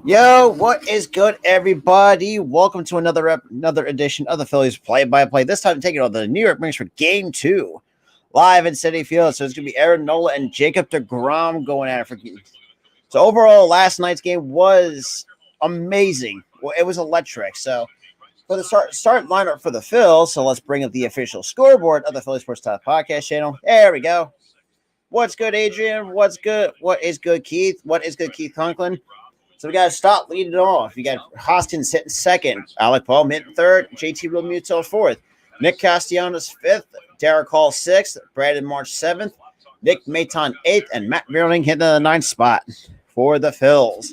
Yo, what is good, everybody? Welcome to another edition of the Phillies play-by-play. This time, taking on the New York Rangers for Game 2, live in Citi Field. So it's gonna be Aaron Nola and Jacob DeGrom going at it for. So overall, last night's game was amazing. Well, it was electric. So for the start lineup for the Phils, so let's bring up the official scoreboard of the Philly Sports Talk podcast channel. There we go. What's good, Adrian? What's good? What is good, Keith? What is good, Keith Conklin? So we got to stop leading it off. You got Hoskins hitting second, Alec Bohm hitting third, JT Realmuto fourth, Nick Castellanos fifth, Derek Hall sixth, Brandon March seventh, Nick Maton eighth, and Matt Vierling hitting the ninth spot for the Phils.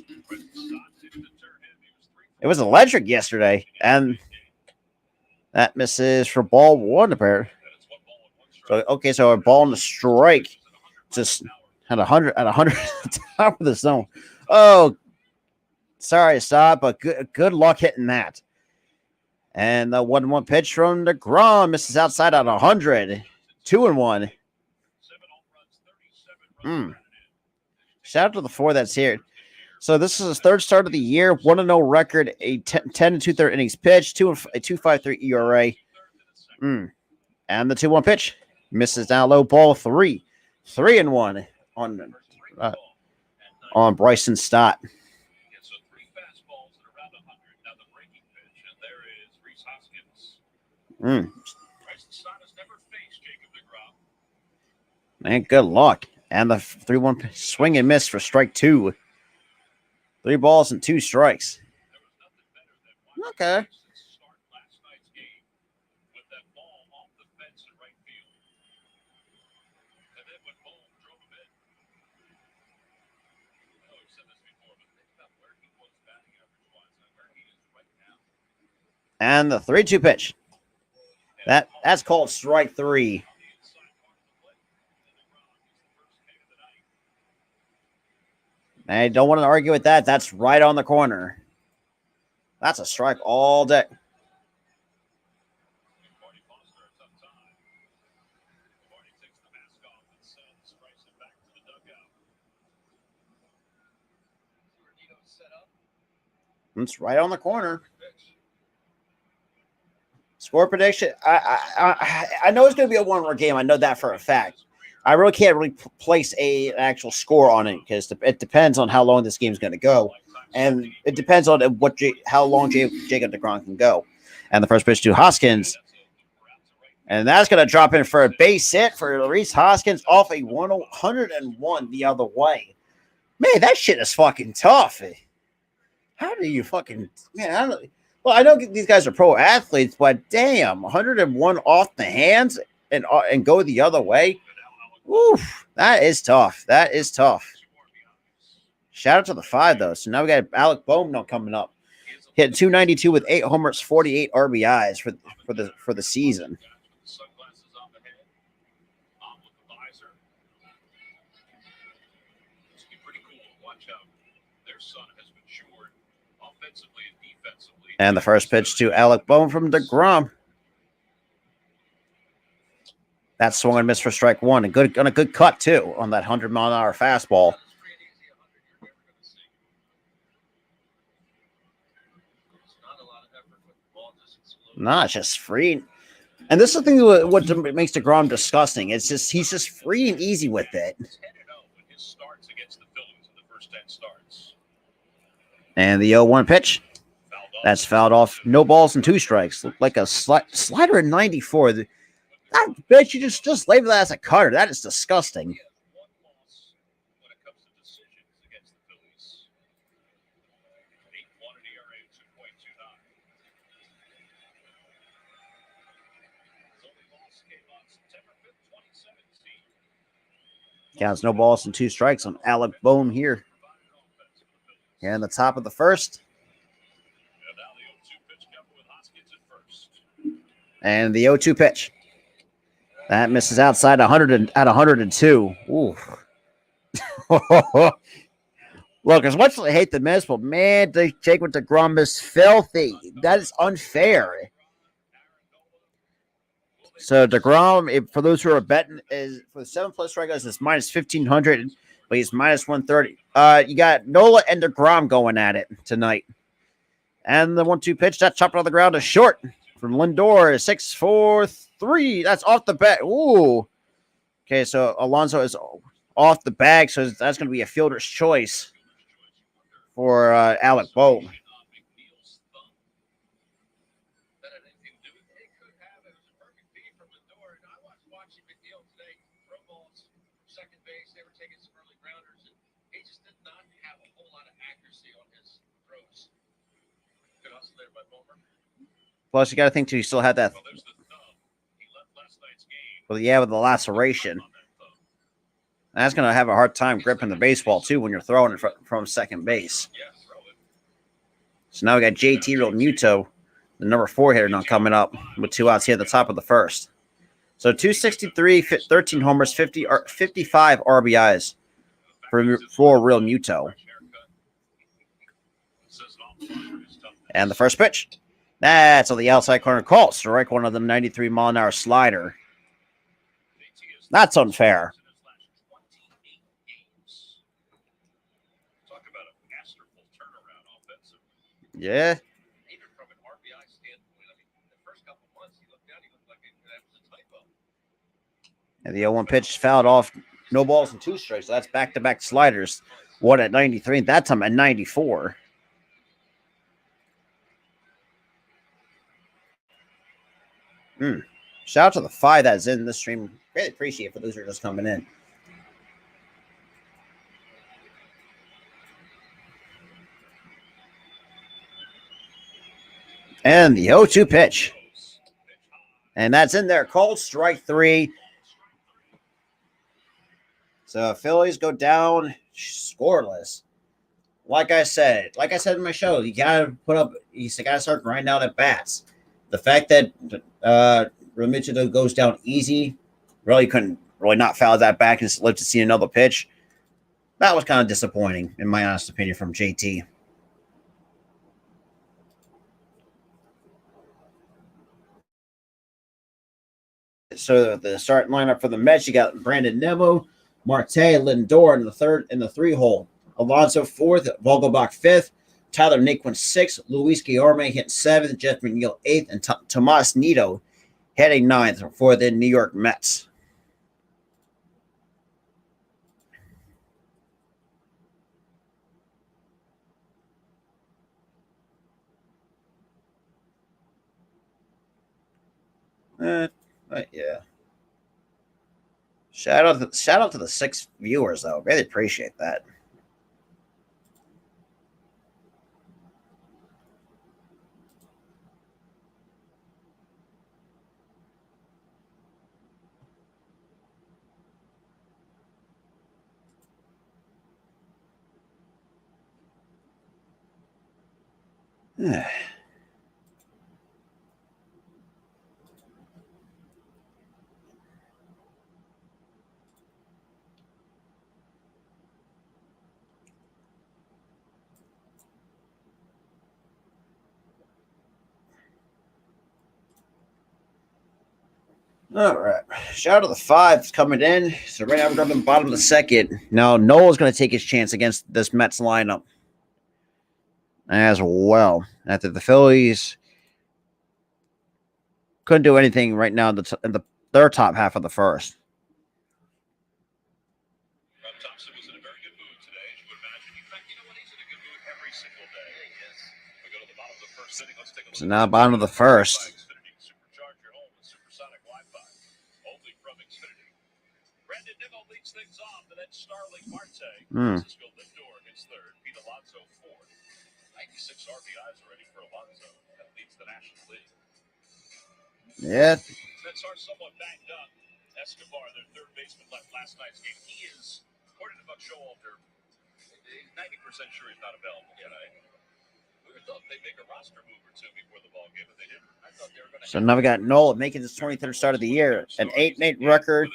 It was electric yesterday, and that misses for ball one apparently. So a ball in the strike just had 100 at 100 at the top of the zone. Oh, sorry to stop, but good luck hitting that. And the 1-1 pitch from DeGrom misses outside at 100. 2-1. Shout out to the four that's here. So this is his third start of the year, 1-0 record, a 10 and 2/3 innings pitch, a 2.53 ERA. And the 2-1 pitch misses down low, ball 3. 3-1 on Bryson Stott. Man, good luck. And the 3-1 swing and miss for strike 2. 3 balls and 2 strikes. Okay. And the 3-2 pitch. That's called strike 3. I don't want to argue with that. That's right on the corner. That's a strike all day. It's right on the corner. Score prediction. I know it's going to be a one-run game. I know that for a fact. I really can't place an actual score on it because it depends on how long this game is going to go, and it depends on how long Jacob DeGrom can go. And the first pitch to Hoskins, and that's going to drop in for a base hit for Rhys Hoskins off a 101 the other way. Man, that shit is fucking tough. How do you fucking man? Well, I know these guys are pro athletes, but damn, 101 off the hands and go the other way. Oof, that is tough. That is tough. Shout out to the 5 though. So now we got Alec Bohm coming up, hitting 292 with 8 homers, 48 RBIs for the season. And the first pitch to Alec Bohm from DeGrom. That swung and missed for strike 1. And a good cut, too, on that 100-mile-an-hour fastball. Nah, it's just free. And this is the thing what makes DeGrom disgusting. It's just he's just free and easy with it. And the 0-1 pitch. That's fouled off. No balls and 2 strikes. Looked like a slider at 94. I bet you just label that as a cutter. That is disgusting. Counts no balls and 2 strikes on Alec Bohm here. And the top of the first. And the 0-2 pitch. That misses outside 100 at 102. Ooh. Look, as much as I hate the miss, but man, Jacob DeGrom is filthy. That is unfair. So DeGrom, for those who are betting, is for the 7+ strikeouts, it's minus 1,500. but he's minus 130. You got Nola and DeGrom going at it tonight. And the 1-2 pitch, that chopped on the ground is short from Lindor. 6-4-3. That's off the bat. Ooh. Okay, so Alonso is off the bag, so that's going to be a fielder's choice for Alec Bohm. Plus, you got to think too. You still had that. Well, yeah, with the laceration, that's going to have a hard time gripping the baseball too when you're throwing it from second base. So now we got JT Realmuto, the number 4 hitter, now coming up with 2 outs here at the top of the first. So 263, 13 homers, 55 RBIs for Realmuto. And the first pitch. That's on the outside corner call. Strike one of the 93-mile-an-hour slider. That's unfair. Yeah. And the 0-1 pitch fouled off. No balls and 2 strikes. So that's back-to-back sliders. One at 93, and that time at 94. Shout out to the 5 that's in the stream. Really appreciate it for those who are just coming in. And the 0-2 pitch. And that's in there. Called strike 3. So Phillies go down scoreless. Like I said in my show, you gotta start grinding out at bats. The fact that Realmuto goes down easy, really couldn't not foul that back and just live to see another pitch. That was kind of disappointing, in my honest opinion, from JT. So the starting lineup for the Mets, you got Brandon Nimmo, Marte, Lindor in the 3-hole. Alonso 4th, Vogelbach 5th, Tyler Naquin 6th, Luis Guillorme hit 7th, Jeff McNeil 8th, and Tomas Nido hitting 9th for the New York Mets. Yeah. Shout out to the 6 viewers though. Really appreciate that. All right. Shout out to the 5 coming in. So right now we're going to the bottom of the second. Now Noel's going to take his chance against this Mets lineup as well. After the Phillies couldn't do anything right now in their top half of the first. So now bottom of the first. Yeah. Escobar, their third baseman, left last night's game. He is, according to Buck Showalter, 90% sure he's not available tonight. We were thought they'd make a roster move or two before the ball game, but they didn't. I thought they were going to. So now we got Nola making his 23rd start of the year, an 8-8 record,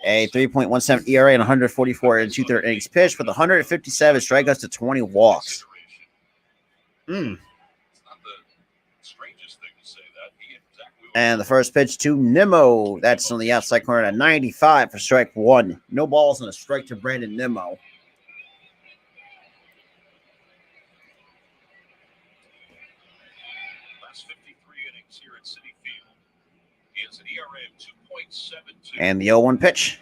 a 3.17 ERA, and 144 and 2/3 innings pitched with 157 strikeouts to 20 walks. And the first pitch to Nimmo. That's on the outside corner at 95 for strike one. No balls and a strike to Brandon Nimmo. Last 53 innings here at Citi Field. He has an ERA of 2.72. And the 0-1 pitch.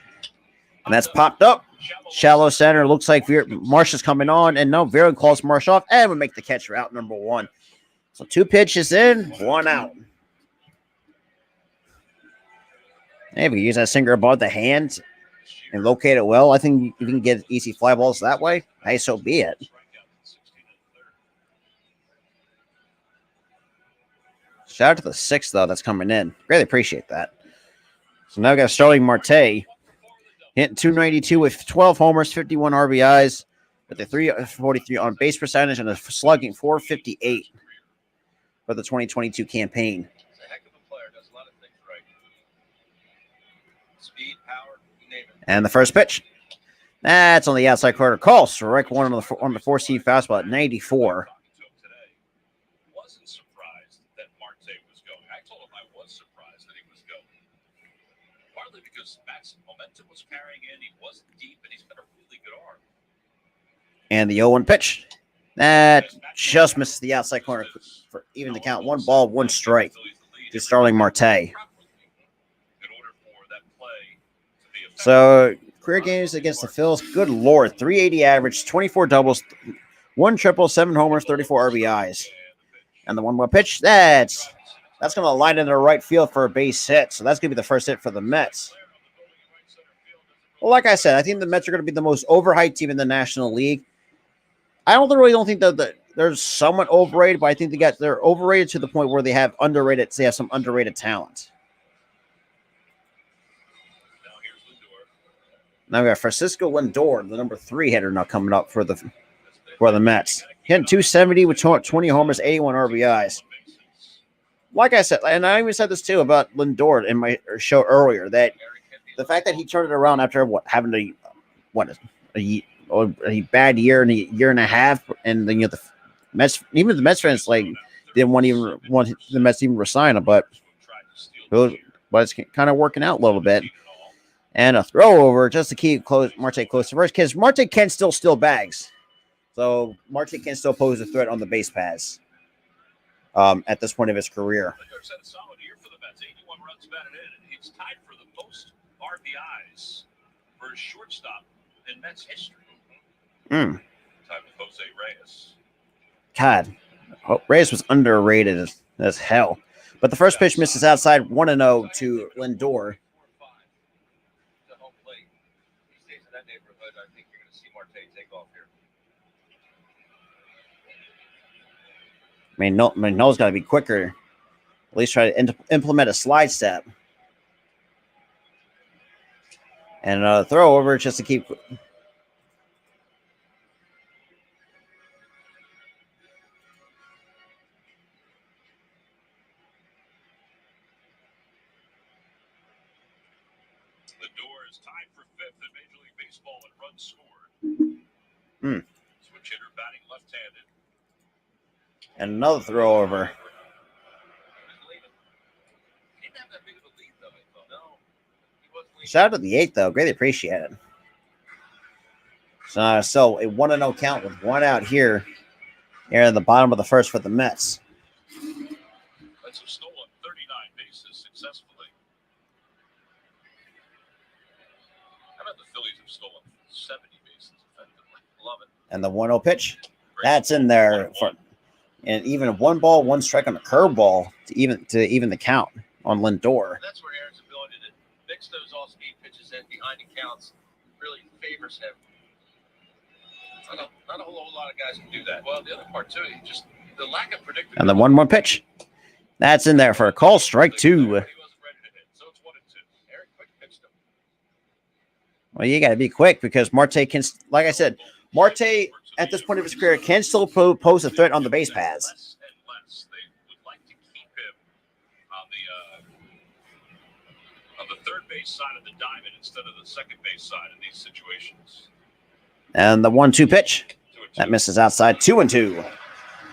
And that's popped up. Shallow center. Looks like Marsh is coming on. And no, Vera calls Marsh off. And we make the catch for out number one. So 2 pitches in, 1 out. Hey, we use that sinker above the hand and locate it well. I think you can get easy fly balls that way. Hey, so be it. Shout out to the 6th, though, that's coming in. Really appreciate that. So now we got Starling Marte hitting 292 with 12 homers, 51 RBIs, with a 343 on base percentage and a slugging 458 for the 2022 campaign. And the first pitch. That's on the outside corner. Call strike one on the 4-seam fastball at 94. Wasn't surprised that Marte was going. I told him I was surprised that he was going. Partly because Matt's momentum was carrying in. He wasn't deep, and he's got a really good arm. And the 0-1 pitch. That just misses the outside corner for even the count. 1 ball, 1 strike to Starling Marte. So, career games against the Phillies, good Lord, 380 average, 24 doubles, 1 triple, 7 homers, 34 RBIs. And the 1-1 pitch, that's going to line into the right field for a base hit. So that's going to be the first hit for the Mets. Well, like I said, I think the Mets are going to be the most overhyped team in the National League. I really don't think that they're somewhat overrated, but I think they're overrated to the point where they have some underrated talent. Now we got Francisco Lindor, the number 3 hitter, now coming up for the Mets. Hitting 270 with 20 homers, 81 RBIs. Like I said, and I even said this too about Lindor in my show earlier, that the fact that he turned it around after having a bad year and a year and a half, and then the Mets, even the Mets fans didn't want the Mets to even resign him, but it's kind of working out a little bit. And a throw over just to keep Marte close to first, because Marte can still steal bags. So Marte can still pose a threat on the base paths at this point of his career. Lindor's had a solid year for the Mets. 81 runs batted in, and he's tied for the most RBIs for a shortstop in Mets history. Time with Jose Reyes. God, Reyes was underrated as hell. But the first pitch misses outside, 1-0 to Lindor. I mean, Noel's got to be quicker. At least try to implement a slide step. And a throw over just to keep. The door is tied for 5th in Major League Baseball in runs scored. Switch hitter batting left-handed. And another throw over. Shout out to the 8th, though. Greatly appreciated. So a 1-0 count with 1 out here in the bottom of the first for the Mets. Mets have stolen 39 bases successfully. How about the Phillies have stolen 70 bases effectively? Love it. And the 1-0 pitch. That's in there. And even a 1 ball, 1 strike on the curveball to even the count on Lindor. That's where Aaron's ability to mix those off-speed pitches in behind the counts really favors him. Not a whole lot of guys can do that. Well, the other part too, just the lack of predictability. And the 1-1 pitch. That's in there for a call, strike 2. He wasn't ready to hit, so it's 1-2. Aaron quick pitched him. Well, you got to be quick because Marte can, like I said, Marte at this point of his career can still pose a threat on the base paths. Less and less. They would like to keep him on the third base side of the diamond instead of the second base side in these situations. And the 1-2 pitch that misses outside, 2-2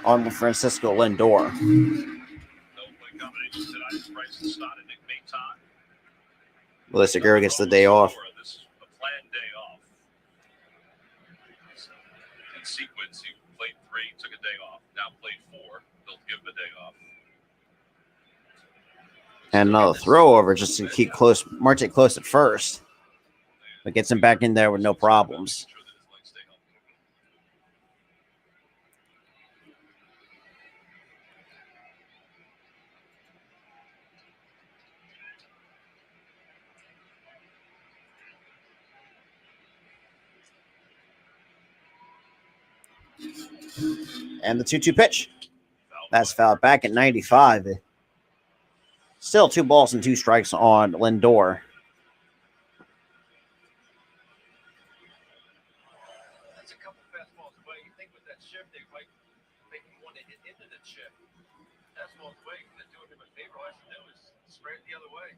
on Francisco Lindor. No play combination tonight. gets the start of Nick Maton. Melissa Guerrero gets the day off. This is a planned day off. In sequence, he played 3, took a day off. Now played 4. They'll give him a day off. And another throw over just to keep close, Marte close at first. But gets him back in there with no problems. And the 2-2 pitch. That's fouled back at 95. Still 2 balls and 2 strikes on Lindor. That's a couple fastballs away. You think with that shift, they might make him want to hit into the shift. Fastballs away. They're doing him a favor. All he has to do is spray it the other way.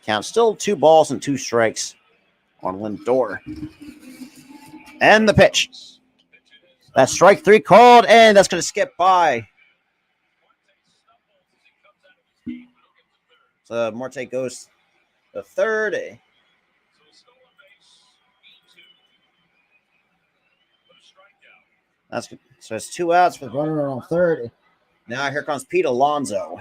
Count still 2 balls and 2 strikes on Lindor. And the pitch. That's strike 3 called, and that's going to skip by. So Marte goes to third. That's good. So it's 2 outs with runner on third. Now here comes Pete Alonso.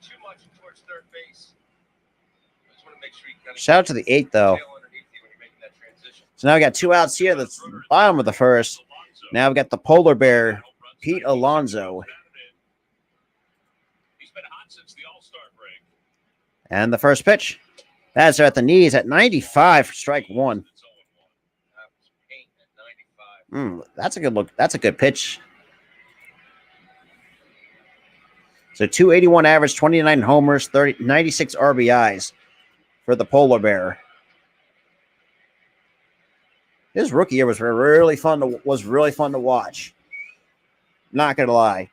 Too much towards third base. I just want to make sure you kind of shout out to the 8th, though. So now we got 2 outs here. That's the bottom of the first. Now we got the polar bear, Pete Alonso. He's been hot since the All-Star break. And the first pitch. That's at the knees at 95 for strike 1. That's a good look. That's a good pitch. So 281 average, 29 homers, 96 RBIs for the polar bear. His rookie year was really fun to watch. Not gonna lie.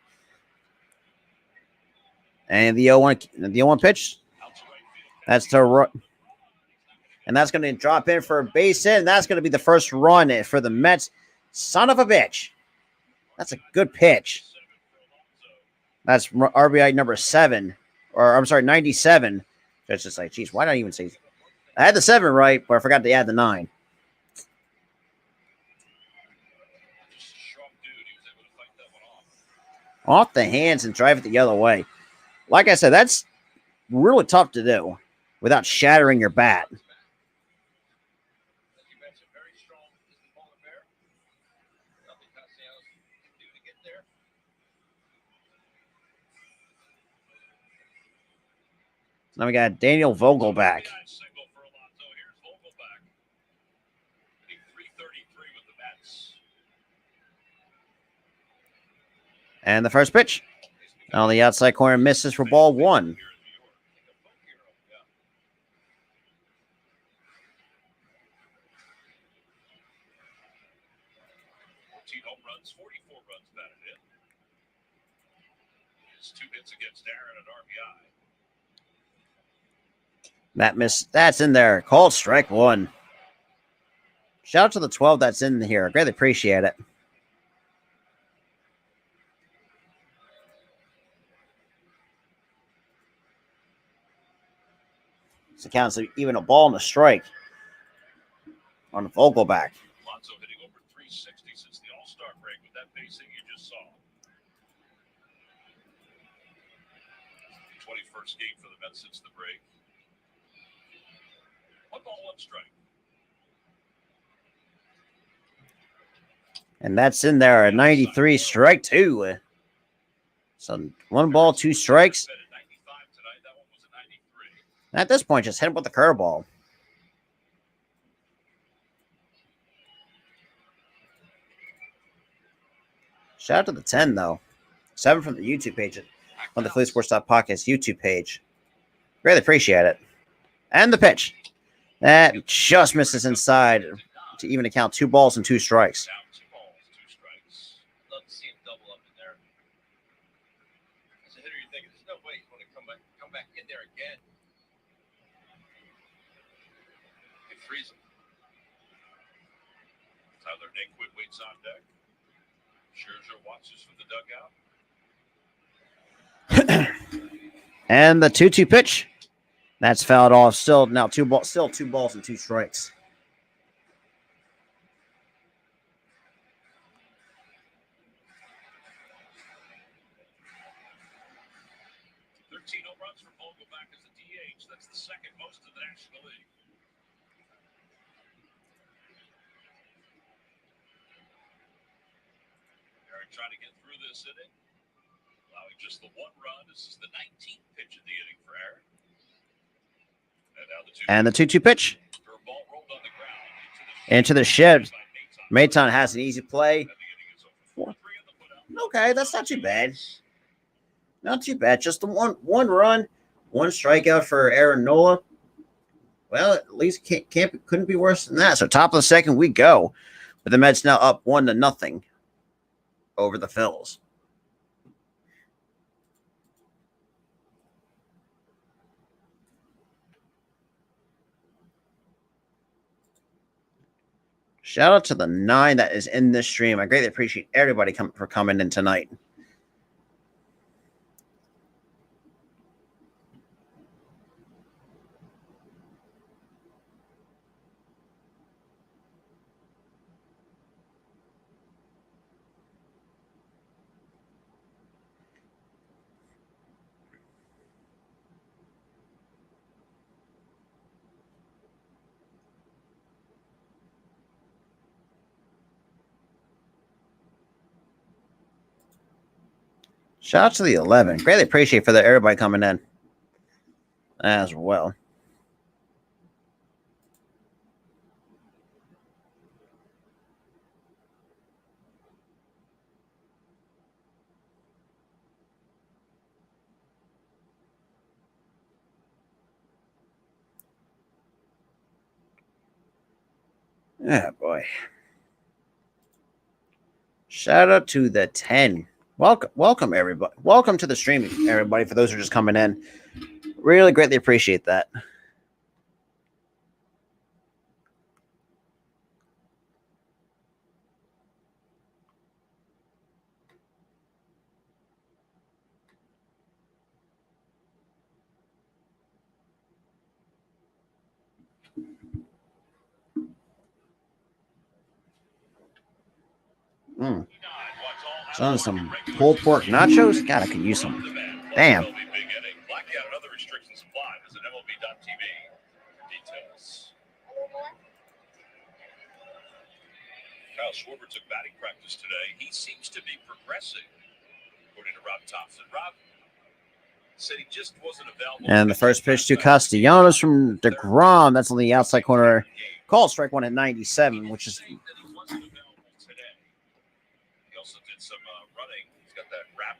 And the 0-1 pitch. That's to and that's going to drop in for a base hit, and that's going to be the first run for the Mets. Son of a bitch. That's a good pitch. That's RBI number 7. Or, I'm sorry, 97. It's just like, geez, why don't I even say... I had the 7 right, but I forgot to add the 9. Off the hands and drive it the other way. Like I said, that's really tough to do without shattering your bat. Now we got Daniel Vogelback. And the first pitch on the outside corner misses for ball 1. Home runs, 44 runs batted in. His 2 hits against Aaron at RBI. That miss, that's in there. Called strike 1. Shout out to the 12 that's in here. I greatly appreciate it. So it counts even a ball and a strike on the Vogelback. Alonso hitting over 360 since the All-Star break with that base hit you just saw. 21st game for the Mets since the break. 1 ball, 1 strike. And that's in there at 93, strike 2. So 1 ball, 2 strikes. At this point, just hit him with the curveball. Shout out to the 10, though. 7 from the YouTube page on the Phillies Sports Podcast YouTube page. Really appreciate it. And the pitch. That just misses inside to even account 2 balls and 2 strikes. Down 2 balls, 2 strikes. Love to see him double up in there. As a hitter, you're thinking, there's no way he's going to come back in there again. It frees him. Tyler Naquin waits on deck. Scherzer watches from the dugout. And the 2-2 pitch. That's fouled off. Still 2 balls and 2 strikes. 13 home runs for Vogelback as the DH. That's the second most in the National League. Aaron trying to get through this inning. Allowing just the 1 run. This is the 19th pitch of the inning for Aaron. And the 2-2 pitch. Ball rolled on the ground Into the shed. Maton has an easy play. Okay, that's not too bad. Not too bad. Just the one run, 1 strikeout for Aaron Nola. Well, at least couldn't be worse than that. So top of the second we go. But the Mets now up 1-0 over the Phillies. Shout out to the 9 that is in this stream. I greatly appreciate everybody for coming in tonight. Shout out to the 11. Greatly appreciate for everybody coming in as well. Yeah, boy. Shout out to the 10. Welcome, everybody. Welcome to the stream, everybody, for those who are just coming in. Really greatly appreciate that. Some pulled pork nachos. God, I could use some. Damn. Blackout and other restrictions apply. Visit MLB.tv for details. Kyle Schwarber took batting practice today. He seems to be progressing, according to Rob Thompson. Rob said he just wasn't available. And the first pitch to Castellanos from DeGrom. That's on the outside corner. Call strike 1 at 97, which is.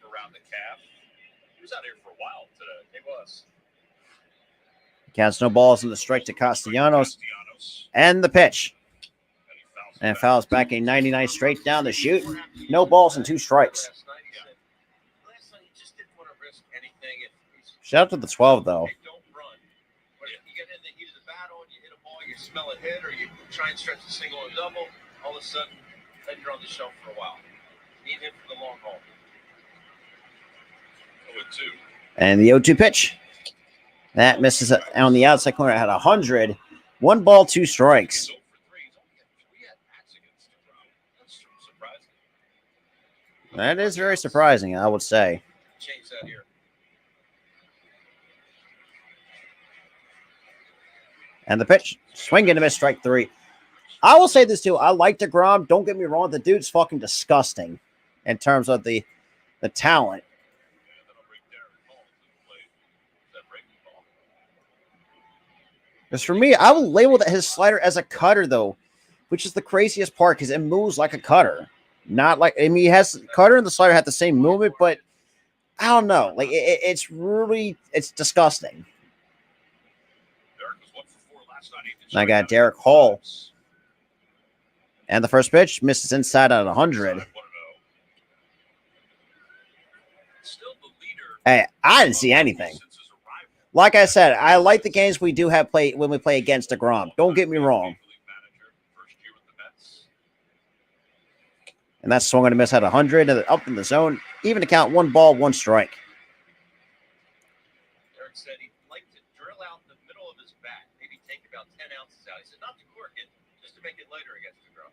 Around the calf. He was out here for a while today. He was. Counts no balls in the strike to Castellanos. And the pitch. And fouls back a 99 straight down the chute. No balls and 2 strikes. Shout out to the 12, though. Don't run. But if you get in the heat of the battle and you hit a ball, you smell it hit, or you try and stretch a single and double, all of a sudden, then you're on the shelf for a while. You need him for the long haul. And the 0-2 pitch. That misses on the outside corner. It had 100. 1 ball, 2 strikes. That is very surprising, I would say. Change that here. And the pitch. Swing and a miss, strike 3. I will say this, too. I like DeGrom. Don't get me wrong. The dude's fucking disgusting in terms of the talent. Because for me, I will label that his slider as a cutter, though, which is the craziest part because it moves like a cutter. Not like, I mean, he has cutter and the slider have the same movement, but I don't know. Like, it's really, it's disgusting. I got Derek Hall. And the first pitch misses inside at 100. Hey, I didn't see anything. Like I said, I like the games we do have play when we play against DeGrom. Don't get me wrong. And that's swung and a miss at 100 and up in the zone. Even to count 1 ball, 1 strike. Eric said he'd like to drill out the middle of his bat, maybe take about 10 ounces out. He said not to cork it, just to make it lighter against the drum.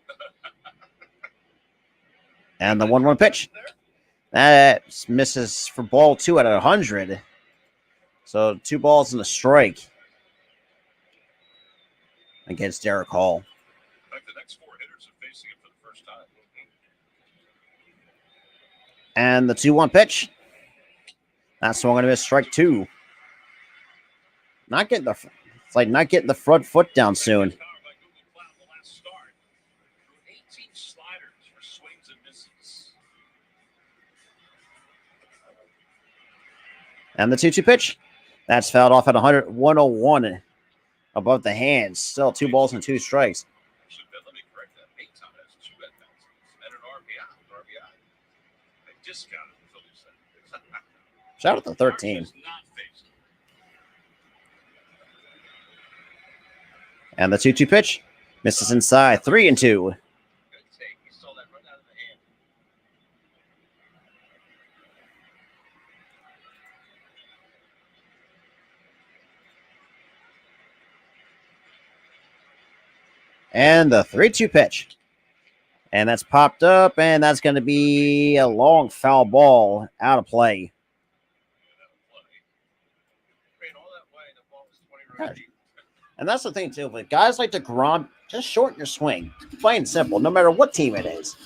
And the 1-1 pitch. That misses for ball 2 at 100. So 2 balls and a strike against Derek Hall. In fact, the next 4 hitters are facing him for the first time. And the 2-1 pitch. That's swung and a miss, strike 2. Not getting the front foot down soon. And the 2-2 pitch. That's fouled off at 101 above the hands. Still 2 balls and 2 strikes. Let me correct that. Baton has 2 at-bats and an RBI. They discounted the Phillies. Shout out to 13. And the 2-2 pitch misses inside, 3-2. Good take. He saw that run out of the hand. And the 3-2 pitch. And that's popped up, and that's going to be a long foul ball out of play. And that's the thing, too. With guys like DeGrom, just shorten your swing. Plain and simple, no matter what team it is.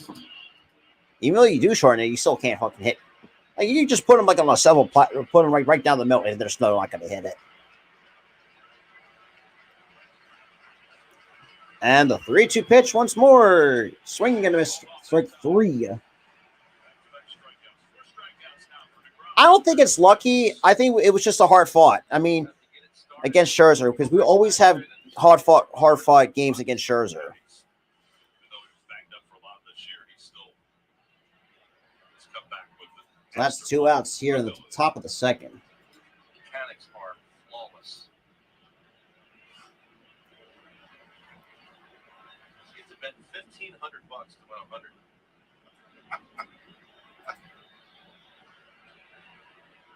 Even though you do shorten it, you still can't fucking hit. Like, you just put them like on a several put them right down the middle, and there's no not going to hit it. And the 3-2 pitch once more. Swinging and a miss. Strike 3. I don't think it's lucky. I think it was just a hard fought. I mean, against Scherzer, because we always have hard fought games against Scherzer. That's 2 outs here in the top of the second. Mechanics are flawless. It's been $1,500 to win 100.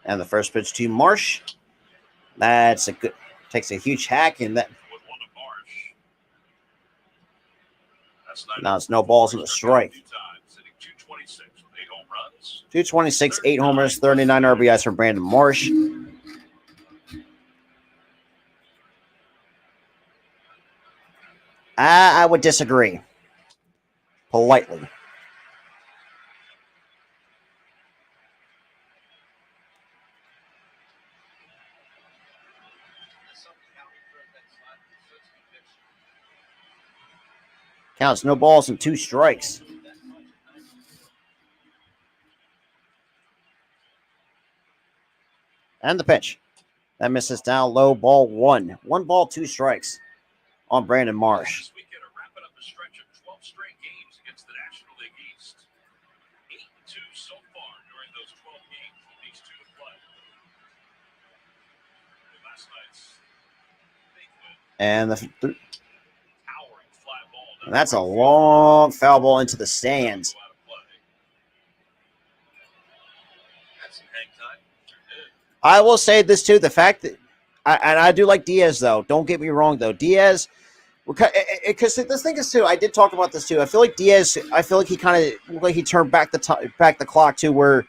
And the first pitch to Marsh. That's a good. Takes a huge hack, and that. Now it's no balls in the strike. 226, 8 homers, 39 RBIs for Brandon Marsh. I would disagree. Politely. Counts no balls and 2 strikes. And the pitch. That misses down low, ball 1. 1 ball, 2 strikes on Brandon Marsh. This weekend are wrapping up a stretch of 12 straight games against the National League East. 8-2 so far during those 12 games with these 2 to play. Last night's big win. And Towering fly ball. that's a long foul ball into the stands. That's some hang time. I will say this too: the fact that, I do like Diaz though. Don't get me wrong though, Diaz, because the thing is too. I did talk about this too. I feel like Diaz. I feel like he kind of like he turned back the clock to where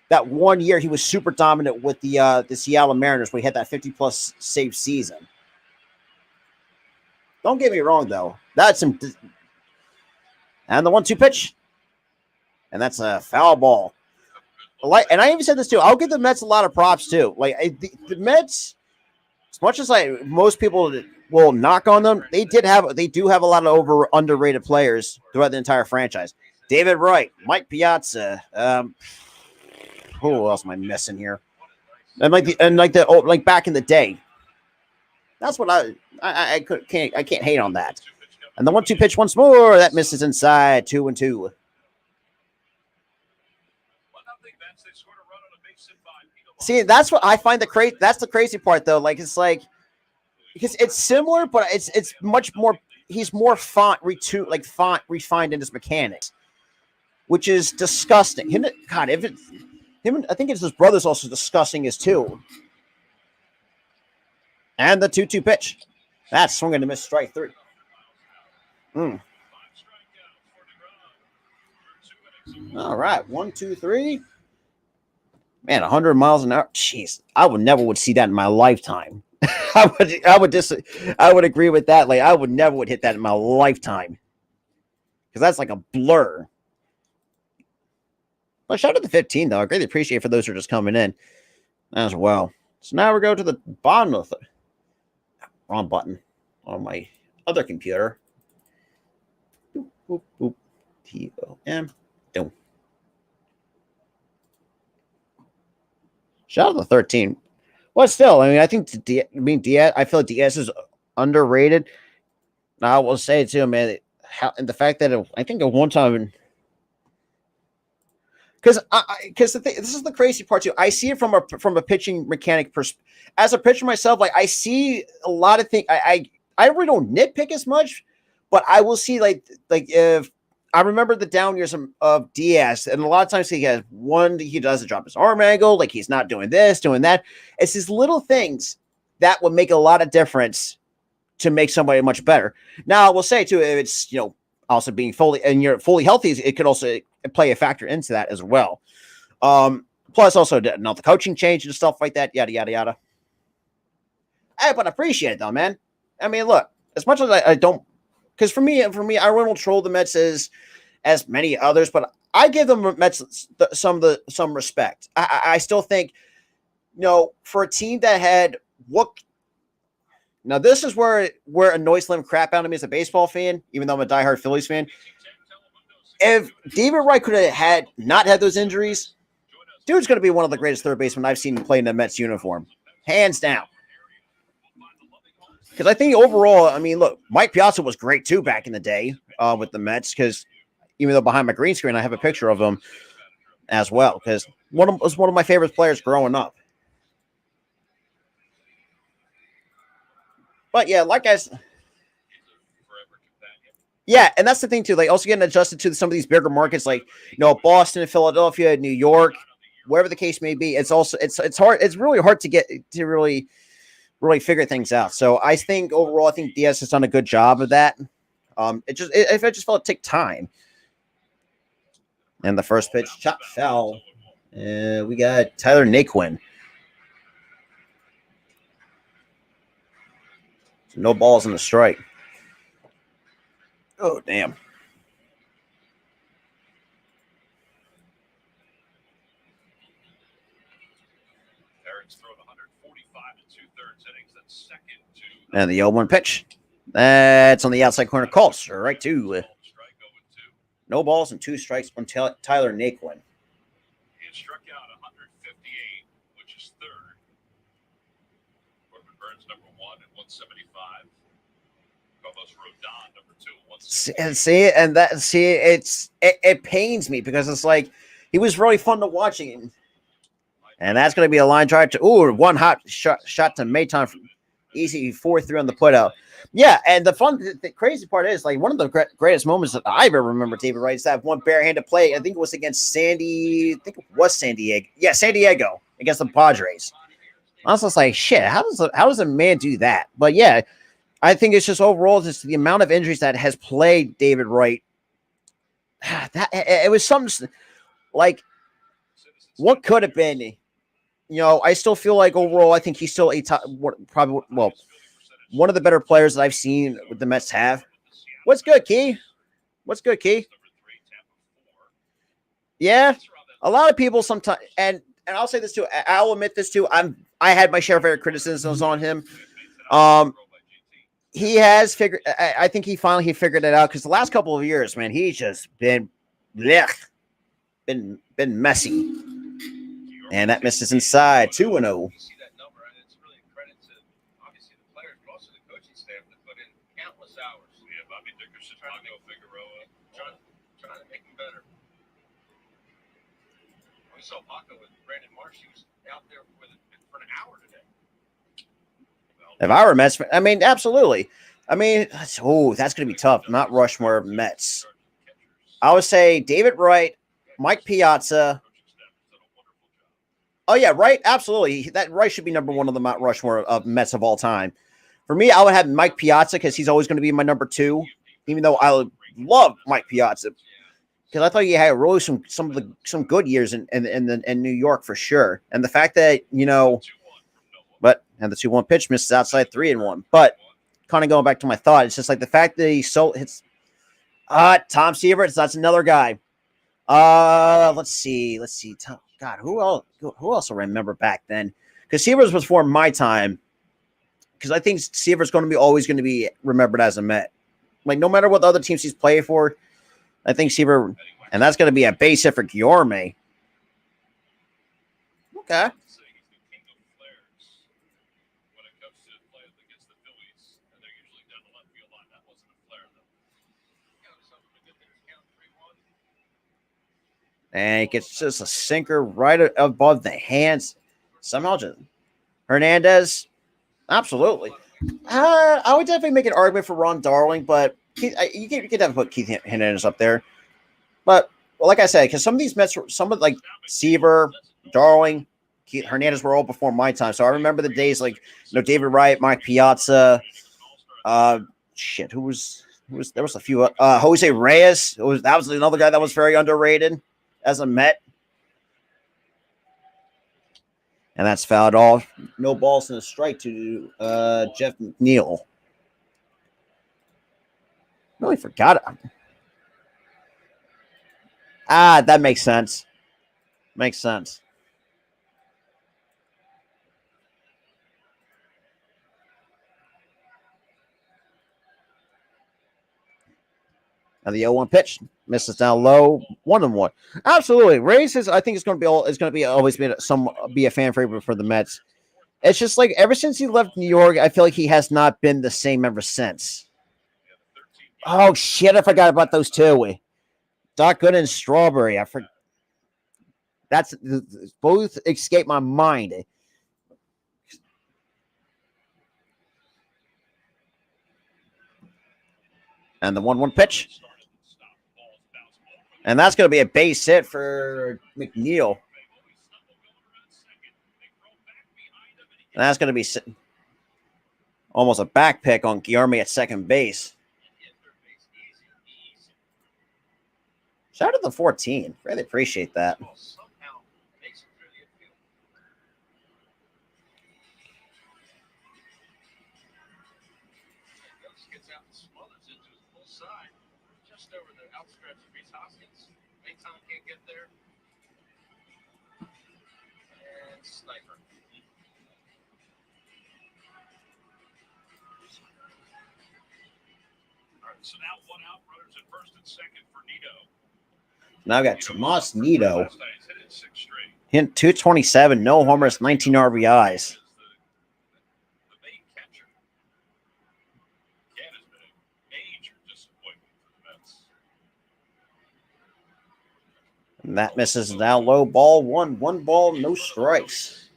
that one year he was super dominant with the Seattle Mariners when he had that 50+ save season. Don't get me wrong though. That's some, and the 1-2 pitch, and that's a foul ball. And I even said this too. I'll give the Mets a lot of props too. Like the Mets, as much as most people will knock on them, they do have a lot of underrated players throughout the entire franchise. David Wright, Mike Piazza. Who else am I missing here? And back in the day. That's what I can't hate on that. And the 1-2 pitch once more. That misses inside. 2-2. See, that's what I find that's the crazy part, though. Like, it's like, because it's similar, but it's much more. He's more font refined in his mechanics, which is disgusting. I think it's his brother's also disgusting as too. And the 2-2 pitch. That's swinging to miss, strike 3. All right, 1, 2, 3. Man, 100 miles an hour. Jeez, I would see that in my lifetime. I would agree with that. Like, I would never hit that in my lifetime, because that's like a blur. Well, shout out to 15 though. I greatly appreciate for those who are just coming in as well. So now we go to the bottom of the wrong button on my other computer. Boop, boop, boop. TOM. Don't. Shout out to 13. Well, still, I mean, I think Diaz. I feel like Diaz is underrated. Now, I will say too, man, and the fact that I think at one time, because this is the crazy part too. I see it from a pitching mechanic perspective. As a pitcher myself, like, I see a lot of things. I really don't nitpick as much, but I will see like if I remember the down years of Diaz, and a lot of times he doesn't drop his arm angle, like he's not doing this, doing that. It's these little things that would make a lot of difference to make somebody much better. Now, I will say too, if it's also being you're fully healthy, it could also play a factor into that as well. Plus, also the coaching change and stuff like that, yada yada yada. Hey, but I appreciate it though, man. I mean, look, as much as I don't. Because for me, I really don't troll the Mets as many others, but I give them Mets some respect. I still think, for a team that had now this is where it annoys Slim crap out of me as a baseball fan, even though I'm a diehard Phillies fan. If David Wright could have not had those injuries, dude's going to be one of the greatest third basemen I've seen play in the Mets uniform, hands down. Because I think overall, I mean, look, Mike Piazza was great too back in the day with the Mets. Because even though behind my green screen, I have a picture of him as well. Because was one of my favorite players growing up. But yeah, yeah, and that's the thing too. Like, also getting adjusted to some of these bigger markets, like Boston, Philadelphia, New York, wherever the case may be. It's hard. It's really hard to get to really figure things out. So I think overall, Diaz has done a good job of that. It just felt to take time. And the first pitch, chop foul. We got Tyler Naquin. No balls in the strike. Oh, damn. And the 0-1 pitch. That's on the outside corner. Call strike 2. No balls and 2 strikes on Tyler Naquin. He struck out 158, which is third. Corbin Burns number 1 at 175. Carlos Rodon number 2. It pains me because it's like he was really fun to watch, and that's going to be a line drive to one hot shot to Maton. Easy 4-3 on the putout. Yeah, and the crazy part is, like, one of the greatest moments that I ever remember David Wright is that one barehanded play. I think it was against San Diego. Yeah, San Diego against the Padres. I was just like, shit, how does a man do that? But yeah, I think it's just overall just the amount of injuries that has plagued David Wright. That it was something what could have been. I still feel like overall, I think he's still one of the better players that I've seen with the Mets have. What's good, Key? Yeah, a lot of people sometimes, and I'll say this too. I'll admit this too. I had my share of very criticisms on him. He has figured. I think he finally figured it out because the last couple of years, man, he's just been messy. And that misses inside. 2-0. You see that number, and it's really a credit to obviously the players, but also the coaching staff that put in countless hours. Yeah, Bobby Dick saw Paco with Brandon Marsh. He was out there for an hour today. If I were Mets, I mean, absolutely. I mean, that's going to be tough. Not Rushmore Mets. I would say David Wright, Mike Piazza. Oh yeah, Wright, absolutely. That Wright should be number one on the Mount Rushmore of Mets of all time. For me, I would have Mike Piazza because he's always going to be my number 2, even though I love Mike Piazza because I thought he had really some good years in New York for sure. And the fact that and the 2-1 pitch misses outside 3-1. But kind of going back to my thought, it's just like the fact that he hits. Tom Seaver, that's another guy. Let's see. God, who else will remember back then? Because Seavers was before my time. Because I think Seaver's always going to be remembered as a Met. Like, no matter what the other teams he's played for, I think Seaver, and that's going to be a base hit for Guillorme. Okay. And he gets just a sinker right above the hands. Somehow just Hernandez. Absolutely. I would definitely make an argument for Ron Darling, but you could definitely put Keith Hernandez up there. But like I said, because some of these Mets, like Seaver, Darling, Keith Hernandez were all before my time. So I remember the days like David Wright, Mike Piazza. Who was there was a few. Jose Reyes. That was another guy that was very underrated as a Met. And that's fouled off. No balls and a strike to Jeff McNeil. Really forgot it. That makes sense. Makes sense. And the 0-1 pitch misses down low, 1-1. Absolutely, Reyes I think it's going to be always be a fan favorite for the Mets. It's just like ever since he left New York, I feel like he has not been the same ever since. Oh shit! I forgot about those two. Doc Good and Strawberry. I forgot. That's both escaped my mind. And the 1-1 pitch. And that's going to be a base hit for McNeil. And that's going to be almost a back pick on Guillorme at second base. Shout out to the 14. Really appreciate that. Just over the outstretch of Reese Hoskins. Mayton can't get there. And Sniper. All right, so now one out, runners at first and second for Nito. Now I got Tomas Nito. Hit 227, no homers, 19 RBIs. And that misses now low ball, one ball, no strikes.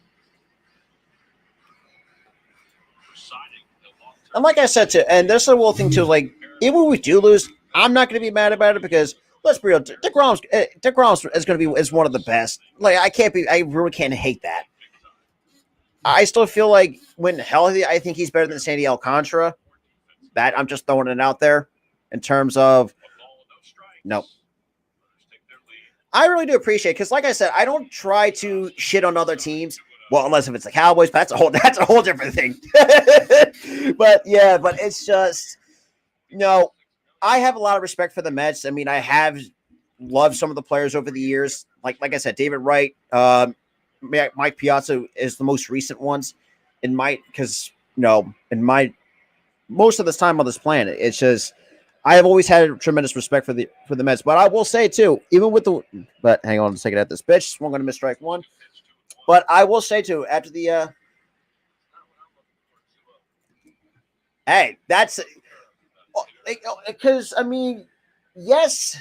And like I said too, and there's a little thing too, like even when we do lose, I'm not going to be mad about it because let's be real, DeGrom is going to be one of the best. Like I really can't hate that. I still feel like when healthy, I think he's better than Sandy Alcantara. That I'm just throwing it out there in terms of no. I really do appreciate it because, like I said, I don't try to shit on other teams. Well, unless if it's the Cowboys, but that's a whole different thing. But it's just I have a lot of respect for the Mets. I mean, I have loved some of the players over the years. Like I said, David Wright, Mike Piazza is the most recent ones in my most of this time on this planet. It's just I have always had tremendous respect for the Mets. But I will say too, but hang on a second at this pitch, we're going to miss strike one. But I will say too, after the hey, that's because I mean, yes,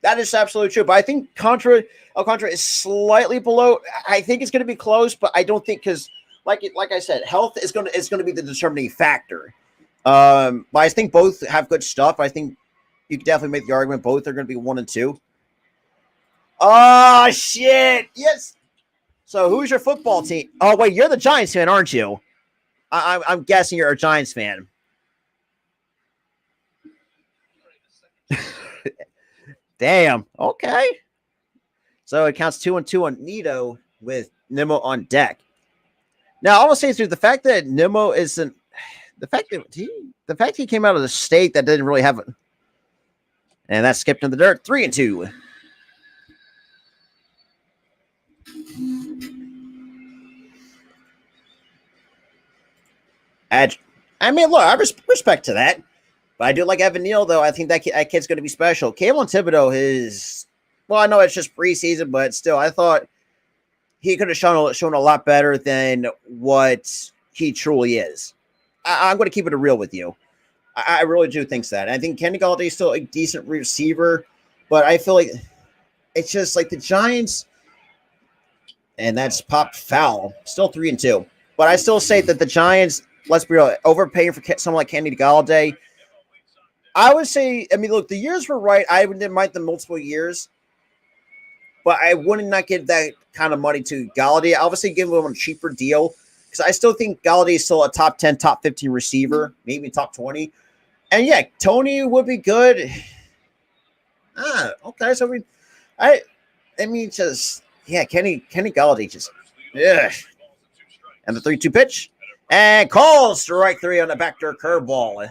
That is absolutely true. But I think Alcantara is slightly below. I think it's going to be close, but I don't think because, like I said, health is going to be the determining factor. But I think both have good stuff. I think you can definitely make the argument both are going to be 1 and 2. Oh shit! Yes. So who's your football team? Oh wait, you're the Giants fan, aren't you? I'm guessing you're a Giants fan. Damn. Okay. So it counts 2 and 2 on Nito with Nimmo on deck. Now I will say through the fact that Nimmo isn't the fact that he came out of the state that didn't really have it, and that skipped in the dirt. 3 and 2. I mean, look, I respect to that. But I do like Evan Neal, though. I think that kid's going to be special. Kayvon Thibodeau is, well, I know it's just preseason, but still, I thought he could have shown a lot better than what he truly is. I'm going to keep it real with you. I really do think that. I think Kenny Galladay is still a decent receiver, but I feel like it's just like the Giants, and that's popped foul. Still 3 and 2. But I still say that the Giants, let's be real, overpaying for someone like Kenny Galladay. I would say, I mean, look, the years were right. I didn't mind the multiple years, but I would not give that kind of money to Galladay. Obviously, give him a cheaper deal because I still think Galladay is still a top 10, top 15 receiver, maybe top 20. And yeah, Tony would be good. Okay. So I mean, just, yeah, Kenny Galladay just, yeah. And the 3-2 pitch. And calls strike 3 on the backdoor curveball.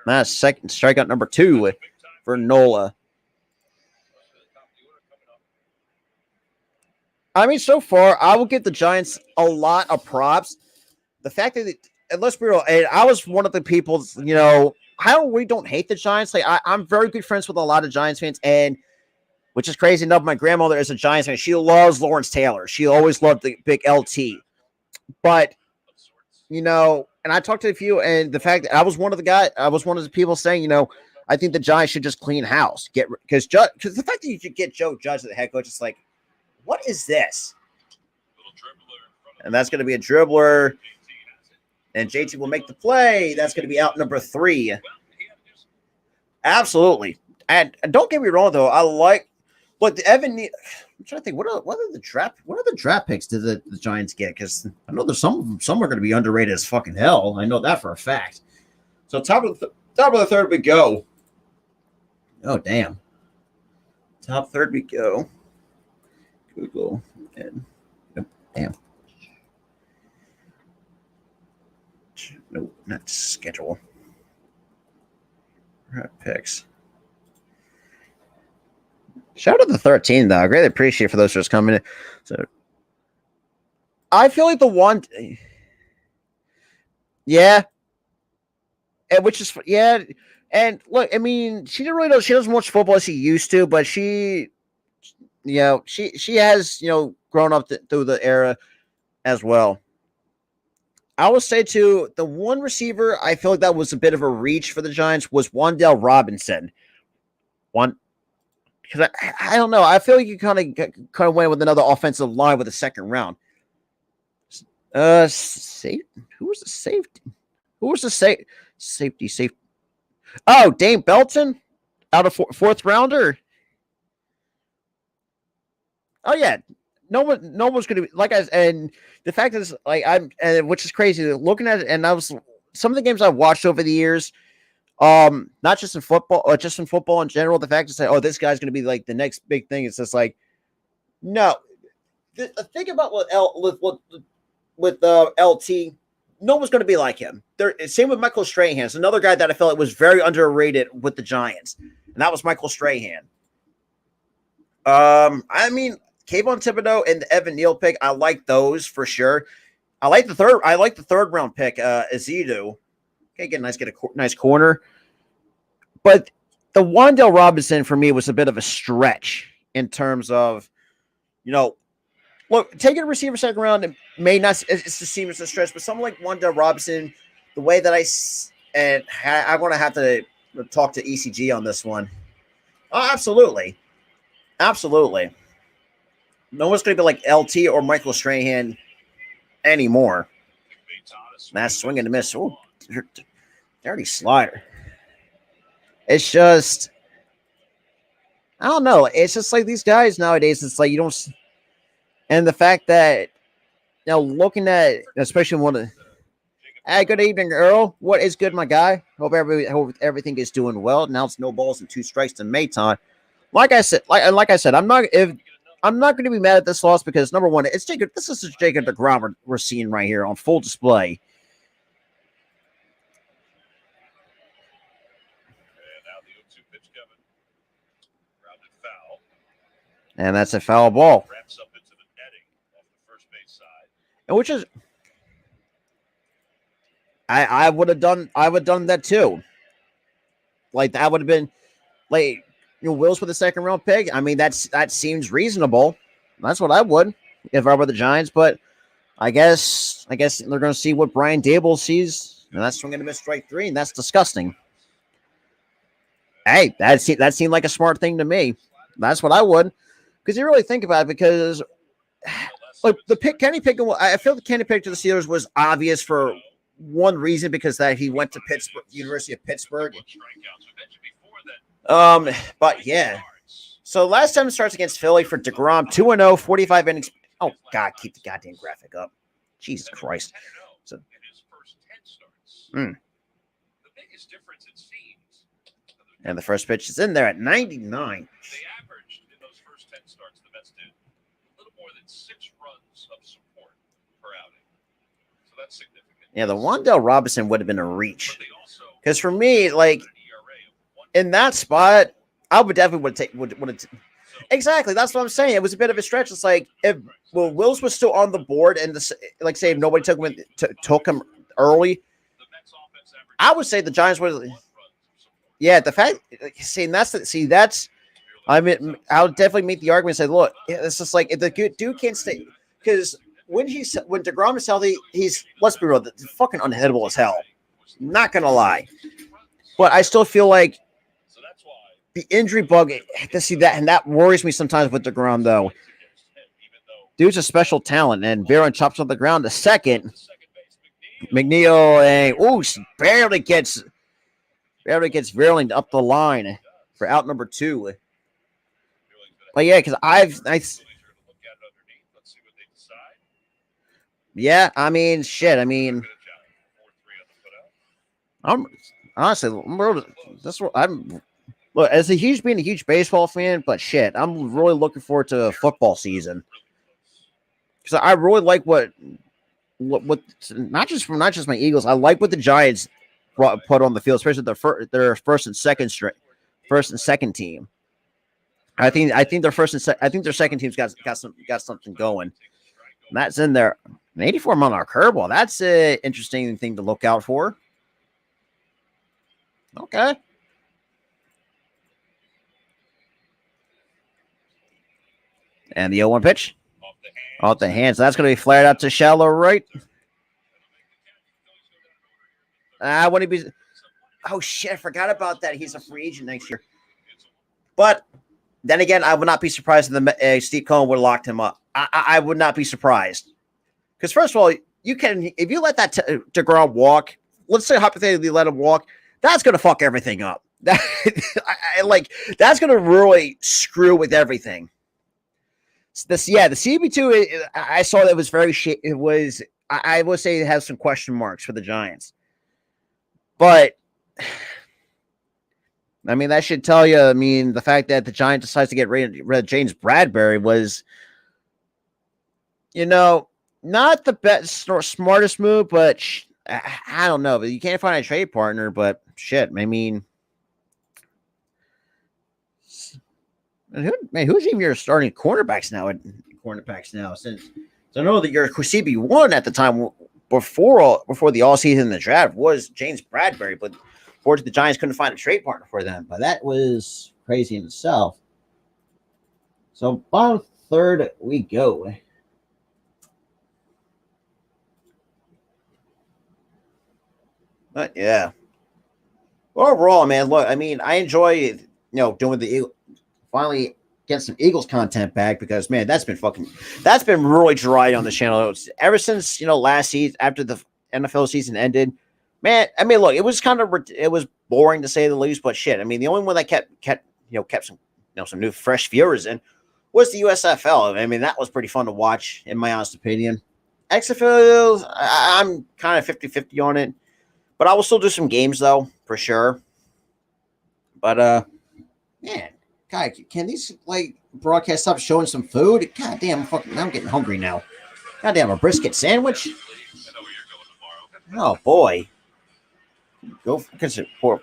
That's second strikeout number 2 for Nola. I mean, so far, I will give the Giants a lot of props. The fact that, and let's be real, and I was one of the people, we don't hate the Giants. Like I'm very good friends with a lot of Giants fans, and which is crazy enough, my grandmother is a Giants fan. She loves Lawrence Taylor. She always loved the big LT. But, and I talked to a few, and the fact that I was one of the people saying, I think the Giants should just clean house. Because the fact that you should get Joe Judge as the head coach, it's like, what is this? And that's going to be a dribbler. And JT will make the play. That's going to be out number 3. Absolutely. And don't get me wrong, though. Look, I'm trying to think. What are the draft picks did the Giants get? Because I know there's some are going to be underrated as fucking hell. I know that for a fact. So top of the third we go. Oh damn. Top third we go. Google and damn. No, not schedule. Draft picks. Shout out to 13, though. I greatly appreciate for those just coming in. So I feel like the one, yeah, and which is and look, I mean, she doesn't watch football as she used to, but she has grown up through the era as well. I will say too, the one receiver I feel like that was a bit of a reach for the Giants was Wan'Dale Robinson. Because I don't know. I feel like you kind of went with another offensive line with the second round. Who was the safety? Who was the safety? Oh, Dane Belton out of fourth rounder. Oh yeah, no one's going to be like and the fact is which is crazy looking at it. And some of the games I've watched over the years. Not just in football, or just in football in general. The fact to say, this guy's going to be like the next big thing. It's just like, no. Think about with LT. No one's going to be like him. Same with Michael Strahan. It's another guy that I felt was very underrated with the Giants, and that was Michael Strahan. I mean, Kayvon Thibodeau and the Evan Neal pick. I like those for sure. I like the third round pick, Azidu. Okay, get a nice corner. But the Wan'Dale Robinson for me was a bit of a stretch in terms of, look, taking a receiver second round, it may not seem as a stretch, but someone like Wan'Dale Robinson, the way that I want to have to talk to ECG on this one. Oh, absolutely. Absolutely. No one's going to be like LT or Michael Strahan anymore. That's swing and a miss. Oh, dirty slider. It's just, I don't know. It's just like these guys nowadays. It's like you don't, and the fact that looking at especially one of. Hey, good evening, Earl. What is good, my guy? Hope everything is doing well. Now it's no balls and 2 strikes to Maton. Like I said, I'm not going to be mad at this loss because number one, it's Jacob. This is Jacob deGrom we're seeing right here on full display. And now the 0-2 pitch coming. Grounded foul. And that's a foul ball. Wraps up into the netting off the first base side. And which is, I would have done that too. Like that would have been like Wills for the second round pick. I mean that seems reasonable. That's what I would if I were the Giants. But I guess they're going to see what Brian Dable sees, and that's swinging to miss strike 3, and that's disgusting. Hey, that seemed like a smart thing to me. That's what I would, because you really think about it. Because like the pick, Kenny Pickett, I feel the Kenny Pickett to the Steelers was obvious for one reason, because that he went to Pittsburgh, University of Pittsburgh. But yeah. So last time it starts against Philly for DeGrom, 2-0, 45 innings. Oh God, keep the goddamn graphic up. Jesus Christ. So, and the first pitch is in there at 99. They averaged in those first 10 starts, the Mets did a little more than 6 runs of support per outing. So that's significant. Yeah, the Wan'Dale Robinson would have been a reach. Because for me, like in that spot, I would definitely would have. Exactly, that's what I'm saying. It was a bit of a stretch. It's like if Wills was still on the board, and like say if nobody took him early, I would say the Giants would. Yeah, the fact that's. I mean, I'll definitely make the argument and say, look, it's just like if the dude can't stay, because when DeGrom is healthy, he's, let's be real, fucking unhittable as hell. Not gonna lie, but I still feel like the injury bug to see that, and that worries me sometimes with DeGrom though. Dude's a special talent, and Barron chops on the ground to second. McNeil, barely gets Verlin up the line for out number 2. But yeah, because yeah, I mean, shit. I mean, I'm honestly, look, as being a huge baseball fan, but shit, I'm really looking forward to football season because I really like what not just my Eagles. I like what the Giants put on the field, especially their first and second team. I think their second team's got something going. And that's in there. An 84-mile-an-hour curveball. That's an interesting thing to look out for. Okay. And the 0-1 pitch. Off the hands. So that's going to be flared out to shallow right. When he be. Oh, shit. I forgot about that. He's a free agent next year. But then again, I would not be surprised if Steve Cohen would have locked him up. I would not be surprised. Because first of all, if you let that DeGrom walk, let's say hypothetically let him walk, that's going to fuck everything up. That's going to really screw with everything. The CB2, I saw that was very it was, I would say it has some question marks for the Giants. But I mean, that should tell you, I mean, the fact that the Giants decides to get rid of James Bradbury was, not the best or smartest move, but I don't know. But you can't find a trade partner, but shit, I mean, who's even your starting cornerbacks now? Since I know that your CB1 at the time before the all season, the draft was James Bradbury, but fortunately the Giants couldn't find a trade partner for them. But that was crazy in itself. So bottom third we go. But yeah. Overall, man, look, I mean, I enjoy doing the finally get some Eagles content back because man, that's been really dry on the channel ever since last season after the NFL season ended. Man, I mean, look, it was boring to say the least, but shit, I mean, the only one that kept some some new fresh viewers in was the USFL. I mean, that was pretty fun to watch, in my honest opinion. XFL, I'm kind of 50-50 on it, but I will still do some games though for sure. But man, God, can these broadcast stop showing some food? God damn, I'm getting hungry now. God damn, a brisket sandwich. Oh boy, go consider poor.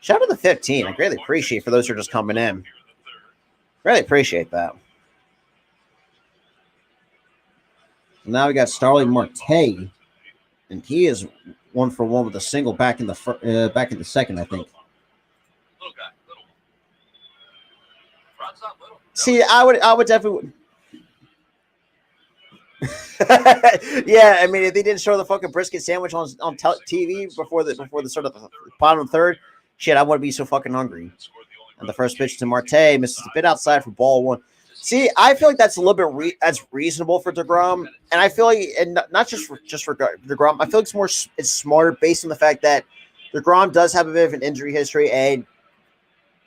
Shout out to the 15. I greatly appreciate for those who are just coming in. Really appreciate that. Now we got Starling Marte, and he is 1-for-1 with a single back in the second, I think. See, I would definitely. Yeah, I mean, if they didn't show the fucking brisket sandwich on TV before the sort of bottom third, shit, I wouldn't be so fucking hungry. And the first pitch to Marte misses a bit outside for ball one. See, I feel like that's a little bit that's reasonable for DeGrom, and I feel like, and not just for DeGrom, I feel like it's smarter based on the fact that DeGrom does have a bit of an injury history, and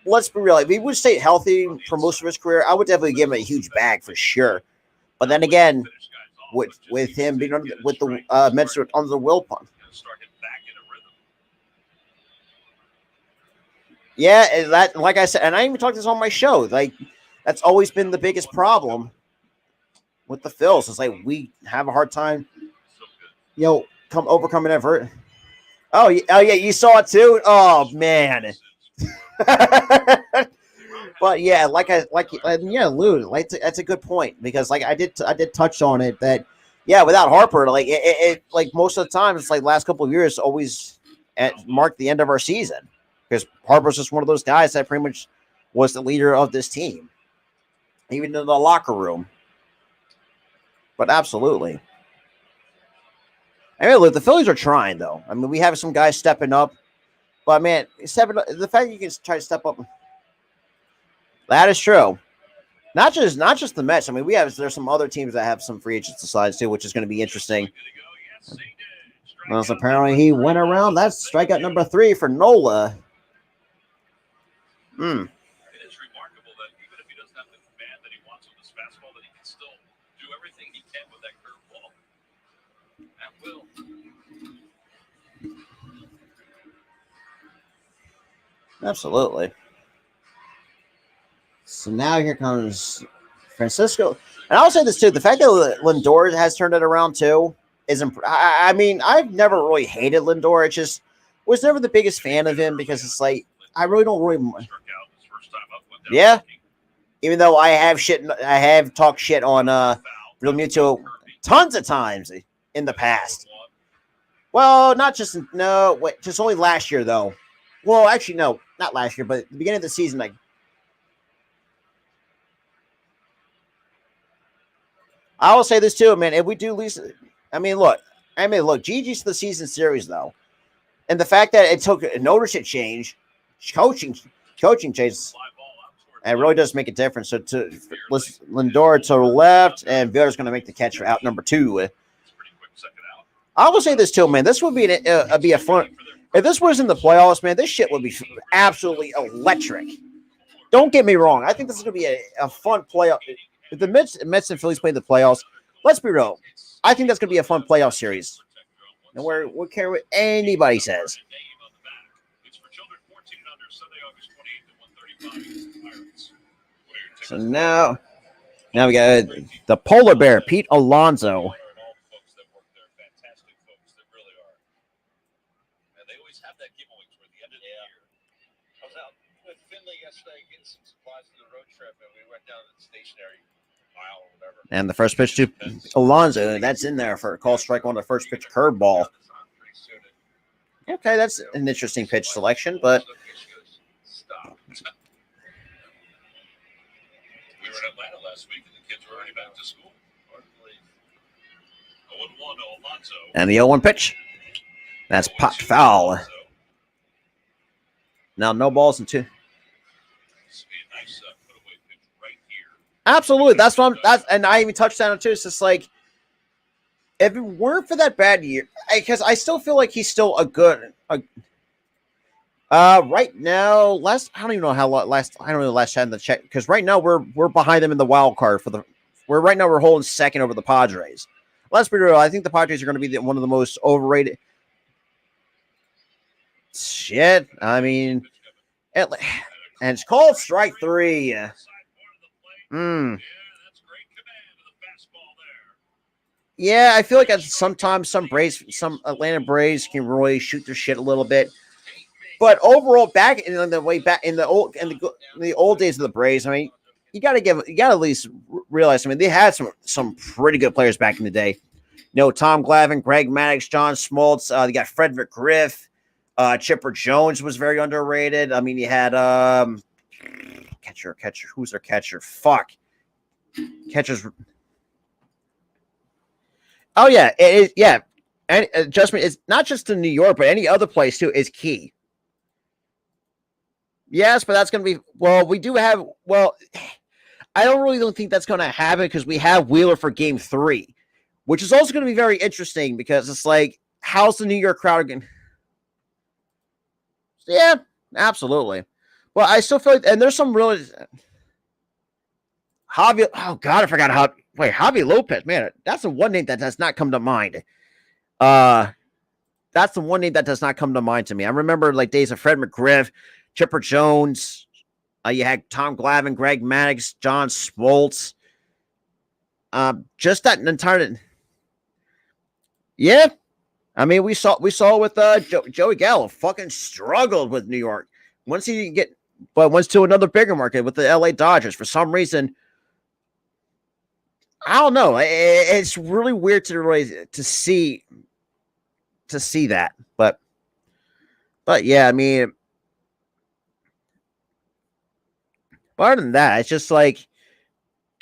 let's be real, if he would stay healthy for most of his career, I would definitely give him a huge bag for sure. But then again, with him being with the Mets under the will pump. Yeah, and that, like I said, and I even talked this on my show. Like, that's always been the biggest problem with the Phils. It's like we have a hard time, overcoming that. Oh yeah, you saw it too. Oh man. But yeah, Lou, that's a good point because I did touch on it that without Harper, it like most of the time it's like last couple of years always marked the end of our season because Harper's just one of those guys that pretty much was the leader of this team, even in the locker room. But absolutely, I mean, look, the Phillies are trying though. I mean, we have some guys stepping up, but man, the fact you can try to step up. That is true. Not just the Mets. I mean, there's some other teams that have some free agents decides too, which is going to be interesting. Well, so apparently he went around. That's strikeout number 3 for Nola. It is remarkable that even if he doesn't have the command that he wants with his fastball, that he can still do everything he can with that curveball. At will. Absolutely. So now here comes Francisco. And I'll say this too. The fact that Lindor has turned it around too is I mean, I've never really hated Lindor. It just was never the biggest fan of him because it's like I really don't really. Yeah. Even though I have talked shit on Real Muto tons of times in the past. Well, just only last year though. Well, actually, no, not last year, but at the beginning of the season, I will say this too, man. If we do lose, look, GG's to the season series though, and the fact that it took an ownership change, coaching change, it really does make a difference. So Lindor to the left, and Villar's going to make the catch for out number 2. I will say this too, man. This would be a fun. If this was in the playoffs, man, this shit would be absolutely electric. Don't get me wrong. I think this is going to be a fun playoff. If the Mets and Phillies play the playoffs, let's be real. I think that's going to be a fun playoff series. And we'll care what anybody says. So now we got the polar bear, Pete Alonso. And the first pitch to Alonso, that's in there for a call strike on the first pitch curveball. Okay, that's an interesting pitch selection, but we were in Atlanta last week and the kids were already back to school. 0-1 Alonso. And the 0-1 pitch. That's popped foul. Now, no balls and two. This would be a nice put-away pitch right here. Absolutely. That's what and I even touched on it too. It's just like, if it weren't for that bad year, because I still feel like he's still right now, I don't even know how last. I don't know last time to check, because right now we're behind them in the wild card for the. We're holding second over the Padres. Let's be real. I think the Padres are going to be one of the most overrated. Shit. I mean, and it's called strike three. Yeah, I feel like sometimes some Atlanta Braves can really shoot their shit a little bit. But overall, back in the old days of the Braves, I mean, you got to at least realize. I mean, they had some pretty good players back in the day. Tom Glavine, Greg Maddux, John Smoltz. They got Frederick Griff. Chipper Jones was very underrated. I mean, you had catcher. Who's their catcher? Fuck. Catchers. Oh yeah, it is. Yeah, and adjustment is not just in New York, but any other place too is key. Yes, but that's going to be we do have. Well, I don't think that's going to happen because we have Wheeler for Game 3, which is also going to be very interesting because it's like, how's the New York crowd again? Yeah, absolutely. Well, I still feel like, and there's some really Javi. Oh God, I forgot how. Wait, Javi Lopez, man, that's the one name that does not come to mind. That's the one name that does not come to mind to me. I remember like days of Fred McGriff, Chipper Jones. You had Tom Glavine, Greg Maddux, John Smoltz. Just that entire. Yeah, I mean, we saw with Joey Gallo fucking struggled with New York. Went to another bigger market with the LA Dodgers. For some reason, I don't know. It's really weird to see that, but yeah, I mean, other than that, it's just like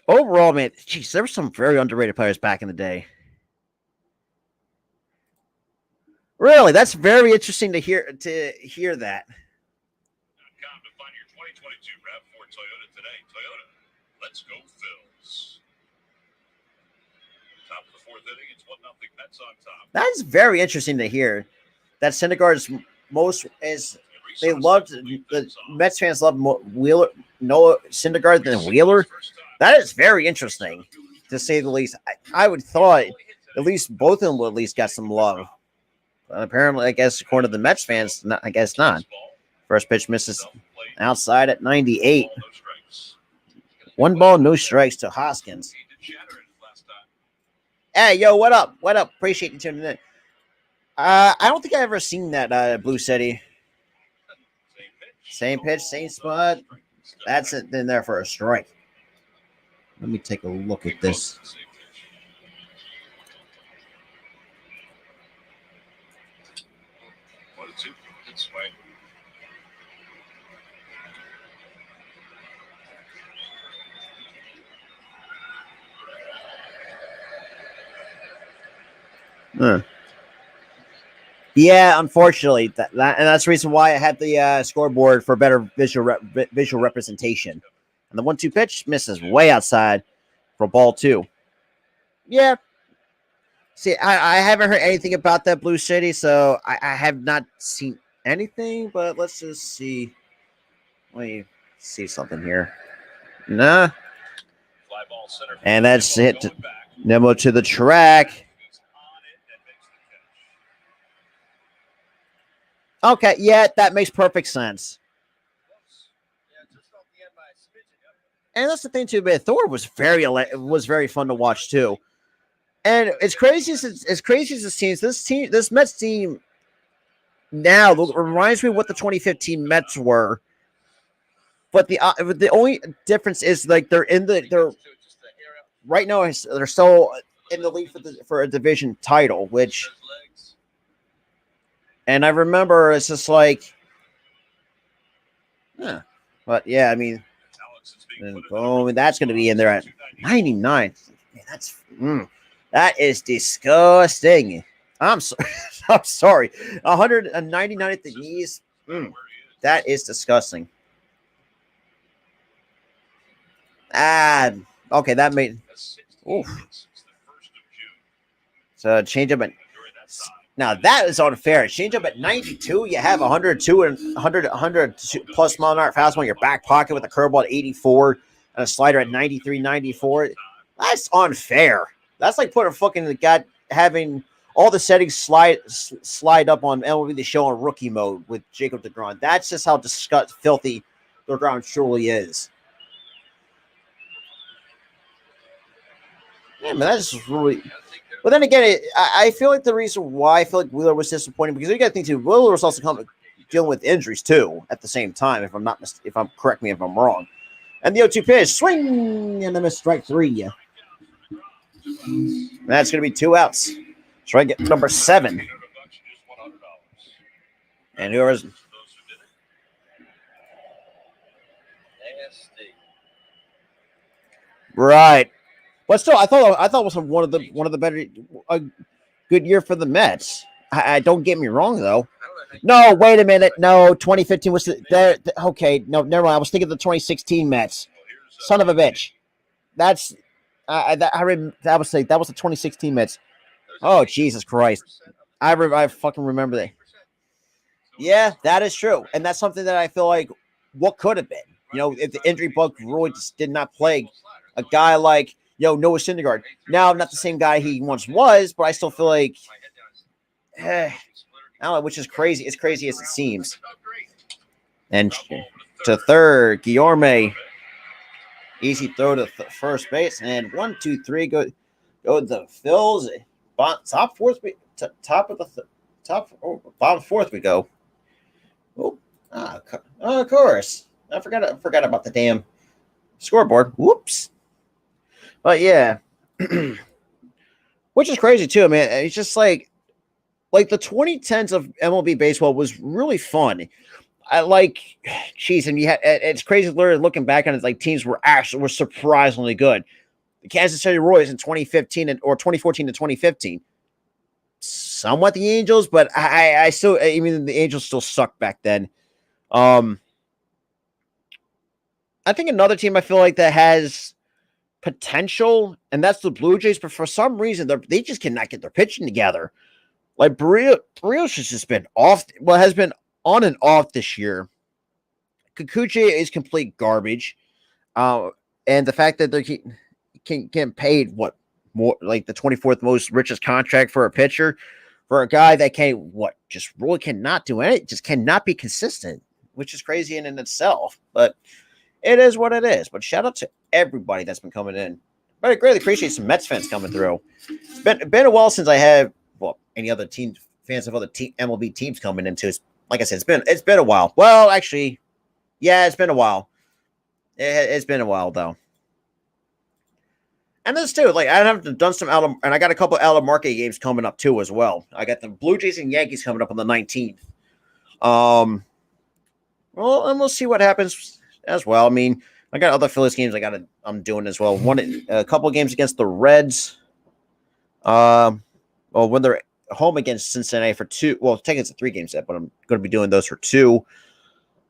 overall, man. Geez, there were some very underrated players back in the day. Really, that's very interesting to hear that. .com to find your 2022 RAV4 Toyota today. Toyota, let's go Phillies. Top of the fourth inning, it's 1-0 Mets on top. That's very interesting to hear. That Syndergaard's they loved the Mets fans loved Noah Syndergaard than Wheeler. That is very interesting, to say the least. I would thought at least both of them would at least get some love. But apparently, I guess according to the Mets fans, I guess not. First pitch misses outside at 98. 1 ball, no strikes to Hoskins. Hey, yo, what up? What up? Appreciate you tuning in. I don't think I've ever seen that Blue City. Same pitch, same spot. That's it. Then there for a strike. Let me take a look at this. Yeah, unfortunately, and that's the reason why I had the scoreboard for better visual representation. And the 1-2 pitch misses way outside for ball 2. Yeah. See, I haven't heard anything about that Blue City, so I have not seen anything. But let's just see. Let me see something here. Nah. And that's it. Nemo to the track. Okay, yeah, that makes perfect sense. And that's the thing too, man. Thor was very fun to watch too. And as crazy as it seems, this Mets team now reminds me of what the 2015 Mets were. But the only difference is like they're right now they're still in the league for a division title, which. And I remember it's just like, but yeah, I mean, that's going to be in there at 99. Man, that is disgusting. I'm sorry. 199 at the knees. That is disgusting. Okay, that made. Oof. So change up at. Now that is unfair. Change up at 92. You have 102 and 100 plus mile an hour fastball in your back pocket with a curveball at 84 and a slider at 93, 94. That's unfair. That's like putting fucking having all the settings slide up on MLB The Show on rookie mode with Jacob deGrom. That's just how filthy deGrom truly is. Yeah, man, that's just really. But then again, I feel like the reason why I feel like Wheeler was disappointing because you got to think too. Wheeler was also dealing with injuries too at the same time. Correct me if I'm wrong. And the 0-2 pitch, swing and a miss, strike 3. That's going to be 2 outs. Strike number 7. And whoever's right. But still, I thought it was one of the better, a good year for the Mets. I don't get me wrong though. No, wait a minute. No, 2015 was there. Okay, no, never mind. I was thinking of the 2016 Mets. Son of a bitch. That's that was the 2016 Mets. Oh Jesus Christ! I fucking remember that. Yeah, that is true, and that's something that I feel like what could have been. If the injury bug really just did not plague a guy like Noah Syndergaard. Now, not the same guy he once was, but I still feel like, I don't know, which is crazy. It's crazy as it seems. And to third, Guillorme. Easy throw to first base, and 1, 2, 3 go the Phillies. Top fourth, bottom fourth we go. Oh, of course. I forgot about the damn scoreboard. Whoops. But yeah, which is crazy too. I mean, it's just like the 2010s of MLB baseball was really fun. And it's crazy looking back on it. Like teams were surprisingly good. The Kansas City Royals in 2015 or 2014 to 2015, somewhat the Angels, but I mean the Angels still sucked back then. I think another team I feel like that has potential, and that's the Blue Jays, but for some reason they just cannot get their pitching together. Like Barrios has just been off. Well, has been on and off this year. Kikuchi is complete garbage, and the fact that they can get paid more like the 24th most richest contract for a pitcher for a guy that just really cannot do anything, just cannot be consistent, which is crazy in itself. But it is what it is. But shout out to everybody that's been coming in. But I greatly appreciate some Mets fans coming through. It's been a while since I have any other fans of other MLB teams coming into. Like I said, it's been a while. Well, actually, yeah, it's been a while. It's been a while though. And this too, like I have done some and I got a couple of market games coming up too as well. I got the Blue Jays and Yankees coming up on the 19th. Well, and we'll see what happens as well. I mean, I got other Phillies games I'm doing as well. A couple of games against the Reds. When they're home against Cincinnati for 2. Well, technically it's a 3 game set, but I'm going to be doing those for 2.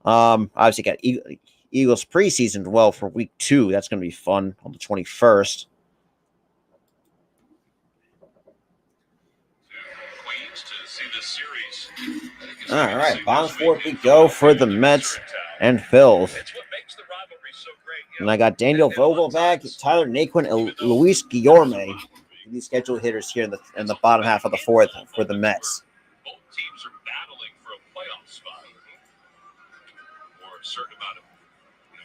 Obviously got Eagles preseason for week 2. That's going to be fun on the 21st. All right, bottom fourth we go for the Mets and Phils. And I got Daniel Vogelbach, Tyler Naquin, and Luis Guillorme. These scheduled hitters here in the bottom half of the fourth for the Mets. Both teams are battling for a playoff spot or a certain amount of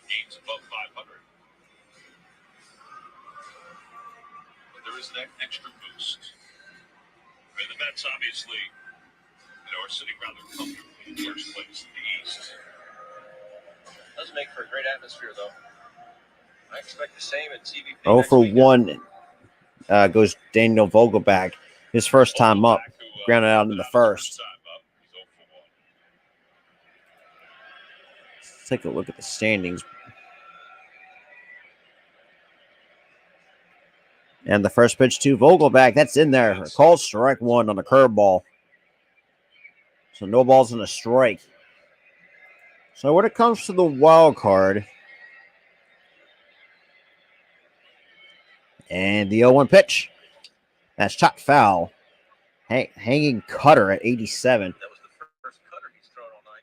games above 500. But there is an extra boost. I mean, the Mets obviously are sitting rather comfortably in first place in the East. Doesn't make for a great atmosphere, though. I expect the same at TVP. 0 for 1 goes Daniel Vogelbach. His first time up, grounded out in the first. Let's take a look at the standings. And the first pitch to Vogelbach, that's in there. Called strike 1 on the curveball. So no balls and a strike. So when it comes to the wild card and the 0-1 pitch, that's chopped foul. Hanging cutter at 87. That was the first cutter he's thrown all night.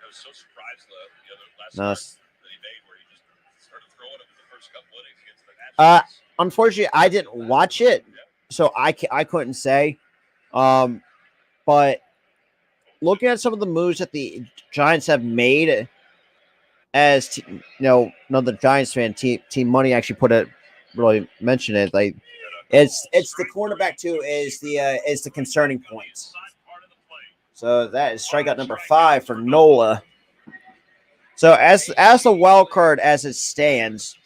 I was so surprised the other last No, start that he made where he just started throwing it in the first couple innings against the Nationals. unfortunately, I didn't watch it, so I couldn't say. But looking at some of the moves that the Giants have made, as none of the Giants fan team money actually really mentioned it. Like it's the cornerback too is the concerning point. So that is strikeout number 5 for Nola. So as the wild card as it stands,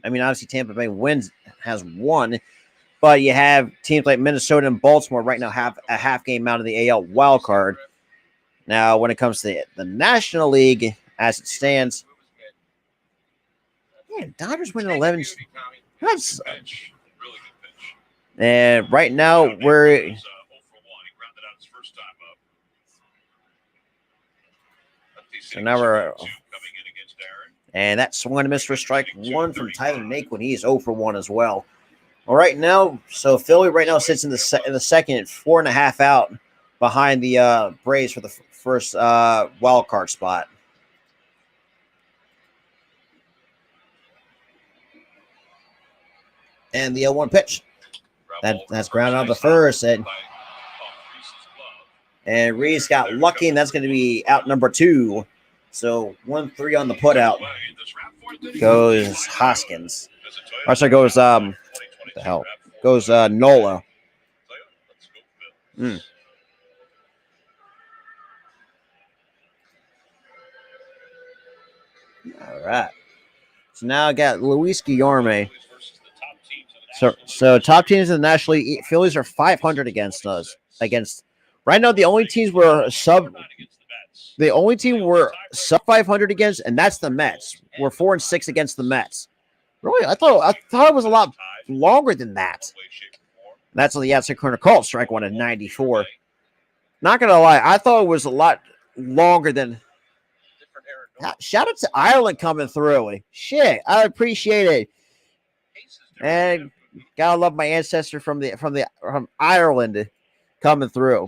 I mean obviously Tampa Bay has won, but you have teams like Minnesota and Baltimore right now have a half game out of the AL wild card. Now, when it comes to the National League as it stands, Dodgers winning 11. That's Pitch. Really good pitch. and right now we're 0 for 1. He grounded out his first time up. so now we're Coming in against Aaron. and that swung and a miss for strike 1 from Tyler Naquin. He is 0 for 1 as well. All right now, so Philly right now sits in the second, 4.5 out behind the Braves for the first wild card spot. And the 0-1 pitch. That's grounded out the first. And Reese got lucky, and that's going to be out number 2. So 1-3 on the putout goes Hoskins. Or sorry, goes what the hell? Goes Nola. All right. So now I got Luis Guillorme. So top teams in the National League, Phillies are 500 against us. Right now, the only teams were sub 500 against, and that's the Mets. We're 4-6 against the Mets. Really, I thought it was a lot longer than that. That's on the outside corner call. Strike 1 at 94. Not gonna lie, I thought it was a lot longer than. Shout out to Ireland coming through. Shit, I appreciate it. And gotta love my ancestor from Ireland coming through.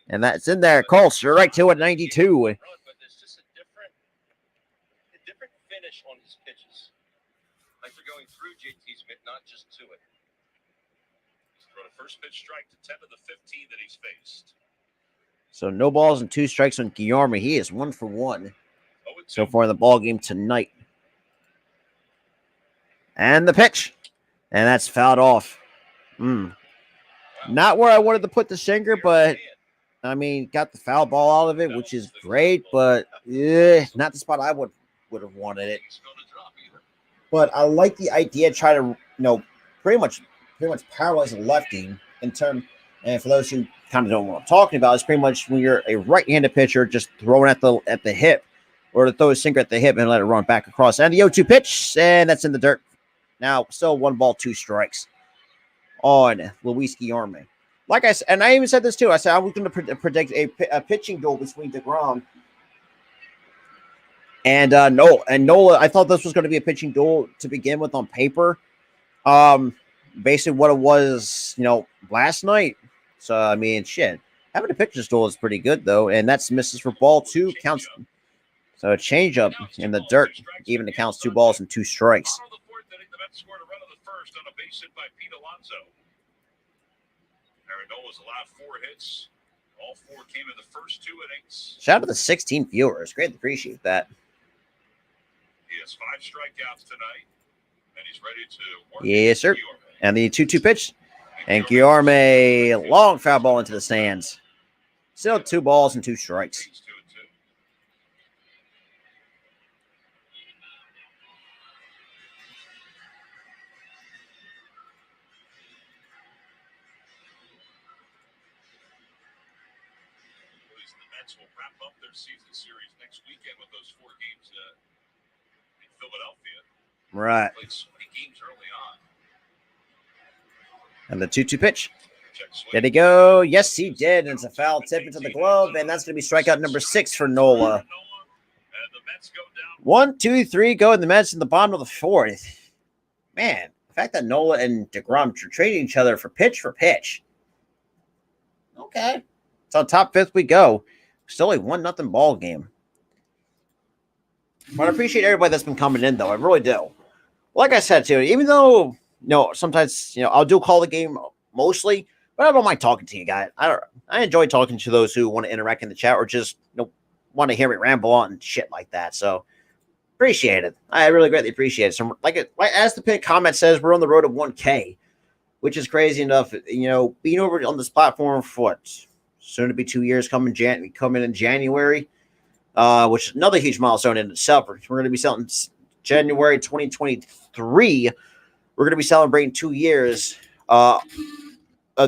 And that's in there. Cole, strike 2 at 92. But there's just a different finish on his pitches. Like they're going through JT's mitt, not just to it. He's thrown a first pitch strike to 10 of the 15 that he's faced. So no balls and 2 strikes on Guillorme. He is 1 for 1 so far in the ball game tonight. And the pitch. And that's fouled off. Not where I wanted to put the sinker, but I mean, got the foul ball out of it, which is great, but not the spot I would have wanted it. But I like the idea to try to, pretty much paralyze the lefty in term. And for those who kind of don't know what I'm talking about, it's pretty much when you're a right-handed pitcher, just throwing at the hip, or to throw a sinker at the hip and let it run back across. And the 0-2 pitch, and that's in the dirt. Now, still 1 ball, 2 strikes on Luis Guillorme. Like I said, and I even said this too. I said I was going to predict a pitching duel between DeGrom and Nola. And Nola, I thought this was going to be a pitching duel to begin with on paper. Basically what it was, last night. So, I mean, shit. Having a pitcher's duel is pretty good, though. And that's misses for ball 2. Counts. So a changeup in the dirt. Even it counts 2 balls and 2 strikes. Scored a run on the first on a base hit by Pete Alonso. Aaron Nola's allowed 4 hits. All 4 came in the first 2 innings. Shout out to the 16 viewers. Greatly appreciate that. He has 5 strikeouts tonight, and he's ready to work. Yes, sir. And the 2-2 pitch. And Guillorme, long foul ball into the stands. Still 2 balls and 2 strikes. Will wrap up their season series next weekend with those 4 games in Philadelphia. Right. Played so many games early on. And the 2-2 pitch. Did he go? Yes, he did. And it's a foul tip into the glove, and that's going to be strikeout number 6 for Nola. 1, 2, 3 go, and the Mets in the bottom of the 4th. Man, the fact that Nola and DeGrom are trading each other for pitch. Okay. So top 5th we go. Still a 1-0 ball game. But I appreciate everybody that's been coming in, though. I really do. Like I said, too, even though, sometimes, I'll do call the game mostly, but I don't mind talking to you guys. I enjoy talking to those who want to interact in the chat or just, want to hear me ramble on and shit like that. So, appreciate it. I really greatly appreciate it. So, like as the pinned comment says, we're on the road to 1K, which is crazy enough. Being over on this platform for what? Soon to be 2 years coming in January. Which is another huge milestone in itself. We're going to be selling January 2023. We're going to be celebrating 2 years of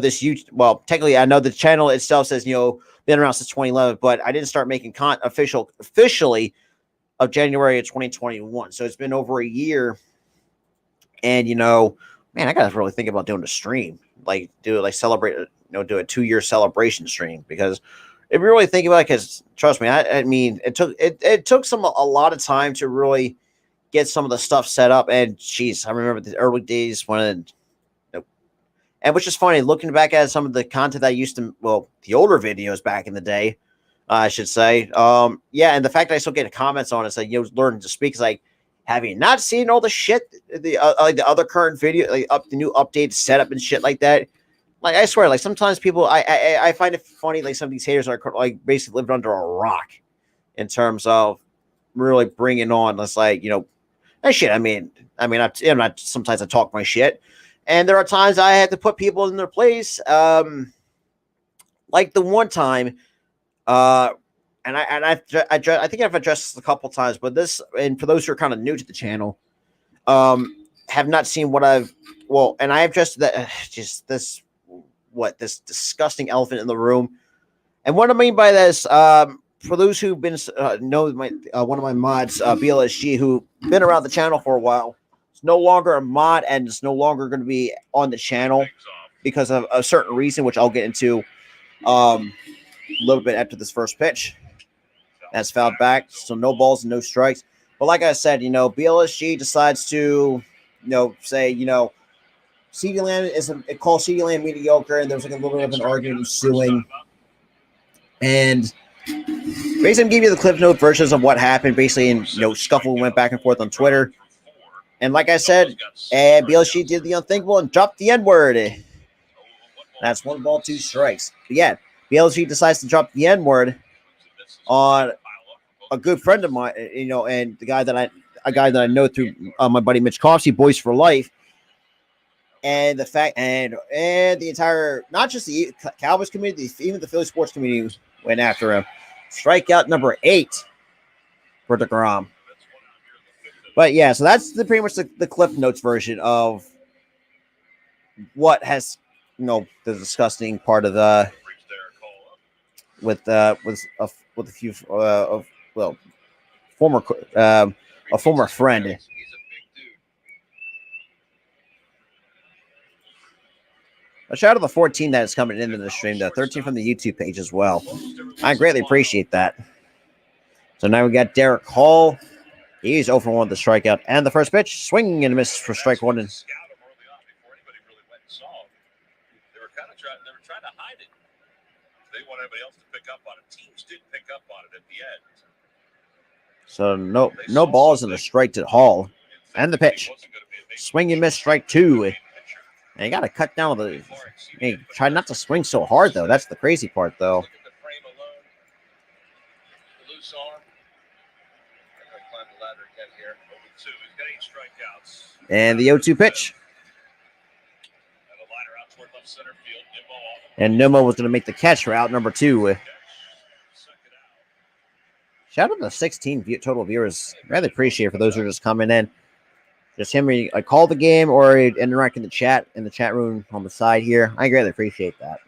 this huge. Well, technically, I know the channel itself says been around since 2011, but I didn't start making officially of January of 2021. So it's been over a year, and man, I got to really think about doing a stream, celebrate, do a 2-year celebration stream because. If you really think about it, because trust me, I mean, it took a lot of time to really get some of the stuff set up. And geez, I remember the early days when, and which is funny looking back at some of the content that I used to, the older videos back in the day, I should say. Yeah, and the fact that I still get comments on it, it's like learning to speak. It's like, have you not seen all the shit, the other current video, the new updated setup and shit like that? Like, I swear, sometimes people, I find it funny, some of these haters are, basically lived under a rock in terms of really bringing on, that shit. I mean, sometimes I talk my shit, and there are times I had to put people in their place. Like the one time, and I think I've addressed this a couple times, but and for those who are kind of new to the channel, have not seen what and I have addressed that, just this disgusting elephant in the room. And what I mean by this, for those who've been know my one of my mods, BLSG, who been around the channel for a while, is no longer a mod and is no longer going to be on the channel because of a certain reason, which I'll get into a little bit after this first pitch. That's fouled back, so no balls and no strikes. But like I said, BLSG decides to, say, CD Lamb it calls CD Lamb mediocre, and there's a little bit of an argument ensuing. And basically, I'm giving you the Cliff Note versions of what happened. Basically, and scuffle went back and forth on Twitter. And like I said, BLSG did the unthinkable and dropped the N-word. That's 1 ball, 2 strikes. But yeah, BLSG decides to drop the N-word on a good friend of mine, and a guy that I know through my buddy Mitch Coffey, Boys for Life. And the fact, and the entire, not just the Cowboys community, even the Philly sports community went after him. Strikeout number 8 for DeGrom. But yeah, so that's pretty much the Cliff Notes version of what has, the disgusting part of the with a few a former friend. A shout out to the 14 that is coming into the stream, though. 13 from the YouTube page as well. I greatly appreciate that. So now we got Derek Hall. He's 0 for 1 with the strikeout. And the first pitch, swing and a miss for strike 1. They were trying to hide it. They didn't want anybody else to pick up on it. Teams did pick up on it at the end. So no balls in the strike to Hall. And the pitch. Swing and miss, strike 2. And you got to cut down try not to swing so hard, though. That's the crazy part, though. And the 0-2 pitch. And Nimmo was going to make the catch for out number 2. Shout out to 16 total viewers. Rather appreciate it for those who are just coming in. Just him, call the game or interact in the chat room on the side here. I greatly appreciate that.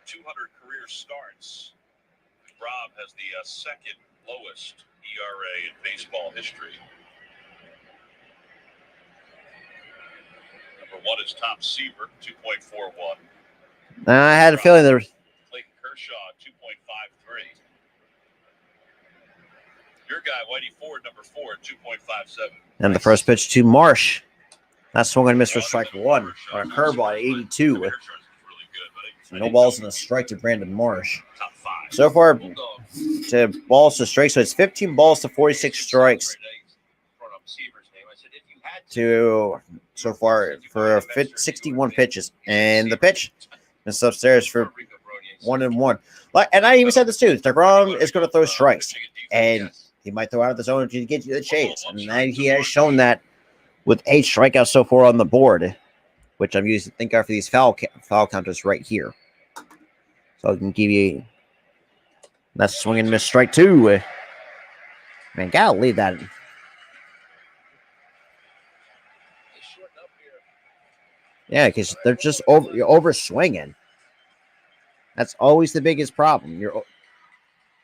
200 career starts. Rob has the second lowest ERA in baseball history. Number 1 is Tom Seaver, 2.41. I had a feeling there was. Clayton Kershaw, 2.53. Your guy, Whitey Ford, number 4, 2.57. And the first pitch to Marsh. That's swung and missed for strike one on a curveball at 82. No balls and a strike to Brandon Marsh. So far, to balls to strikes, so it's 15 balls to 46 strikes to so far for 61 pitches. And the pitch is upstairs for 1-1. And I even said this too. DeGrom is going to throw strikes, and he might throw out of the zone to get you the chase. And he has shown that with 8 strikeouts so far on the board, which I'm using. Thank God for these foul counters right here. So I can give you that swing and miss strike 2. Man, gotta leave that. Yeah, because they're just you're swinging. That's always the biggest problem. You're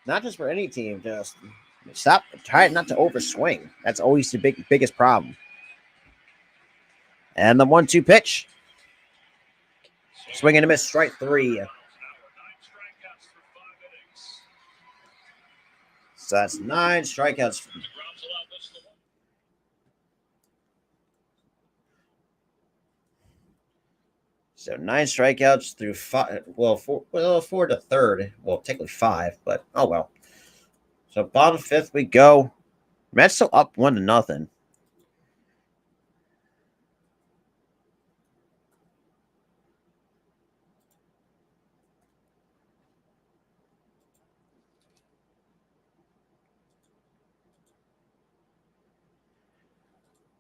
not just for any team. Just stop. Try not to overswing. That's always the biggest problem. And the 1-2 pitch. Swing and a miss, strike 3. So that's 9 strikeouts. So 9 strikeouts through 5. Well, 4 to third. Well, technically 5, but oh well. So bottom 5th we go. Mets still up 1-0.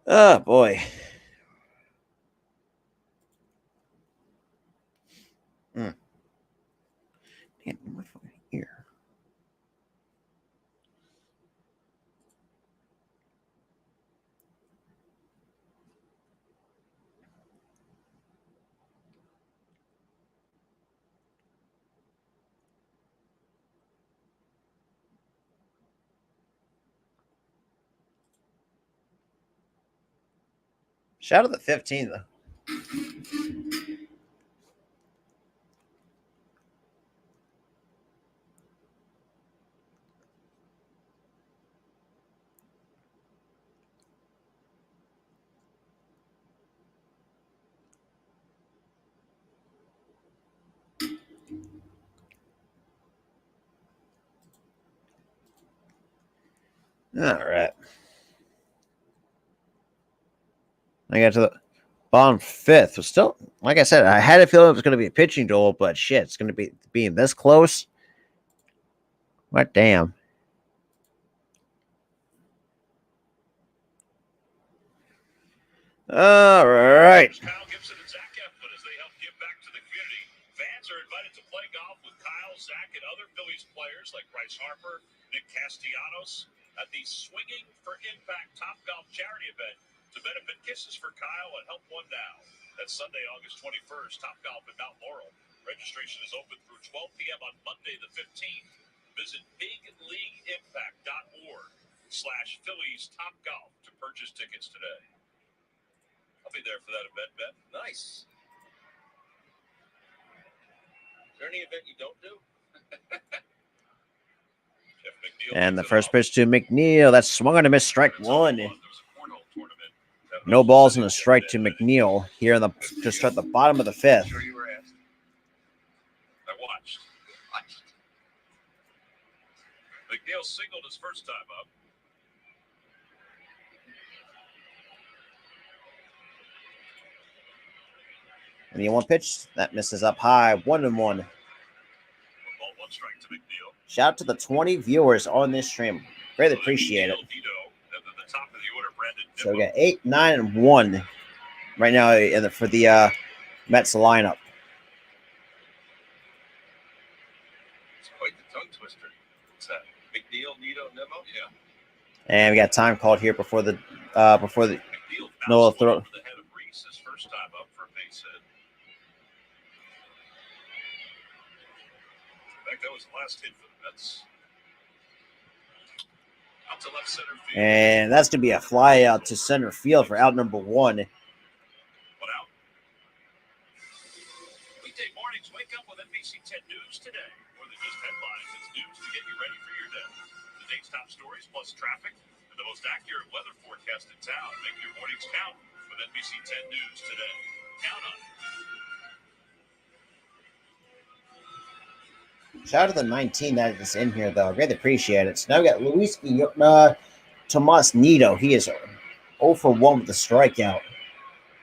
Oh boy. Damn, my fucking ear. Shout out the 15 though. All right. I got to the bottom 5th. Was still, like I said, I had a feeling it was going to be a pitching duel, but shit, it's going to be being this close. What damn. All right. Kyle Gibson and Zach Eflin as they help give back to the community. Fans are invited to play golf with Kyle, Zach, and other Phillies players like Bryce Harper, Nick Castellanos at the Swinging for Impact Topgolf charity event to benefit Kisses for Kyle and Help One Now. That's Sunday, August 21st. Topgolf at Mount Laurel. Registration is open through 12 p.m. on Monday the 15th. Visit bigleagueimpact.org/Phillies Topgolf to purchase tickets today. I'll be there for that event, Ben. Nice. Is there any event you don't do? And the first pitch to McNeil. That's swung on a miss, strike 1. No balls and a strike to McNeil here in the just at the bottom of the 5th. Sure you were asked. I watched. McNeil singled his first time up. And the 1 pitch that misses up high, 1-1. Ball 1 strike to McNeil. Shout out to the 20 viewers on this stream. Greatly appreciate it. So we got 8, 9, and 1 right now for the Mets lineup. It's quite the tongue twister. What's that? McNeil, Nito, Nemo? Yeah. And we got time called here before the Noah throw. His first time up for a base hit. I think that was the last hit for the Mets. Out to left center field. And that's going to be a fly out to center field for out number 1. One out. NBC 10 News today. More than just headlines, it's news to get you ready for your day. The day's top stories plus traffic and the most accurate weather forecast in town. Make your mornings count with NBC 10 News today. Count on it. Shout out to the 19 that is in here, though. I really appreciate it. So now we got Luis Tomas Nido. He is 0 for 1 with the strikeout.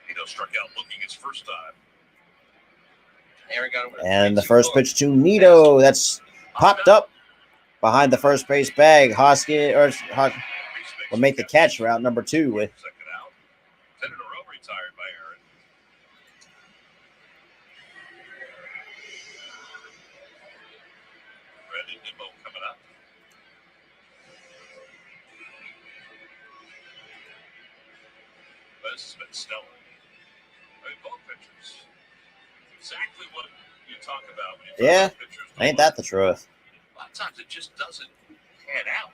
Nido struck out looking his first time. And the first pitch to Nido. That's popped up behind the first base bag. Hoskins will make the catch route number 2. Second out. 10 in a row retired by Aaron. Brandon Nimmo coming up. This has been stellar. I mean, both pitchers. Exactly what you talk about when you talk about pitchers. Ain't that the truth? A lot of times it just doesn't pan out.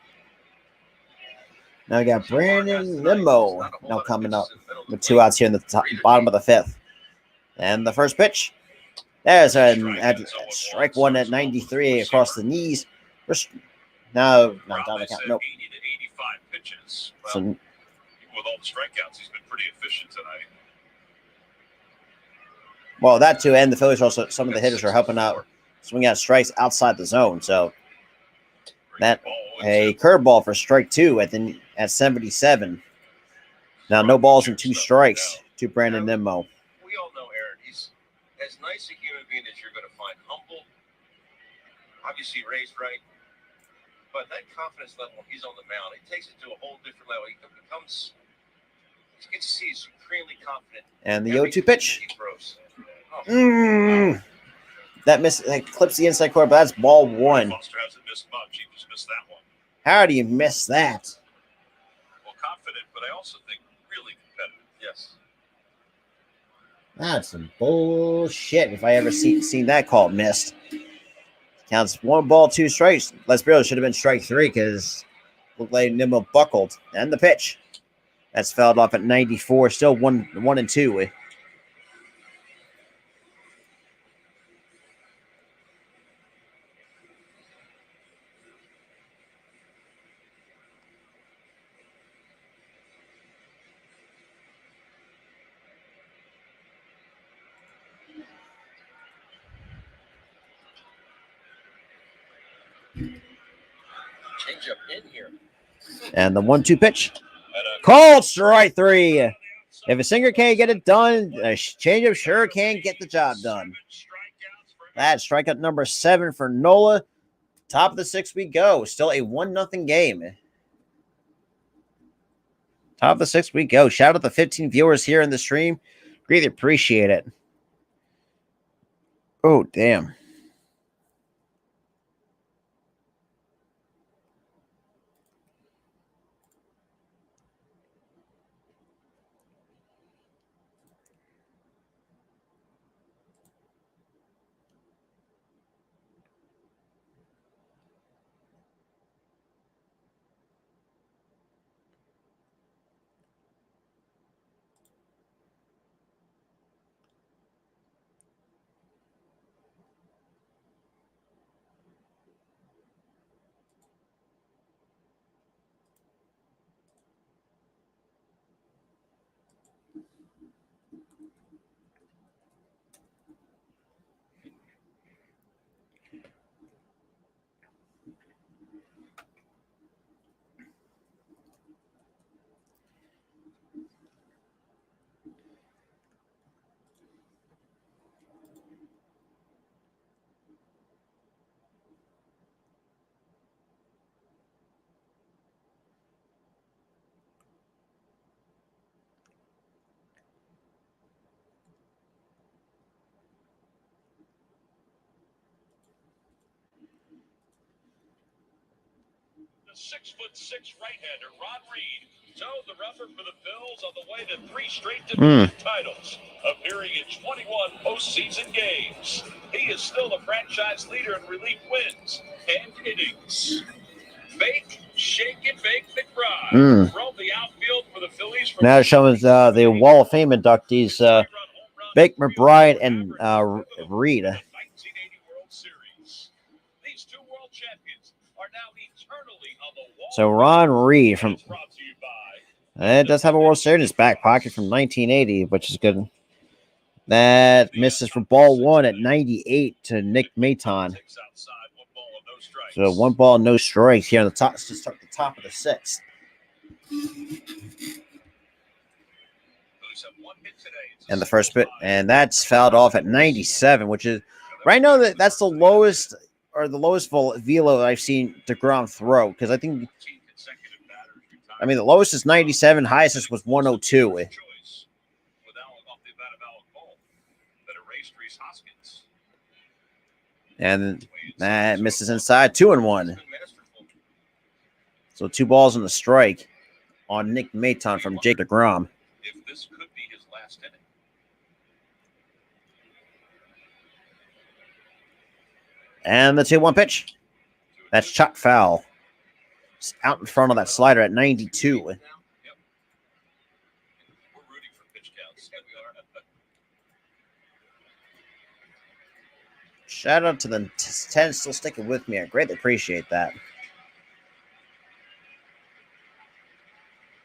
Now we got Brandon Nimmo now coming up with 2 outs here in the bottom of the 5th. And the first pitch. There's a strike 1 at 93 across the knees. No, not down the count. Nope. 80 to 85 pitches. Well, So, even with all the strikeouts, he's been pretty efficient tonight. well, that too, and the Phillies also, some of the hitters are helping out, swing out strikes outside the zone. So that a curveball for strike 2 at 77. Now no balls and 2 strikes to Brandon Nimmo. We all know Aaron. He's as nice a human being as you're going to find. Humble, obviously raised right, but that confidence level when he's on the mound, it takes it to a whole different level. He becomes, you can see he's supremely confident. And the 0-2 pitch. He throws. That clips the inside corner, but that's ball 1. Foster hasn't missed much. He just missed that one. How do you miss that? Well, confident, but I also think really competitive. Yes. That's some bullshit. If I ever seen that call missed. Counts 1 ball, 2 strikes. Let's be real, it should have been strike 3 because looked like Nimmo buckled. And the pitch. That's fouled off at 94. Still 1-2. Change up in here. And the 1-2 pitch. Called strike 3. If a singer can't get it done, a changeup sure can get the job done. That's strikeout number 7 for Nola. Top of the 6th we go. Still a 1-0 game. Top of the 6th we go. Shout out to 15 viewers here in the stream. Greatly appreciate it. Oh, damn. The 6'6" right-hander Ron Reed towed the rubber for the Phils on the way to 3 straight division titles, appearing in 21 postseason games. He is still the franchise leader in relief wins and innings. Fake, shake, and bake McBride roamed the outfield for the Phillies. Now showing the Wall of Fame inductees, Bake McBride and Reed. So Ron Reed from It's brought to you by it does have a World Series in his back pocket from 1980, which is good. That misses for ball one at 98 to Nick Maton. takes outside, 1 ball and no strikes. So 1 ball, no strikes here on the top. To start the top of the sixth. Phillies have 1 hit today. It's a And the first single bit, tie. and that's fouled off at 97, which is right now that's the lowest velo I've seen DeGrom throw, because I think 14 consecutive batters retired. I mean the lowest is 97, highest was 102, Choice with Allen off the bat of Allen Cole that erased Reese Hoskins. and that misses inside 2-1. So 2 balls and a strike on Nick Maton from Jake DeGrom. If this could be his last inning. And the 2-1 pitch. That's Chuck foul. It's out in front of that slider at 92. Yep. We're rooting for pitch counts. Yeah, we are. Shout out to the 10 still sticking with me. I greatly appreciate that.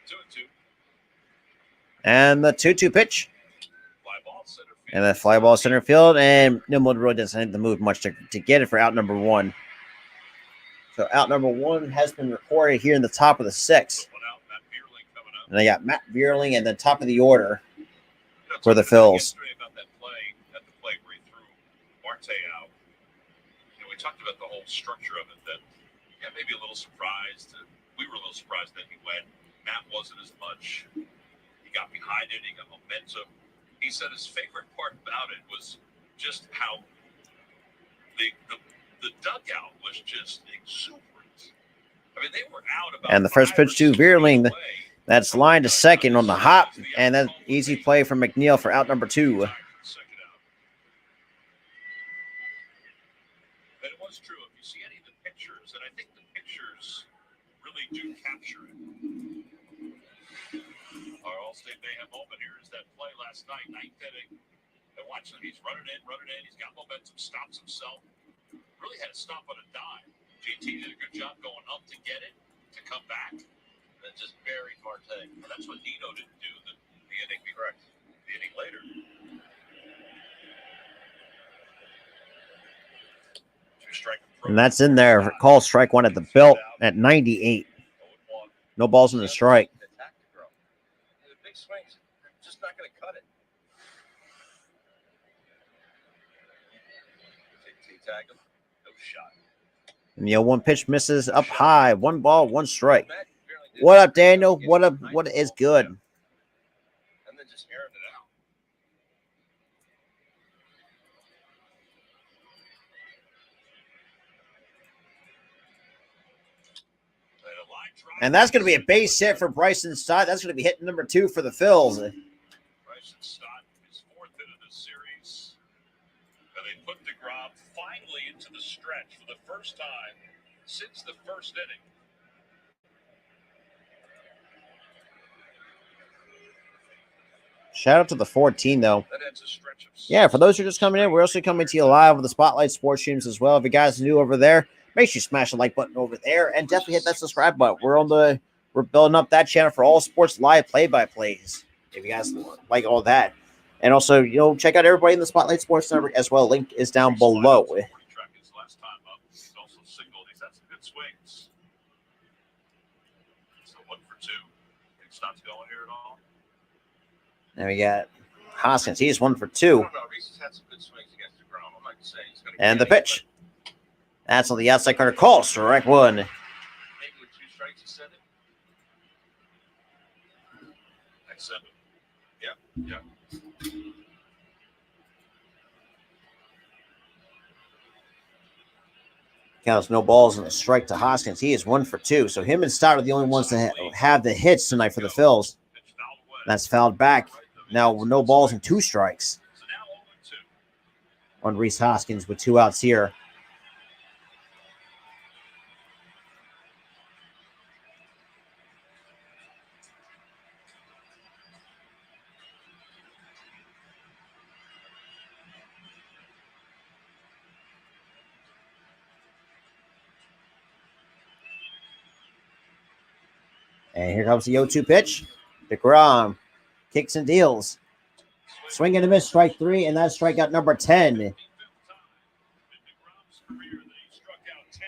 2-2. And the 2-2 pitch. Fly ball center field. And the fly ball center field. And Nimble really doesn't have to move much to get it for out number 1. So out number 1 has been recorded here in the top of the sixth. One out, Matt Bierling coming up. And they got Matt Bierling at the top of the order That's for the what I thought Phils. yesterday about that play, at the play where he threw Marte out. You know, we talked about the whole structure of it. That maybe a little surprised. We were a little surprised that he went. Matt wasn't as much. He got behind it. He got momentum. He said his favorite part about it was just how the dugout was just exuberant. I mean, they were out about. And the first pitch to Bierling. That's line to second on the hop. And that easy play from McNeil for out number 2. And it was true. If you see any of the pictures, and I think the pictures really do capture it. Our All-State Mayhem moment here is that play last night, 9th inning. And watch him. He's running in. He's got momentum, stops himself. Really had to stop on a dime. JT did a good job going up to get it, to come back, and just buried Marte. Well, that's what Nino didn't do the inning. Correct. The inning later. And that's in there. Call strike 1 at the belt at 98. No balls in the strike. The big swings, they're just not going to cut it. Tag him. No shot. And the 1 pitch misses up high. 1 ball, 1 strike. What up, Daniel? What up? What is good? And then just airing it out. And that's going to be a base hit for Bryson Stott. That's going to be hit number 2 for the Phils. Bryson Stott, his 4th hit of the series. And they put DeGrom finally into the stretch for the first time since the first inning. Shout out to the 14, though. That ends a stretch of Yeah, for those who are just coming in, we're also coming to you live with the Spotlight Sports streams as well. If you guys are new over there, make sure you smash the like button over there and definitely hit that subscribe button. We're building up that channel for all sports live play-by-plays. If you guys like all that. And also, check out everybody in the Spotlight Sports Network as well. Link is down below. Last time up, he's also signaled he's had some good swings. So 1 for 2. Think Stott's going here at all? And we got Hoskins. He's 1 for 2. I don't know. Reese has had some good swings against DeGrom. I'm not saying he's going to. And the pitch. That's on the outside corner. Call strike 1. Maybe with 2 strikes, he said it. I said it. Yeah. Counts no balls and a strike to Hoskins. He is 1 for 2. So him and Stott are the only ones that have the hits tonight for the Phils. That's fouled back. Now no balls and 2 strikes So now 0-2. on Reese Hoskins with 2 outs here. And here comes the 0-2 pitch. DeGrom kicks and deals. Swing and a miss, strike 3, and that's strikeout number 10. In DeGrom's career that he struck out 10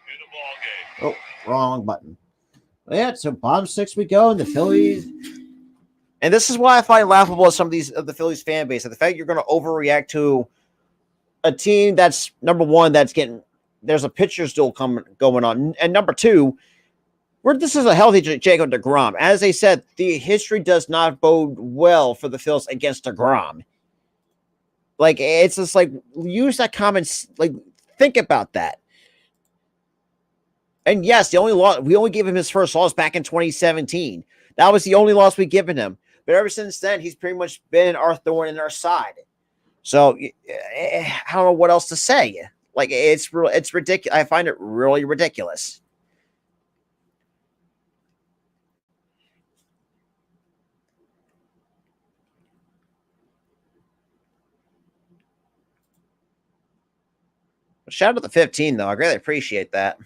in a ball game. Oh, wrong button. Yeah, so bottom 6 we go, and the Phillies. And this is why I find laughable at some of these of the Phillies fan base. The fact you're going to overreact to a team that's number one, that's getting there's a pitcher's duel going on, and number two, this is a healthy Jacob DeGrom. As they said, the history does not bode well for the Phillies against DeGrom. Like, it's just like, use that common, like, think about that. And yes, we only gave him his first loss back in 2017. That was the only loss we've given him. But ever since then, he's pretty much been our thorn in our side. So I don't know what else to say. Like, it's ridiculous. I find it really ridiculous. Shout out to the 15, though. I greatly appreciate that.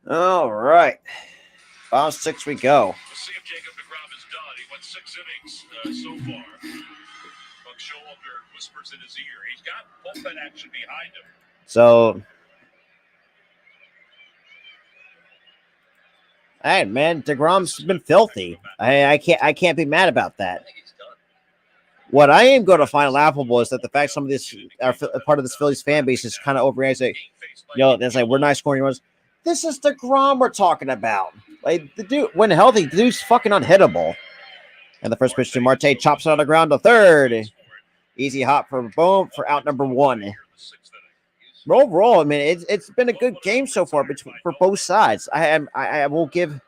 All right. Bottom 6 we go. We'll see if Jacob DeGrom is done. He went 6 innings so far. Buck Showalter whispers in his ear. He's got bullpen action behind him. So, hey, man, DeGrom's been filthy. I can't be mad about that. What I am going to find laughable is that the fact some of this are part of this Phillies fan base is kind of overreacting. It's like, we're not scoring runs. This is DeGrom we're talking about. Like, the dude, when healthy, the dude's fucking unhittable. And the first pitch to Marte chops it on the ground to third. Easy hop for boom for out number 1. Overall, I mean, it's been a good game so far for both sides. I will give.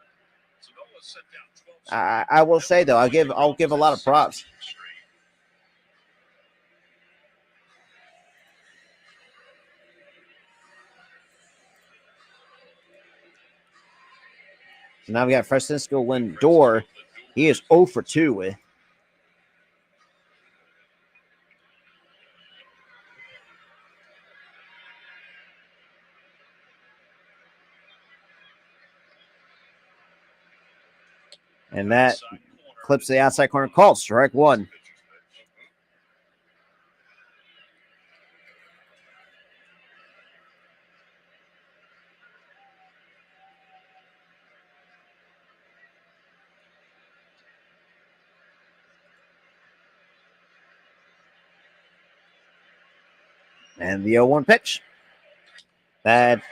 I will say though, I'll give a lot of props. So now we got Francisco Lindor. He is 0 for 2. And that clips the outside corner call. Strike 1. And the 0-1 pitch. And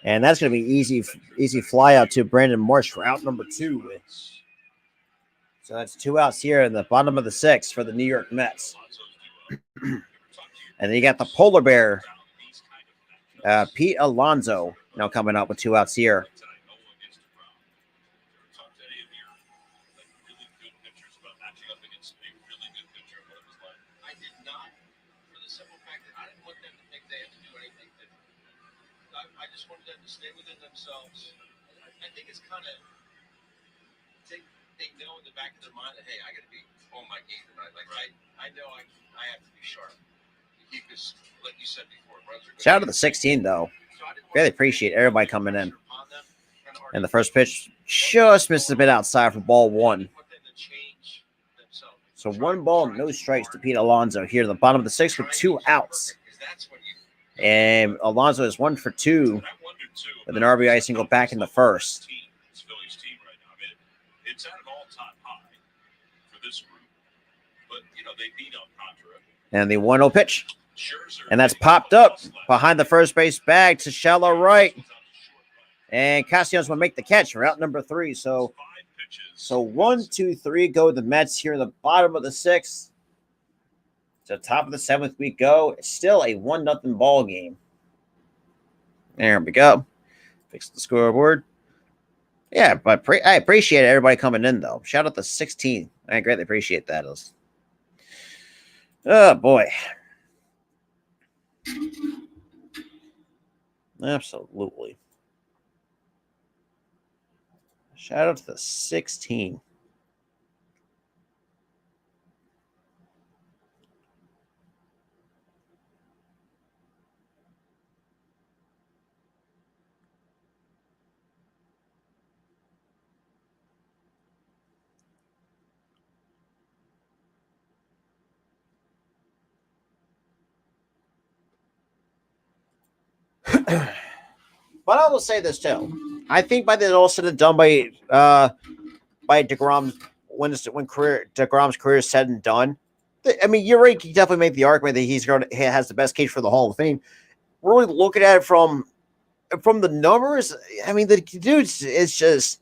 that's going to be easy fly out to Brandon Marsh for out number 2. So that's 2 outs here in the bottom of the 6th for the New York Mets. And then you got the polar bear, Pete Alonso, now coming up with 2 outs here. Stay within themselves. I think it's kind of they know in the back of their mind that, hey, I got to be on my game tonight. Like, right. I know I have to be sharp to keep this, like you said before. Shout out to the 16 though. Really appreciate everybody coming in. And the first pitch just missed a bit outside for ball 1. So 1 ball, no strikes to Pete Alonso here in the bottom of the 6th with 2 outs. And Alonso is 1 for 2 with an RBI single back in the first. It's at an all-time high for this group. But, they beat Alcantara. And the 1-0 pitch. And that's popped up behind the first base bag to shallow right. And Castellanos will make the catch for out number 3. So 1, 2, 3 go the Mets here in the bottom of the 6th. To the top of the 7th we go. It's still a 1-0 ball game. There we go. Fix the scoreboard. Yeah, but I appreciate everybody coming in, though. Shout out to 16. I greatly appreciate that. Oh, boy. Absolutely. Shout out to the 16. But I will say this too. I think by the all said and done by DeGrom when DeGrom's career is said and done. I mean, you're right. You definitely make the argument that he has the best case for the Hall of Fame. Really looking at it from the numbers, I mean, the dude is just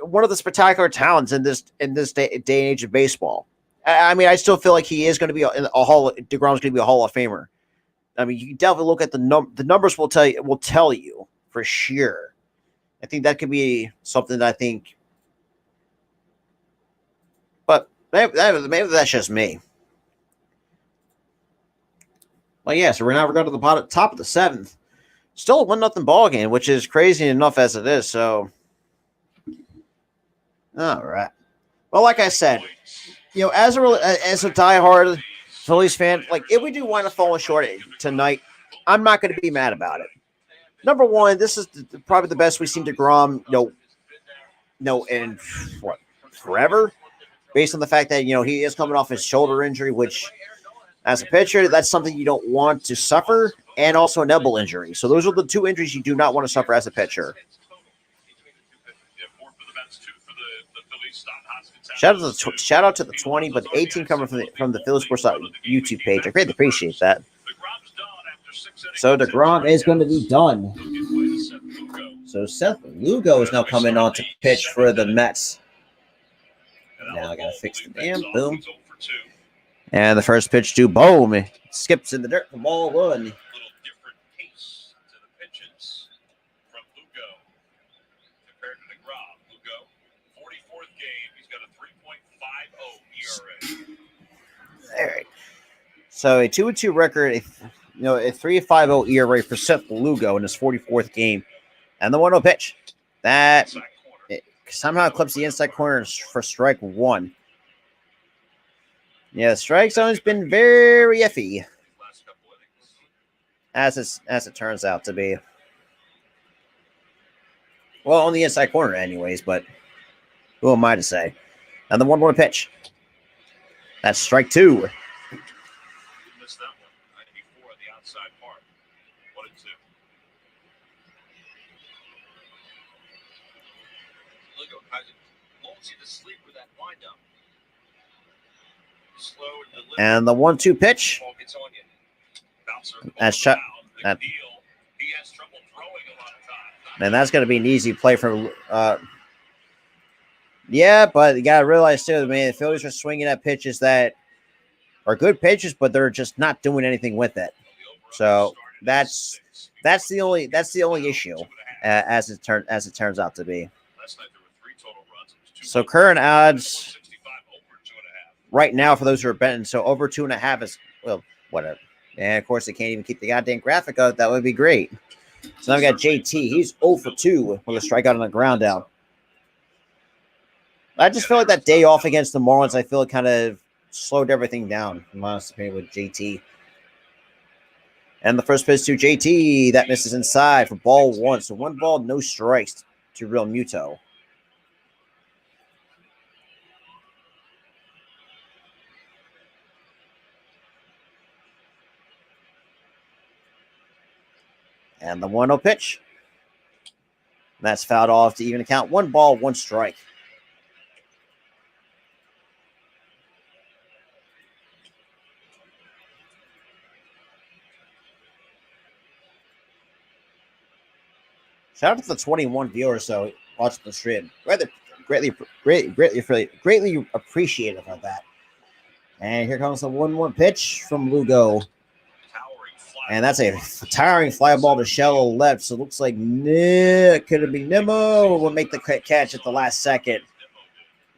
one of the spectacular talents in this day and age of baseball. I mean, I still feel like he is going to be DeGrom's going to be a Hall of Famer. I mean, you can definitely look at the numbers will tell you for sure. I think that could be something that I think, but maybe that's just me. Well, yeah, so we're now going to the top of the 7th. Still a 1-0 ball game, which is crazy enough as it is. So, all right. Well, like I said, as a diehard Phillies fan, like if we do wind up falling short tonight, I'm not going to be mad about it. Number one, this is probably the best we've seen DeGrom, in forever, based on the fact that he is coming off his shoulder injury, which, as a pitcher, that's something you don't want to suffer, and also an elbow injury. So those are the 2 injuries you do not want to suffer as a pitcher. Shout out to the 20, but 18 coming from the Phillies Sports YouTube page. I greatly appreciate that. So DeGrom is going to be done. So Seth Lugo is now coming on to pitch for the Mets. Now I got to fix the damn boom. And the first pitch to boom. Skips in the dirt for ball 1. All right. So a 2-2 record, a 3.50 ERA for Seth Lugo in his 44th game. And the 1-0 pitch. That somehow clips the inside corner for strike 1. Yeah, the strike zone has been very iffy. As it turns out to be. Well, on the inside corner anyways, but who am I to say? And the 1-1 pitch. That's strike 2. Missed that one. 94 on the outside part. 1-2. Lugo won't see the sleep with that windup. Slow and the 1-2 pitch. That's shut. That. He has trouble throwing a lot of time. And that's going to be an easy play for. Yeah, but you got to realize too, man, the Phillies are swinging at pitches that are good pitches, but they're just not doing anything with it. So that's the only issue as it turns out to be. So current odds right now for those who are betting, so over 2.5 is whatever. And of course they can't even keep the goddamn graphic up. That would be great. So now we got JT. He's 0 for 2 with a strikeout on the ground down. I just feel like that day off against the Marlins, I feel it kind of slowed everything down, in my honest opinion, with JT. And the first pitch to JT, that misses inside for ball 1. So 1 ball, no strikes to Real Muto. And the 1-0 pitch. That's fouled off to even account. 1 ball, 1 strike. Shout out to the 21 viewers though watching the stream. Greatly appreciative of that. And here comes the 1-1 pitch from Lugo. And that's a towering fly ball to shallow left. So it looks like could it be Nimmo will make the catch at the last second.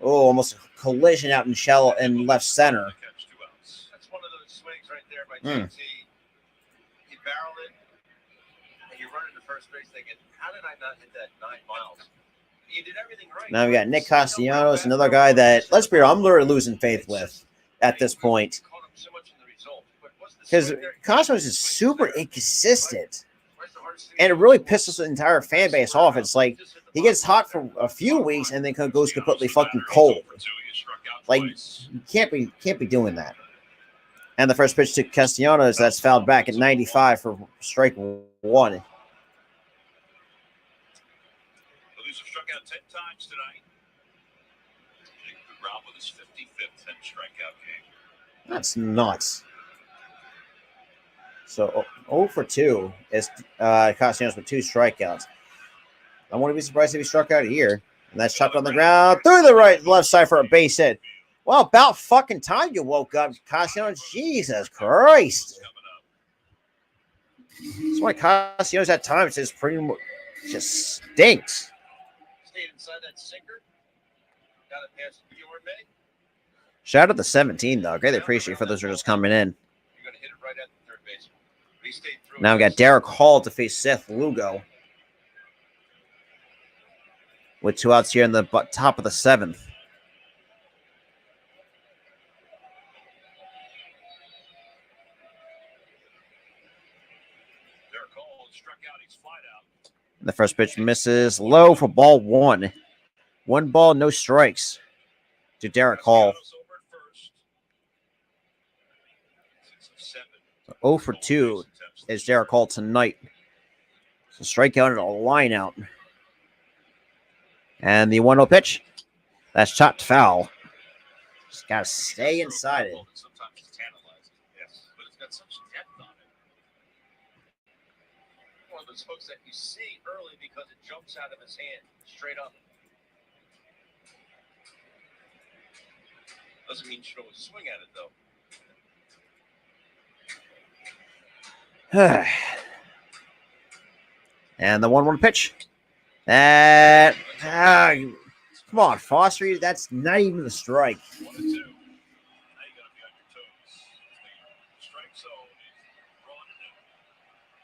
Oh, almost a collision out in shallow in left center. That's one of those swings right there by JT. You barrel it, and you run into first base thinking, how did I not hit that 9 miles? You did everything right. Now we got Nick Castellanos, another guy that, let's be real, I'm literally losing faith with at this point. Because Castellanos is super inconsistent. And it really pisses the entire fan base off. It's like he gets hot for a few weeks and then goes completely fucking cold. Like, you can't be doing that. And the first pitch to Castellanos, that's fouled back at 95 for strike 1. Phillies have struck out 10 times tonight. Rob with his 55th 10 strikeout game. That's nuts. So 0 for 2 is Castellanos with 2 strikeouts. I wouldn't be surprised if he struck out here. And that's chopped on the ground through the left side for a base hit. Well, about fucking time you woke up, Castellanos. Jesus Christ. That's why Castellanos at times is pretty much just stinks. Stayed inside that sinker. Got it past Bjorn May. Shout out to 17, though. Greatly appreciate for those who are just coming in. You're going to hit it right at the third base. He stayed through. Now we got Derek Hall to face Seth Lugo. With 2 outs here in the top of the 7th. The first pitch misses low for ball 1. 1 ball, no strikes to Derek Hall. 0 for 2 is Derek Hall tonight. So strikeout and a line out. And the 1-0 pitch. That's chopped foul. Just got to stay inside it. Sometimes it's tantalizing. Yes, but it's got such depth on it. One of those hooks that you see early because it jumps out of his hand straight up. Doesn't mean you should always swing at it, though. And the 1-1 pitch. Come on, Foster. That's not even a strike. 1-2. Now you got to be on your toes. The strike zone is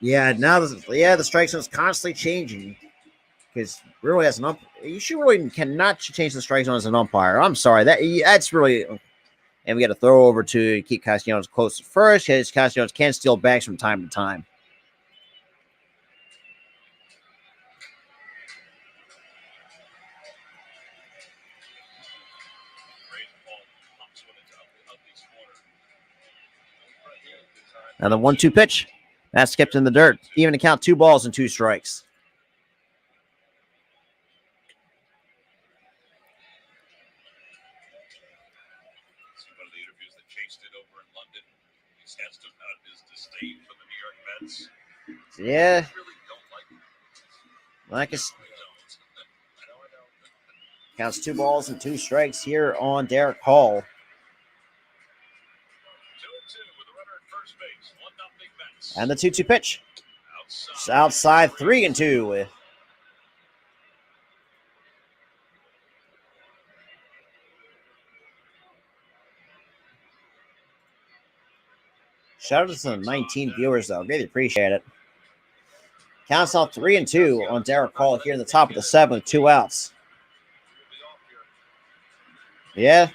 Yeah, now the strike zone is constantly changing. Because really, as an umpire, you cannot change the strike zone as an umpire. I'm sorry, that's really. And we got to throw over to keep Castellanos close at first, because Castellanos can steal bags from time to time. Now the 1-2 pitch. That's skipped in the dirt. Even to count 2 balls and 2 strikes. one of the interviews that chased it over in London. He's asked about his disdain for the New York Mets. Yeah. I really don't like him. Like it's counts 2 balls and 2 strikes here on Derek Hall. 2-2 with a runner at first base. 1-0 Mets. And the 2-2 pitch. Outside 3-2. Shout out to the 19 viewers, though. Really appreciate it. Counts out 3-2 on Derek Hall here in the top of the 7th with 2 outs. Yeah.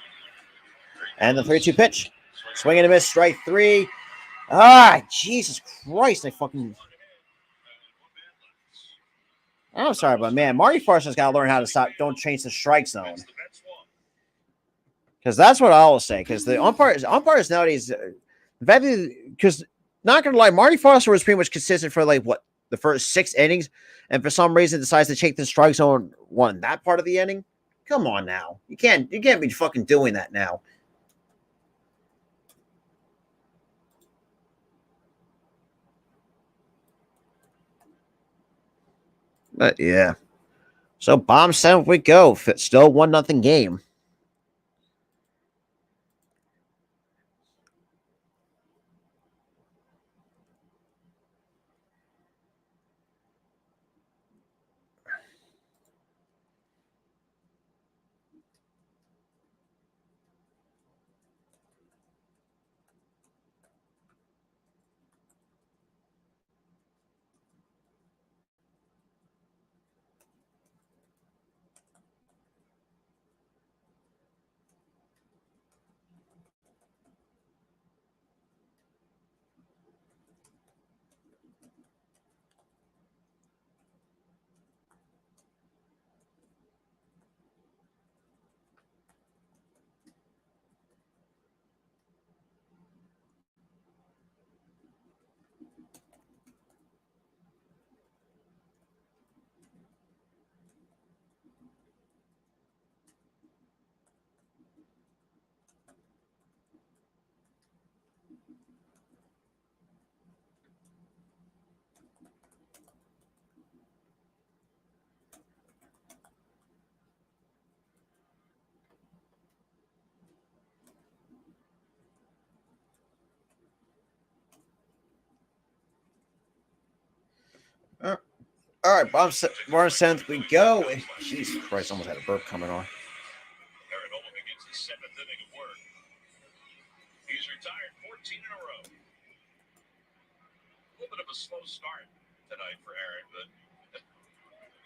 And the 3-2 pitch. Swing and a miss, strike 3. Ah, Jesus Christ. I'm sorry, but man, Marty Parsons got to learn how to stop. Don't change the strike zone. Because that's what I will say. Because the umpires nowadays, because not going to lie, Marty Foster was pretty much consistent for the first 6 innings. And for some reason decides to take the strike zone that part of the inning. Come on now. You can't be fucking doing that now. But yeah. So bomb 7th we go. Still 1-0 game. All right, bomb 7th we go. Jesus Christ, almost had a burp coming on. Aaron Nola begins the 7th inning of work. He's retired 14 in a row. A little bit of a slow start tonight for Aaron, but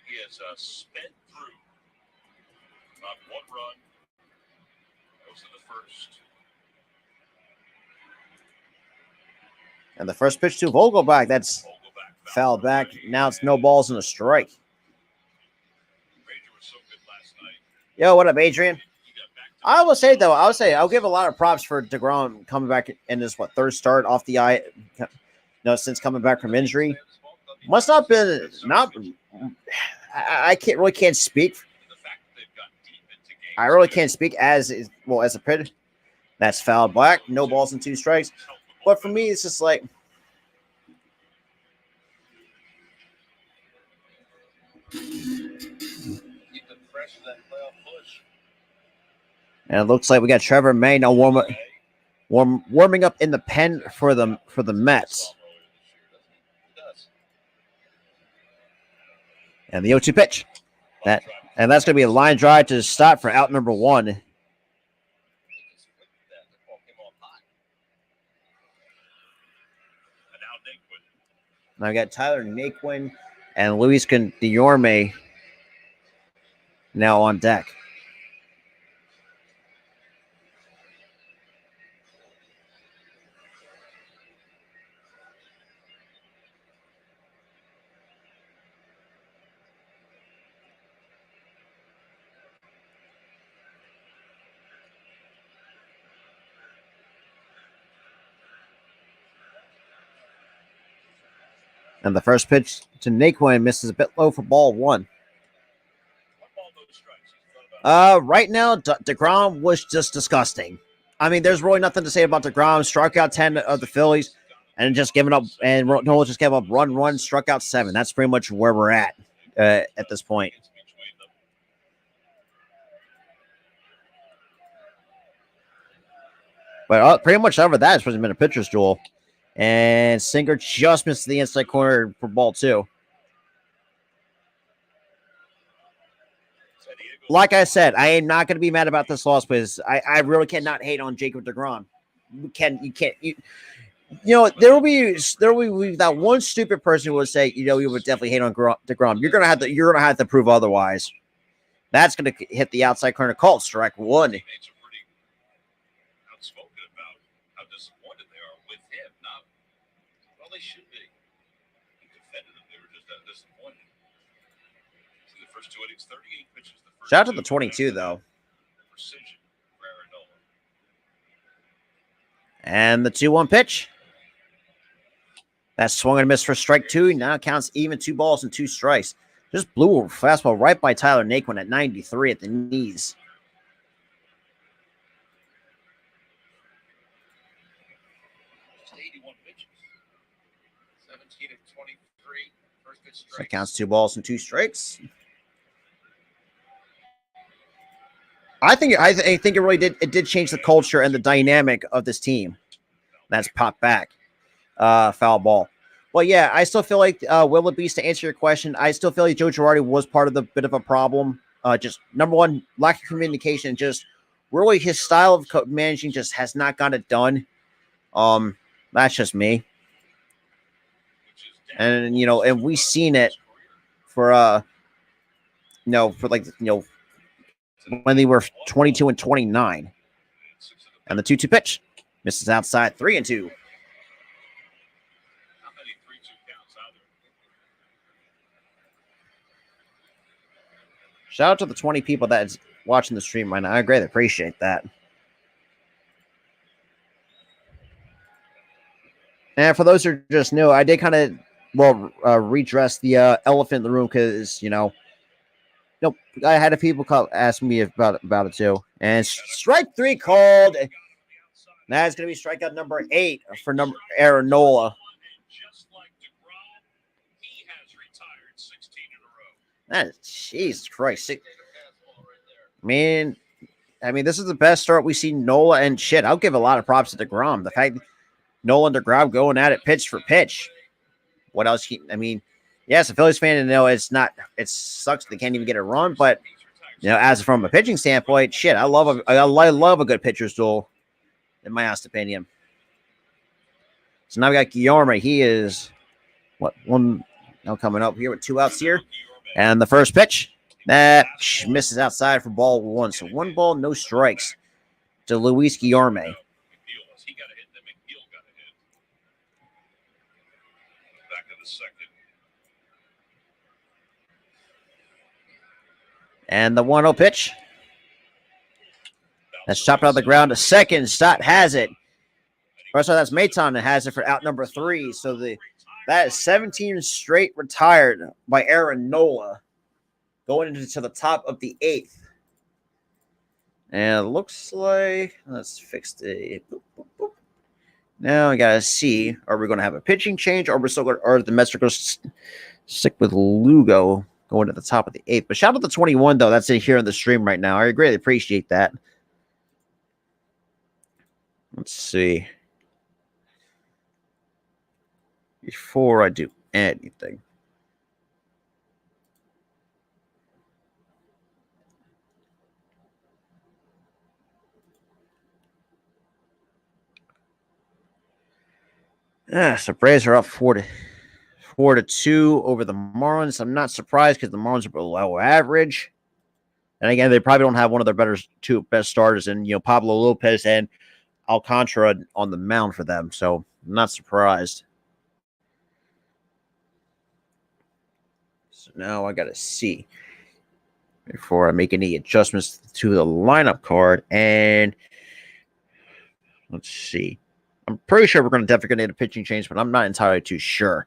he has sped through. Not one run. Goes to the first. And the first pitch to Vogelbach. That's foul back. Now it's no balls and a strike. Ranger was so good last night. Yo, what up, Adrian? He got back to I will say though, I'll give a lot of props for DeGrom coming back in this third start off the eye. Since coming back from injury, must not been not. I can't speak. the fact that they've got deep into games. I really can't speak as a pitcher. That's foul black. No balls and 2 strikes. But for me, it's just like Keep it fresh in that playoff push. and it looks like we got Trevor May now warming up in the pen for the Mets. He does. And the 0-2 pitch. That's going to be a line drive to stop for out number 1. He just flicked that. The ball came off hot. And now Naquin. Now we got Tyler Naquin and Luis Guillorme now on deck. And the first pitch to Naquin misses a bit low for ball 1. One ball, no strikes. He's thought about Right now, DeGrom was just disgusting. I mean, there's really nothing to say about DeGrom. Struck out 10 of the Phillies and just giving up, and Nola just gave up run, struck out 7. That's pretty much where we're at this point. between them. But pretty much over that, it's been a pitcher's duel. And Singer just missed the inside corner for ball 2. San Diego. Like I said, I am not going to be mad about this loss because I really cannot hate on Jacob DeGrom. There will be that one stupid person who will say, you would definitely hate on DeGrom. You're gonna have to prove otherwise. That's gonna hit the outside corner. Called strike 1. Teammates are pretty outspoken about how disappointed they are with him. Not, well, they should be. He defended them. They were just that disappointed. See the first 2 innings, 38 pitches. The first Shout out to the 22 two, though. Precision for Aaron Nola. And the 2-1 pitch. That's swung and missed for strike 2. Now counts even 2 balls and 2 strikes. Just blew a fastball right by Tyler Naquin at 93 at the knees. Just 81 pitches. 17 of 23. First good So strike. that counts 2 balls and 2 strikes. I think it really did. It did change the culture and the dynamic of this team. That's popped back. Foul ball. Well, yeah, I still feel like Willoughby's, to answer your question, I still feel like Joe Girardi was part of the bit of a problem. Just number one, lack of communication. Just really his style of managing just has not got it done. That's just me. And and we've seen it for when they were 22 and 29. And the 2-2 pitch misses outside, 3-2. Shout out to the 20 people that's watching the stream right now. I greatly appreciate that. And for those who are just new, I did kind of redress the elephant in the room because I had people ask me about it too. And strike 3 called. That's going to be strikeout number 8 for Aaron Nola. Jesus Christ. I mean, this is the best start we've seen Nola, and shit, I'll give a lot of props to DeGrom. The fact Nola and DeGrom going at it pitch for pitch. What else? Yes, a Phillies fan, it sucks they can't even get a run, but as from a pitching standpoint, shit, I love a good pitcher's duel, in my honest opinion. So now we got Guillorme. He is one now coming up here with 2 outs here. And the first pitch that misses outside for ball 1. So 1 ball, no strikes to Luis Guillorme. And the 1-0 pitch. That's chopped out of the ground to second. Stott has it. That's Maton that has it for out number 3. So that is 17 straight retired by Aaron Nola, going into the top of the 8th. And it looks like, let's fix the. Now I gotta see, are we going to have a pitching change, or the Mets are going to stick with Lugo going to the top of the 8th? But shout out to 21 though, that's here in the stream right now. I greatly appreciate that. Let's see. Before I do anything. So Braves are up 4-2 over the Marlins. I'm not surprised because the Marlins are below average. And again, they probably don't have one of their 2 best starters in Pablo Lopez and Alcantara on the mound for them. So I'm not surprised. So now I got to see before I make any adjustments to the lineup card. And let's see. I'm pretty sure we're definitely going to need a pitching change, but I'm not entirely too sure.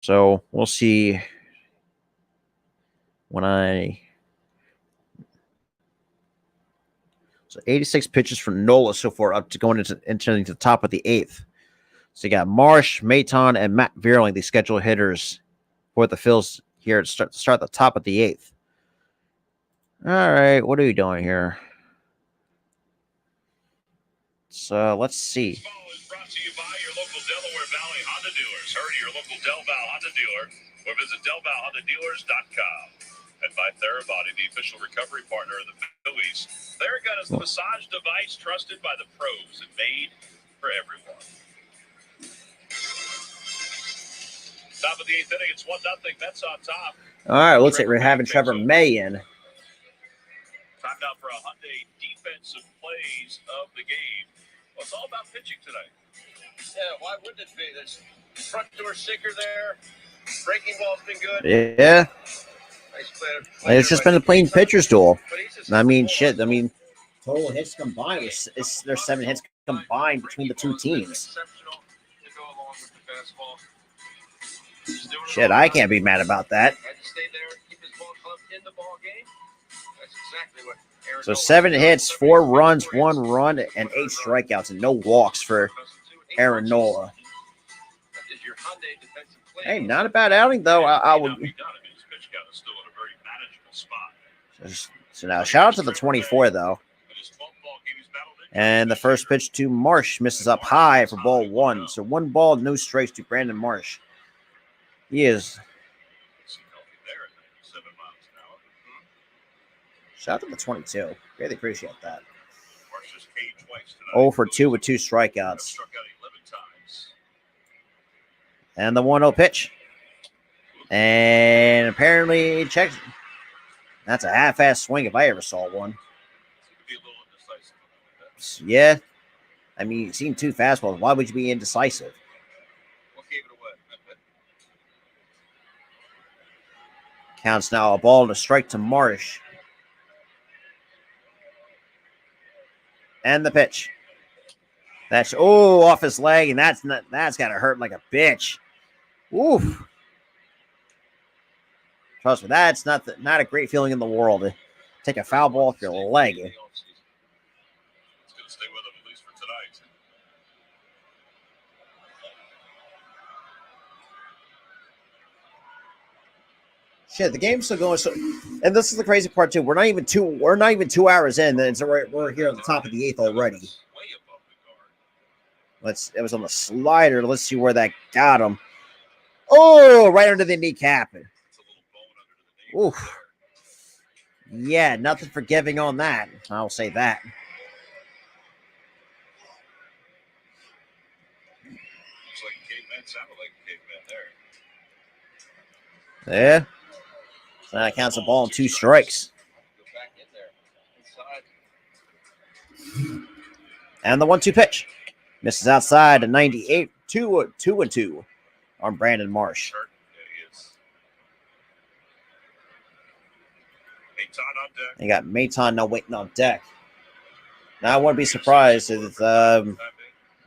So we'll see So 86 pitches for Nola so far, up to going into the top of the 8th. So you got Marsh, Maton, and Matt Vierling, the scheduled hitters for the Phils here to start the top of the 8th. All right, what are we doing here? So let's see. Brought to you by your local Delaware Valley Honda dealers. Hurry to your local Del Val Honda dealer or visit DelValHondaDealers.com. And by Therabody, the official recovery partner of the Phillies. Theragun is the massage device trusted by the pros and made for everyone. Top of the 8th inning, it's 1-0. Mets on top. All right, looks like we're having Trevor May in. Time now for a Hyundai defensive plays of the game. Well, it's all about pitching tonight. Yeah, why wouldn't it be? There's front door sinker there. Breaking ball's been good. Yeah. It's just been a plain pitcher's duel. Total hits combined, there's 7 hits combined between the 2 teams. Shit, I can't be mad about that. So 7 hits, 4 runs, 1 run, and 8 strikeouts, and no walks for Aaron Nola. Hyundai defensive play. Hey, not a bad outing though. I May would. not be done. I mean, his pitch count is still in a very manageable spot. So now, shout out to the 24 though. In his 12th ball game, he's battled injuries And the this first year. pitch to Marsh misses up high for ball one. So 1 ball, no strikes to Brandon Marsh. He is. Seemed healthy there at 7 miles an hour. Shout out to the 22. Really appreciate that. Marsh has K'd twice tonight. 0 for 2 with 2 Struck strikeouts. out 11 times. And the 1-0 pitch. And apparently he checks. That's a half-ass swing if I ever saw one. Seemed to be a little indecisive about that. Yeah. I mean, you've seen 2 fastballs. Why would you be indecisive? What gave it away? Counts now a ball and a strike to Marsh. And the pitch. That's off his leg, and that's gotta hurt like a bitch. Oof. Trust me, that's not a great feeling in the world to take a foul ball off your leg. It's going to stay with him at least for tonight. Shit, the game's still going. So, and this is the crazy part too. We're not even 2 hours in, and so we're here at the top of the 8th already. Way above the guard. It was on the slider. Let's see where that got him. Oh, right under the kneecap. It's a little bone under the knee. Oof. Yeah, nothing forgiving on that. I'll say that. Looks like a caveman. Sounded like a caveman there. Yeah. So that counts a ball and 2 strikes. Go back in there. Inside. And the 1-2 pitch. Misses outside to 98. 2-2 on Brandon Marsh. Hurt. Yeah, he is. Maton on deck. You got Maton now waiting on deck. Now I wouldn't be surprised if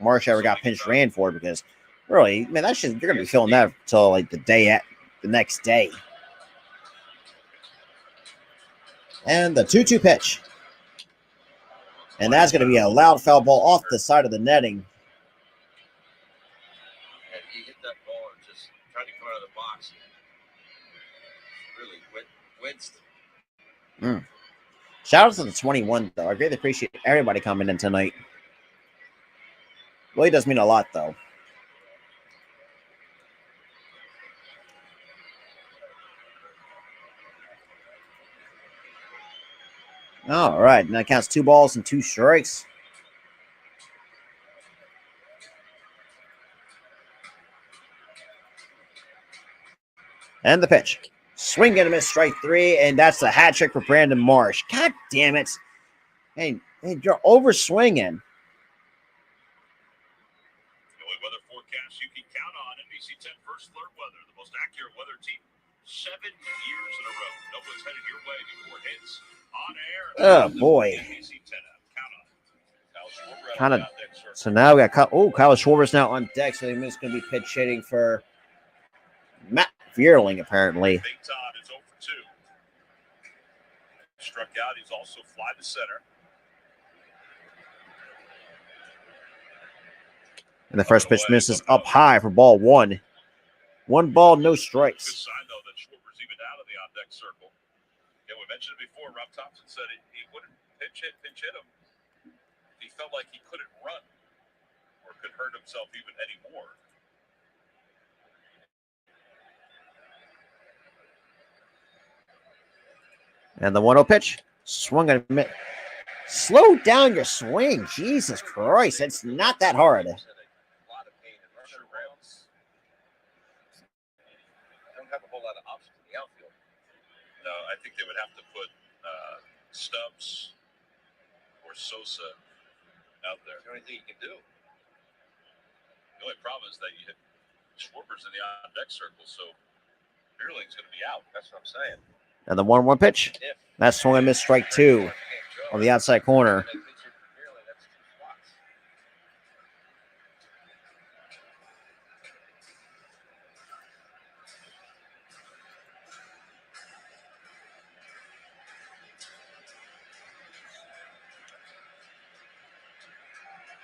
Marsh ever got pinched ran for it, because really, man, that shit, you're gonna be feeling that until like the next day. And the 2-2 pitch. And that's going to be a loud foul ball off the side of the netting. And he hit that ball and just tried to come out of the box. Really winced. Shout out to the 21, though. I greatly appreciate everybody coming in tonight. Really does mean a lot, though. All right, and that counts 2 balls and 2 strikes. And the pitch. Swing and a miss, strike 3, and that's the hat trick for Brandon Marsh. God damn it. Hey, you're over swinging. The only weather forecast you can count on. NBC 10 First Alert Weather, the most accurate weather team 7 years in a row. No one's headed your way before it hits on air. Oh, boy. NBC 10 app. Count on it. Kyle Schwarber Kind of. out there, sir. So now we got Kyle Schwarber's now on deck, so he's going to be pitch hitting for Matt Vierling, apparently. Big Todd is 0 for 2. Struck out. He's also fly to center. And the first pitch misses up high for ball 1. 1 ball, no Good strikes. sign, though, that Schwarber's even out of the on-deck circle. Yeah, we mentioned it before. Rob Thompson said he wouldn't pinch hit him. He felt like he couldn't run or could hurt himself even anymore. And the 1-0 pitch. Swung and a miss. Slow down your swing. Jesus Christ. It's not that hard. A lot of pain and running rounds. Don't have a whole lot of options in the outfield. No, I think they would have to put Stubbs or Sosa out there. That's the only thing you can do. The only problem is that you hit Schwarber's in the on-deck circle, so Vierling's going to be out. That's what I'm saying. And the 1-1 pitch. If That's swung and missed, strike 2 on the outside corner. That pitcher for Vierling, that's 2 spots.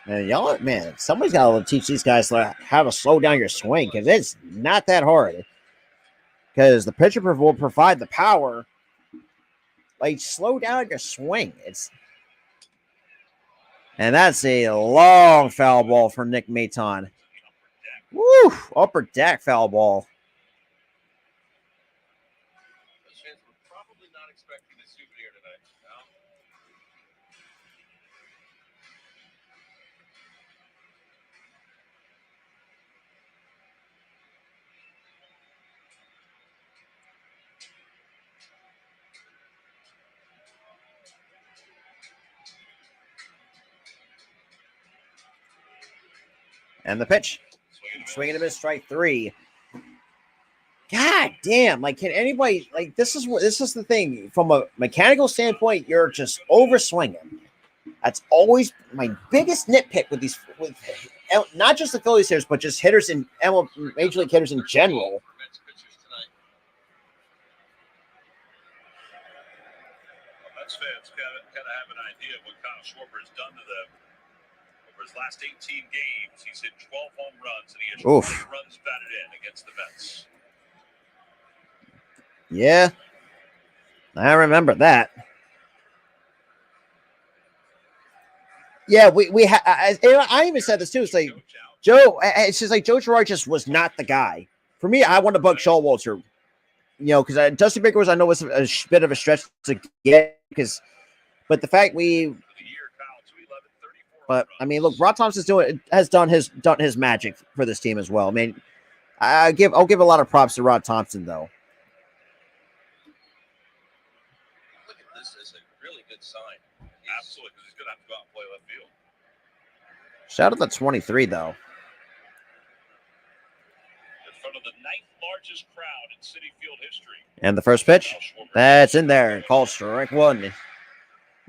Man, y'all, man, somebody's got to teach these guys how to slow down your swing because it's not that hard. Because the pitcher will provide the power. Like, slow down your swing. And that's a long foul ball for Nick Maton. Woo! Upper deck foul ball. Those fans were probably not expecting a souvenir tonight. No. And the pitch. Swinging a miss, strike 3. God damn! Like, can anybody like this is the thing from a mechanical standpoint? You're just over swinging. That's always my biggest nitpick with these with not just the Phillies hitters, but just hitters in Major League hitters in general. Mets fans kind of have an idea of what Kyle Schwarber has done to them. Over his last 18 games, he's hit 12 home runs, and he has 20 runs batted in against the Mets. Yeah, I remember that. Yeah, I even said this too. It's like Joe. It's just like Joe Girard just was not the guy for me. I want to bug Showalter, because Dusty Baker was, I know, was a bit of a stretch to get but the fact but I mean, look, Rod Thompson's has done his magic for this team as well. I mean, I'll give a lot of props to Rod Thompson though. Look at this as a really good sign. Absolutely, because he's going to have to go out and play left field. Shout out to 23 though. In front of the 9th largest crowd in Citi Field history. And the first pitch, that's in there. Called strike 1.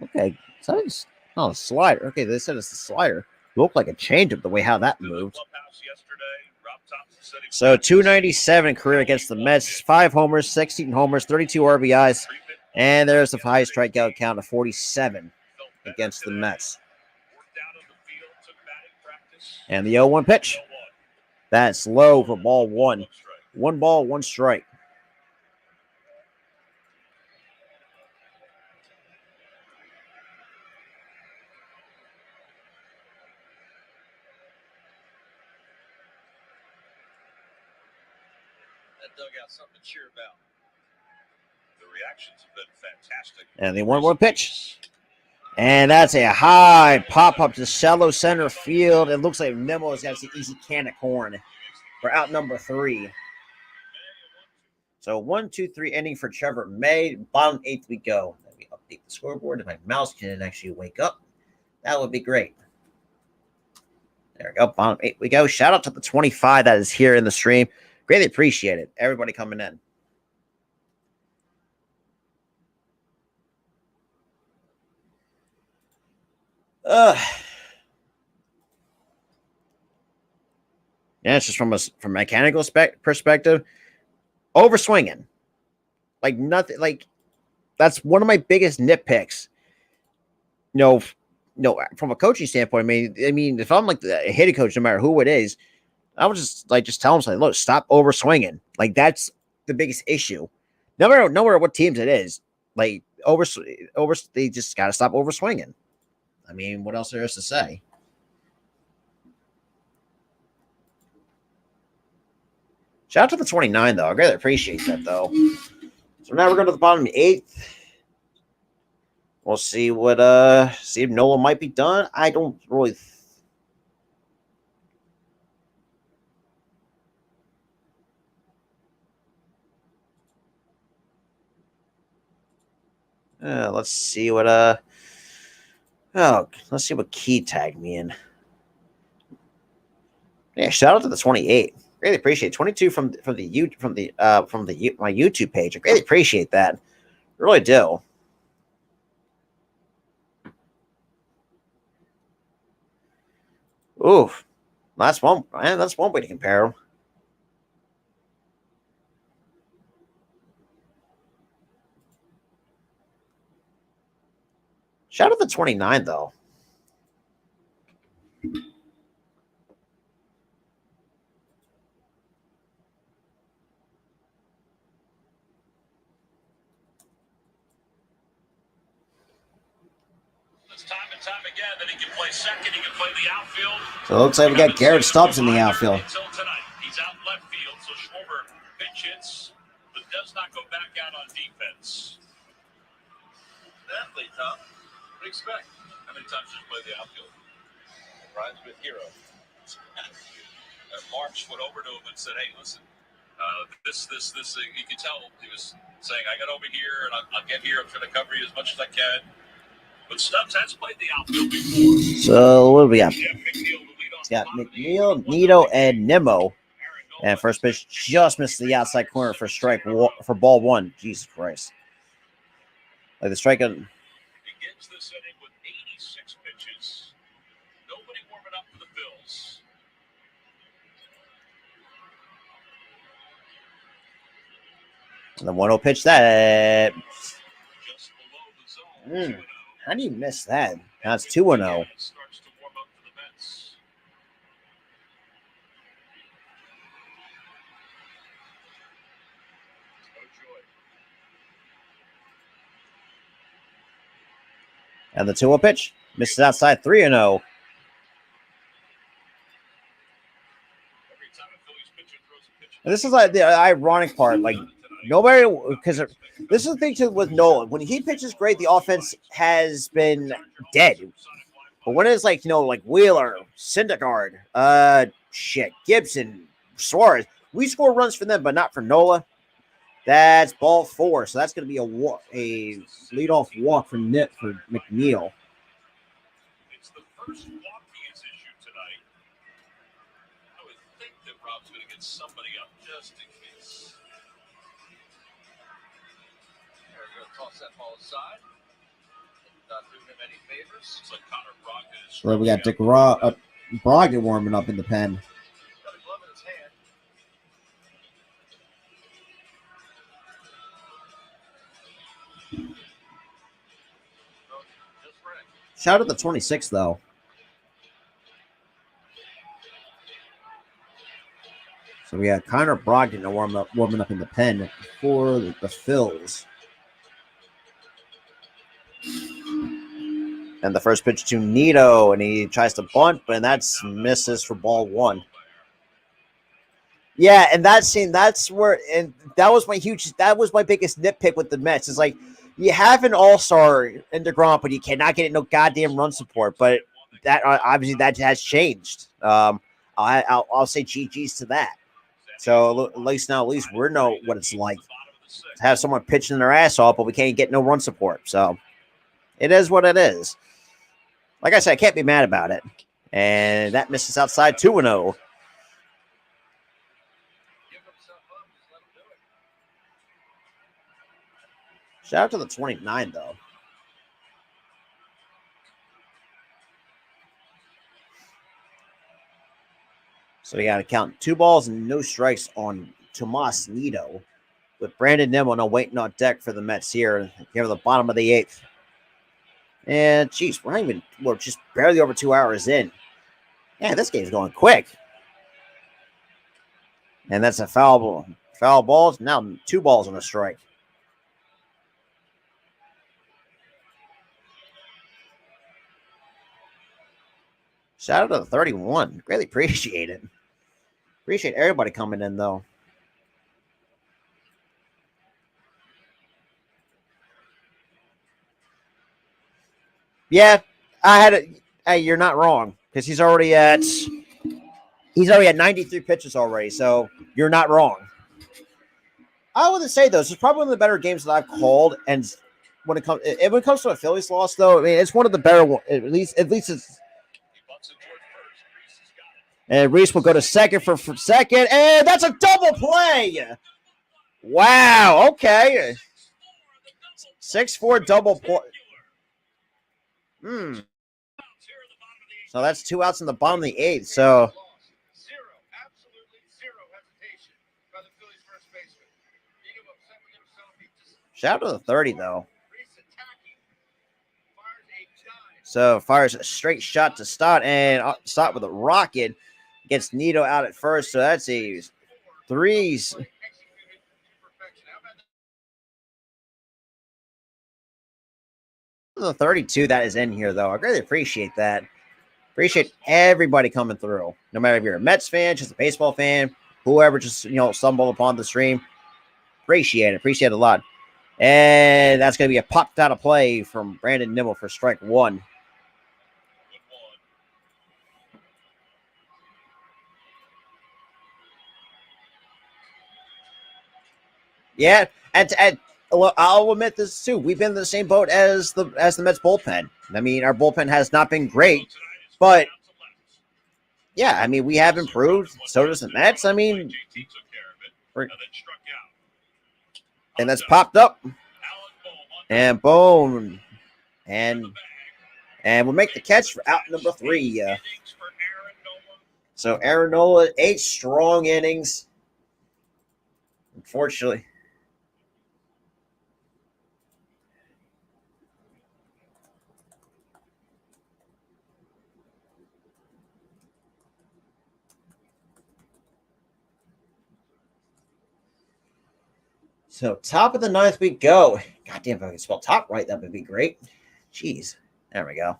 Okay, so slider. Okay, they said it's a slider. Looked like a changeup the way how that moved. So 297 career against the Mets, 5 homers, 16 homers, 32 RBIs, and there's the highest strikeout count of 47 against the Mets. And the 0-1 pitch. That's low for ball 1. 1 ball, 1 strike. That dugout something to cheer about. The reactions have been fantastic. And the 1-1 pitch. And that's a high pop up to shallow center field. It looks like Nemo's got an easy can of corn for out number 3. So 1, 2, 3 inning for Trevor May. Bottom 8th we go. Let me update the scoreboard. If my mouse can actually wake up, that would be great. There we go. Bottom 8 we go. Shout out to the 25 that is here in the stream. Greatly appreciate it. Everybody coming in. Yeah, it's just from a mechanical perspective, overswinging, like nothing. Like that's one of my biggest nitpicks. From a coaching standpoint, I mean, if I'm like a hitting coach, no matter who it is, I would just tell them, look, stop overswinging. Like that's the biggest issue. No matter what teams it is, like they just got to stop overswinging. I mean, what else there is to say? Shout out to the 29, though. I greatly appreciate that, though. So now we're going to the bottom 8th. We'll see see if Nola might be done. I don't really. Let's see what let's see what Key tagged me in. Yeah, shout out to the 28. Really appreciate it. 22 from my YouTube page. I really appreciate that. I really do. Ooh, that's one way to compare them. Shout out to 29 though. Time and time again that he can play second, he can play the outfield. So it looks like we got Garrett Stubbs in the outfield. Until tonight, he's out in left field, so Schwarber pitch hits, but does not go back out on defense. Athlete, Tom. What do you expect? How many times did you play the outfield? Rhymes with hero. March went over to him and said, "Hey, listen, this." You can tell he was saying, "I got over here, and I'll get here. I'm trying to cover you as much as I can." But Stubbs has played the outfield before. So what do we got? Yeah, McNeil, the leadoff. It's got McNeil, Nito, and Nimmo. And first pitch just missed the outside corner for strike for ball one. Jesus Christ! Like the strike. Begins this inning with 86 pitches. Nobody warming up for the Phillies. And the 1-0 pitch that. Just below the zone. 2-0. How do you miss that? Now it's 2-0. Starts to warm up for the Mets. No joy. And the 2-0 pitch misses outside 3-0. Every time a Phillies pitcher throws a pitch. And this is like the ironic part. Like nobody, because this is the thing too with Nolan. When he pitches great, the offense has been dead. But when it's like, like Wheeler, Syndergaard, Gibson, Suarez, we score runs for them, but not for Nola. That's ball 4, so that's going to be a leadoff walk for McNeil. It's the first walk he has issued tonight. I would think that Rob's going to get somebody up just in case. They're going to toss that ball aside. Not doing him any favors. It's like Connor Brogdon is So we got Brogdon warming up in the pen. Got a glove in his hand. Just right. Shout out to 26 though. So we got Connor Brogdon warming up in the pen for the Phils. And the first pitch to Nito, and he tries to bunt, but that's misses for ball 1. Yeah, and that's where, and that was my biggest nitpick with the Mets. It's like you have an all-star in DeGrom, but you cannot get no goddamn run support. But that obviously that has changed. I'll say GG's to that. So at least we know what it's like to have someone pitching their ass off, but we can't get no run support. So it is what it is. Like I said, I can't be mad about it. And that misses outside 2-0. Give himself up. Just let him do it. Shout out to the 29, though. So we got to count 2 balls and no strikes on Tomas Nido, with Brandon Nimmo waiting on deck for the Mets here. Here at the bottom of the 8th. And, geez, we're just barely over 2 hours in. Yeah, this game's going quick. And that's a foul ball. Foul balls. Now 2 balls on a strike. Shout out to the 31. Greatly appreciate it. Appreciate everybody coming in, though. Yeah, hey, you're not wrong, because he's already at 93 pitches already, so you're not wrong. I wouldn't say though, this is probably one of the better games that I've called, and when it comes to a Phillies loss, though, I mean it's one of the better ones. At least it's. And Reese will go to second for second, and that's a double play. Wow. Okay. 6-4 double play. So that's 2 outs in the bottom of the 8th. So Absolutely zero hesitation by the Phillies first baseman. Being upset with himself, he just shout out to the 30 though. So fires a straight shot to Stott, and Stott with a rocket gets Nito out at first. So that's a threes. The 32 that is in here, though. I really appreciate that. Appreciate everybody coming through. No matter if you're a Mets fan, just a baseball fan, whoever just, stumbled upon the stream. Appreciate it. Appreciate it a lot. And that's going to be a popped out of play from Brandon Nimmo for strike one. Yeah, and I'll admit this too. We've been in the same boat as the Mets bullpen. I mean, our bullpen has not been great, but yeah, I mean, we have improved. So does the Mets. I mean, and that's popped up, and boom, and we'll make the catch for out number 3. So Aaron Nola, 8 strong innings. Unfortunately. So top of the 9th we go. Goddamn, if I can spell top right, that would be great. Jeez. There we go.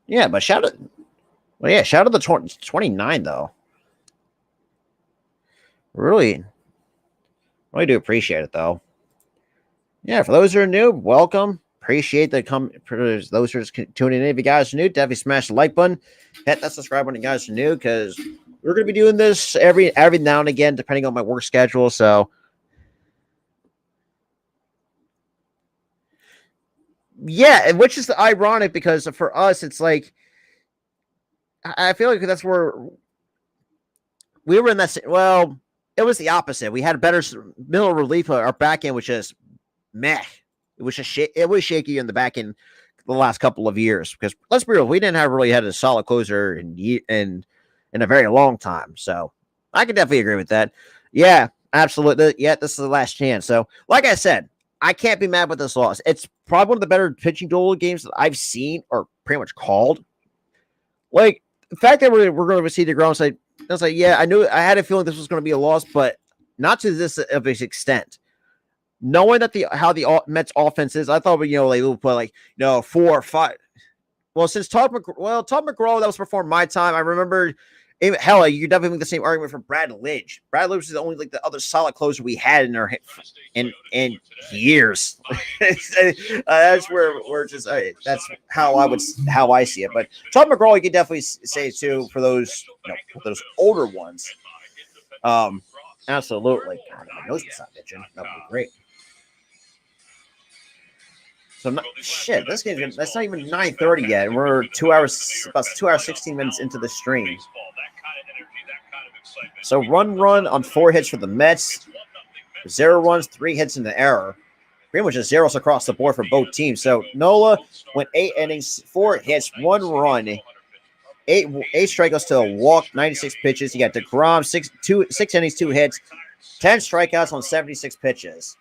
Yeah, but shout out to the 29 though. Really do appreciate it though. Yeah, for those who are new, welcome. Appreciate for those who are just tuning in. If you guys are new, definitely smash the like button. Hit that subscribe button if you guys are new, because we're going to be doing this every now and again, depending on my work schedule. So, yeah, which is ironic because for us, it's like, I feel like that's where we were in that. Well, it was the opposite. We had a better middle relief. Our back end was just meh. It was shaky in the back end the last couple of years, because let's be real, we didn't really had a solid closer in a very long time. So I can definitely agree with that. Yeah, absolutely. Yeah, this is the last chance. So, like I said, I can't be mad with this loss. It's probably one of the better pitching duel games that I've seen or pretty much called. Like, the fact that we're going to see the ground side, I was like, yeah, I had a feeling this was going to be a loss, but not to this of this extent. Knowing that how the Mets offense is, I thought they would put 4 or 5. Well, since Todd McGraw, that was before my time. I remember, hell, you definitely make the same argument for Brad Lidge. Brad Lidge is the only the other solid closer we had in years. That's where we're just. That's how I see it. But Todd McGraw, you could definitely say too for those those older ones. Absolutely. God, my nose was not itching. That would be great. So this game, that's not even 9:30 yet. We're about 2 hours 16 minutes into the stream. So run on 4 hits for the Mets, 0 runs, 3 hits in the error. Pretty much just zeros across the board for both teams. So Nola went 8 innings, 4 hits, 1 run, 8 strikeouts to a walk, 96 pitches. You got DeGrom, 6 innings, 2 hits, 10 strikeouts on 76 pitches.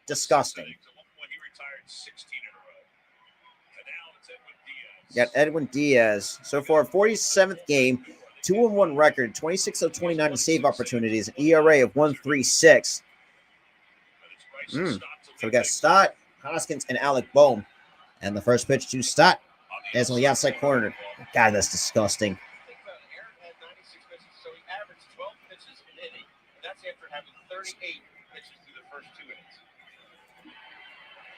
Disgusting. You got Edwin Diaz. So far, 47th game, 2-1 record, 26 of 29 in save opportunities, an ERA of 1.36. So we got Stott, Hoskins, and Alec Boehm. And the first pitch to Stott is on the outside corner. God, that's disgusting. Aaron had 96 pitches, so he averaged 12 pitches an inning, and that's after having 38 pitches through the first 2 innings.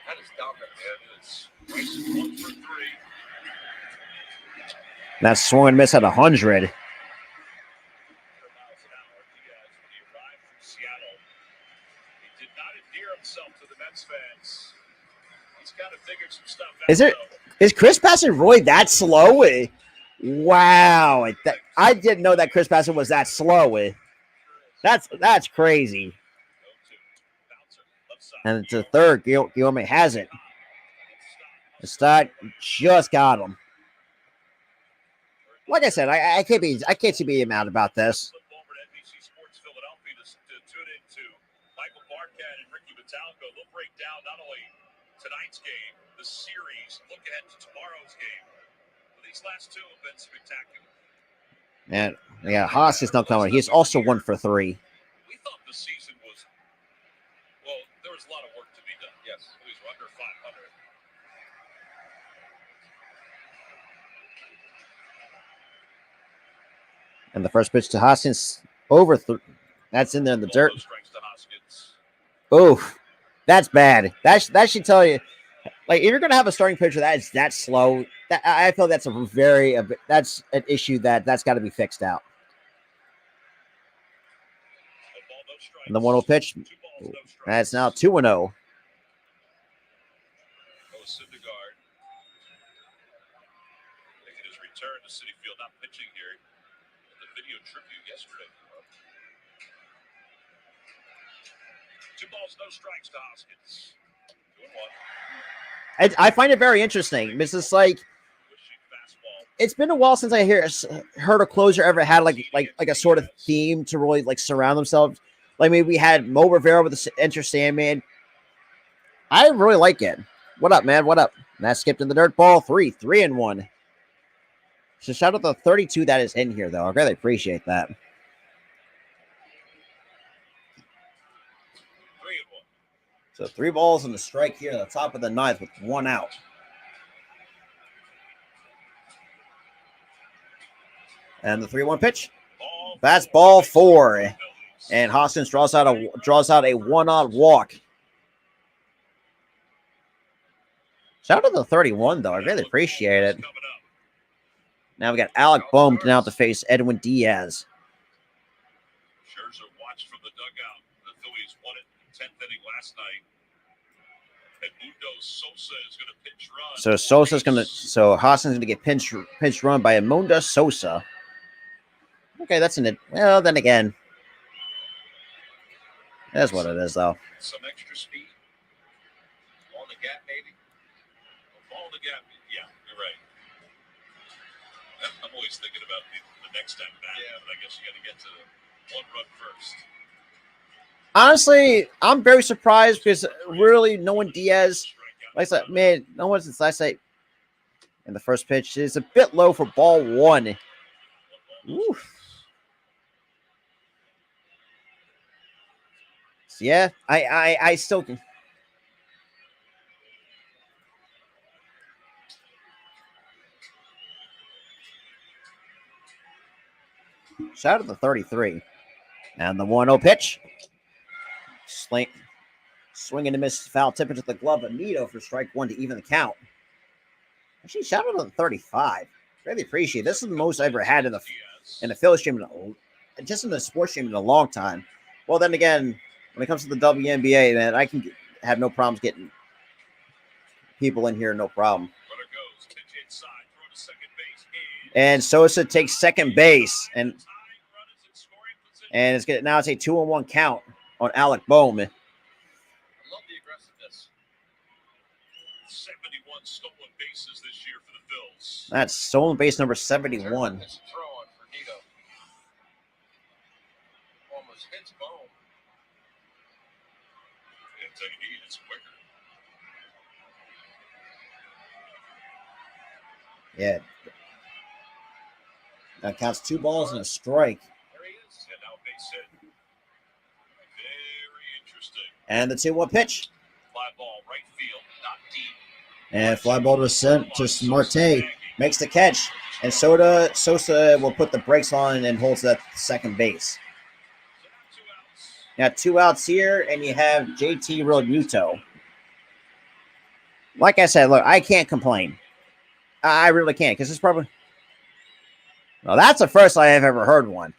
That is dominant, man. It's 1 for 3. That swung and miss at 100. Is Chris Passon Roy that slow? Wow. I didn't know that Chris Passon was that slow. That's crazy. And it's a third. Guillaume has it. The Stott just got him. Like I said, I can't see being mad about this. Talco. They'll break down not only tonight's game, the series, look ahead to tomorrow's game. But these last two have been spectacular. And yeah, Haas is not coming. He's also 1 for 3. We thought the season was, well, there was a lot of work to be done. Yes, Phillies were under 500. And the first pitch to Hoskins over. That's in there in the dirt. Oh, that's bad. That should tell you. Like, if you're gonna have a starting pitcher that is that slow, I feel that's that's an issue that's got to be fixed out. And the 1-0 pitch. That's now 2-0. Making his return to Citi Field, not pitching here. The video tribute yesterday. 2 balls, no strikes to Hoskins. 2-1. I find it very interesting. It's just like it's been a while since I heard a closer ever had like a sort of theme to really like surround themselves. Like maybe we had Mo Rivera with the Enter Sandman. I really like it. What up, man? What up? And that skipped in the dirt ball. 3-1. So shout out the 32 that is in here, though. I really appreciate that. 3-1. So 3 balls and a strike here at the top of the 9th with 1 out. And the 3-1 pitch. That's ball 4. And Hoskins draws out a 1-out walk. Shout out to the 31, though. I really appreciate it. Now we got Alec Bohm now to face Edwin Diaz. Scherzer watched from the dugout. The Phillies won it 10th inning last night. And Mundo Sosa is going to pinch run. So Hoskins going to get pinch run by Mundo Sosa. Okay, that's in it. Well, then again, that's what it is, though. Some extra speed. On the gap, maybe. On the gap. Yeah, you're right. I'm always thinking about the next step back, but I guess you got to get to the 1 run first. Honestly, I'm very surprised because really no one Diaz, like I said, man, no one since last night in the first pitch is a bit low for ball 1. Oof. So yeah, I still can. Shout out to the 33. And the 1-0 pitch. Swinging to miss, foul tip into the glove of Nito for strike 1 to even the count. Actually, shout out to the 35. Really appreciate it. This is the most I've ever had in the Phillies stream, just in the sports stream in a long time. Well, then again, when it comes to the WNBA, man, I can have no problems getting people in here, no problem. And Sosa takes second base, and it's good. Now it's a 2-1 count on Alec Bohm. I love the aggressiveness. 71 stolen bases this year for the Phils. That's stolen base number 71. Throw on for Nito. Almost hits Bohm. It's quicker. Yeah. That counts 2 balls and a strike. There he is. And now base hit. Very interesting. And the 2-1 pitch. Fly ball, right field, not deep. And fly ball to Marte. Makes the catch. And Sosa will put the brakes on and holds that second base. Now 2 outs here, and you have JT Realmuto. Like I said, look, I can't complain. I really can't, because it's probably... Well, that's the first I have ever heard one.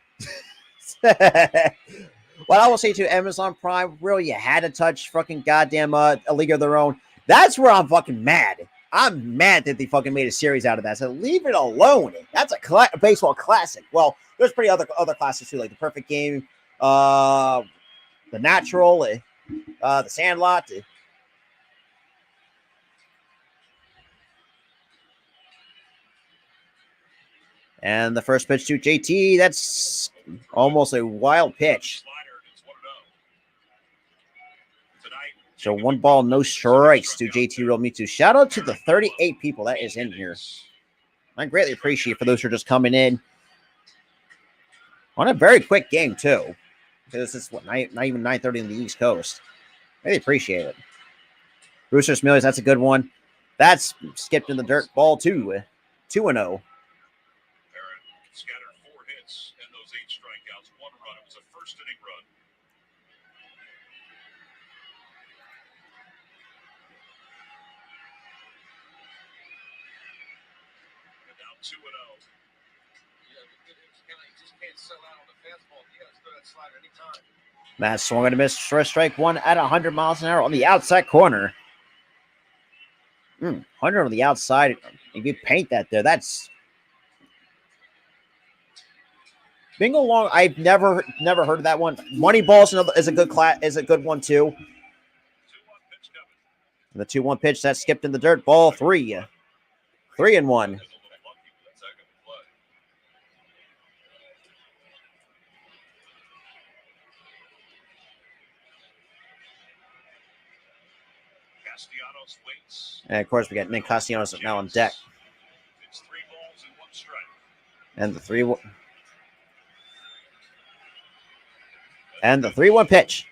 What I will say to Amazon Prime, really, you had to touch fucking goddamn A League of Their Own. That's where I'm fucking mad. I'm mad that they fucking made a series out of that. So leave it alone. That's a baseball classic. Well, there's pretty other classics too, like The Perfect Game, The Natural, The Sandlot. And the first pitch to JT, that's almost a wild pitch. So 1 ball, no strikes to JT Real Me Too. Shout out to the 38 people that is in here. I greatly appreciate for those who are just coming in. On a very quick game, too. Because this is not even 9:30 in the East Coast. Really appreciate it. Brewster's Millions, that's a good one. That's skipped in the dirt. Ball 2. 2-0. Scattered 4 hits and those 8 strikeouts, 1 run. It was a first inning run. And now 2-0. You just can't sell out on the fastball. You got to throw that slider anytime. Matt swung and a miss. First strike 1 at 100 miles an hour on the outside corner. 100 on the outside. If you paint that there, that's bingo long. I've never heard of that one. Moneyball's is a good is a good one too. 2-1 pitch coming. And the 2-1 pitch that skipped in the dirt. Ball 3. 3-1. A little lucky with that second play. Castellanos waits. And of course, we got Nick Castellanos now on deck. It's 3 balls and 1 strike. And the 3-1 pitch.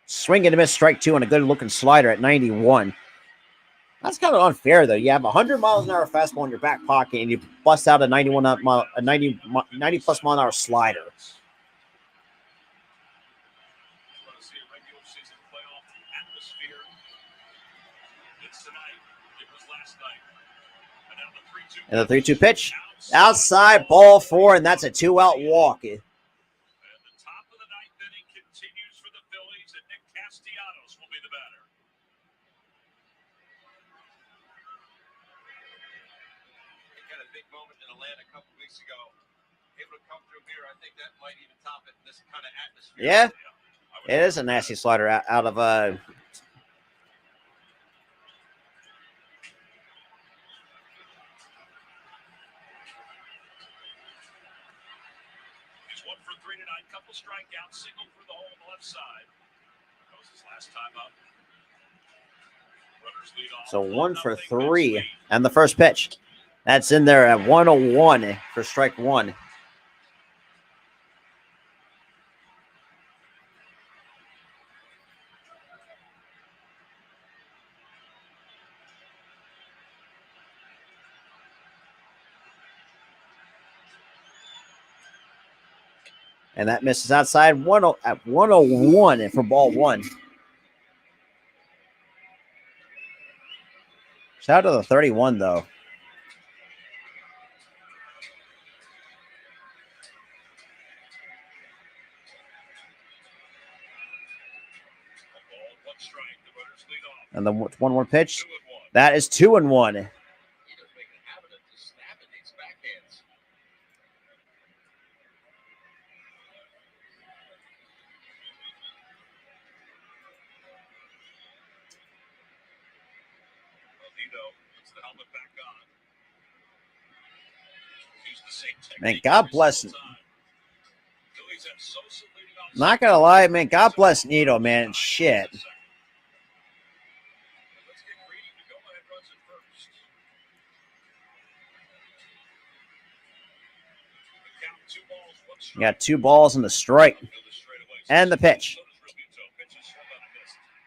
Swing and a miss, strike 2 on a good looking slider at 91. That's kind of unfair though. You have 100 miles an hour fastball in your back pocket and you bust out a 90 plus mile an hour slider. Want to see a regular season playoff atmosphere? It's tonight. It was last night. And now the 3-2. And the 3-2 pitch. Outside, ball 4, and that's a 2-out walk. And the top of the 9th inning continues for the Phillies, and Nick Castellanos will be the batter. He had a big moment in Atlanta a couple weeks ago. Able to come through here. I think that might even top it in this kind of atmosphere. Yeah, it is a nasty slider out of He's 1 for 3 tonight. Couple strikeouts, single through the hole on the left side. That was his last time up. Runners lead off. So 1 for 1-0 3. Mets lead. And the first pitch. That's in there at 101 for strike 1. And that misses outside at 101 for ball 1. Shout out to the 31, though. A ball, 1 strike. The runners lead off. And the 1-1 pitch. 2-1. That is 2-1. He doesn't make a habit of just snapping these backhands. Alito puts the helmet back on. Used the same Man, technique God every bless single time. Phillies have Sosa leading off. Not gonna lie, man. God bless Nito, man. Shit. Let's get greedy. The go-ahead runs at first. The count, 2 balls, 1 strike. You got 2 balls and the strike. And the pitch.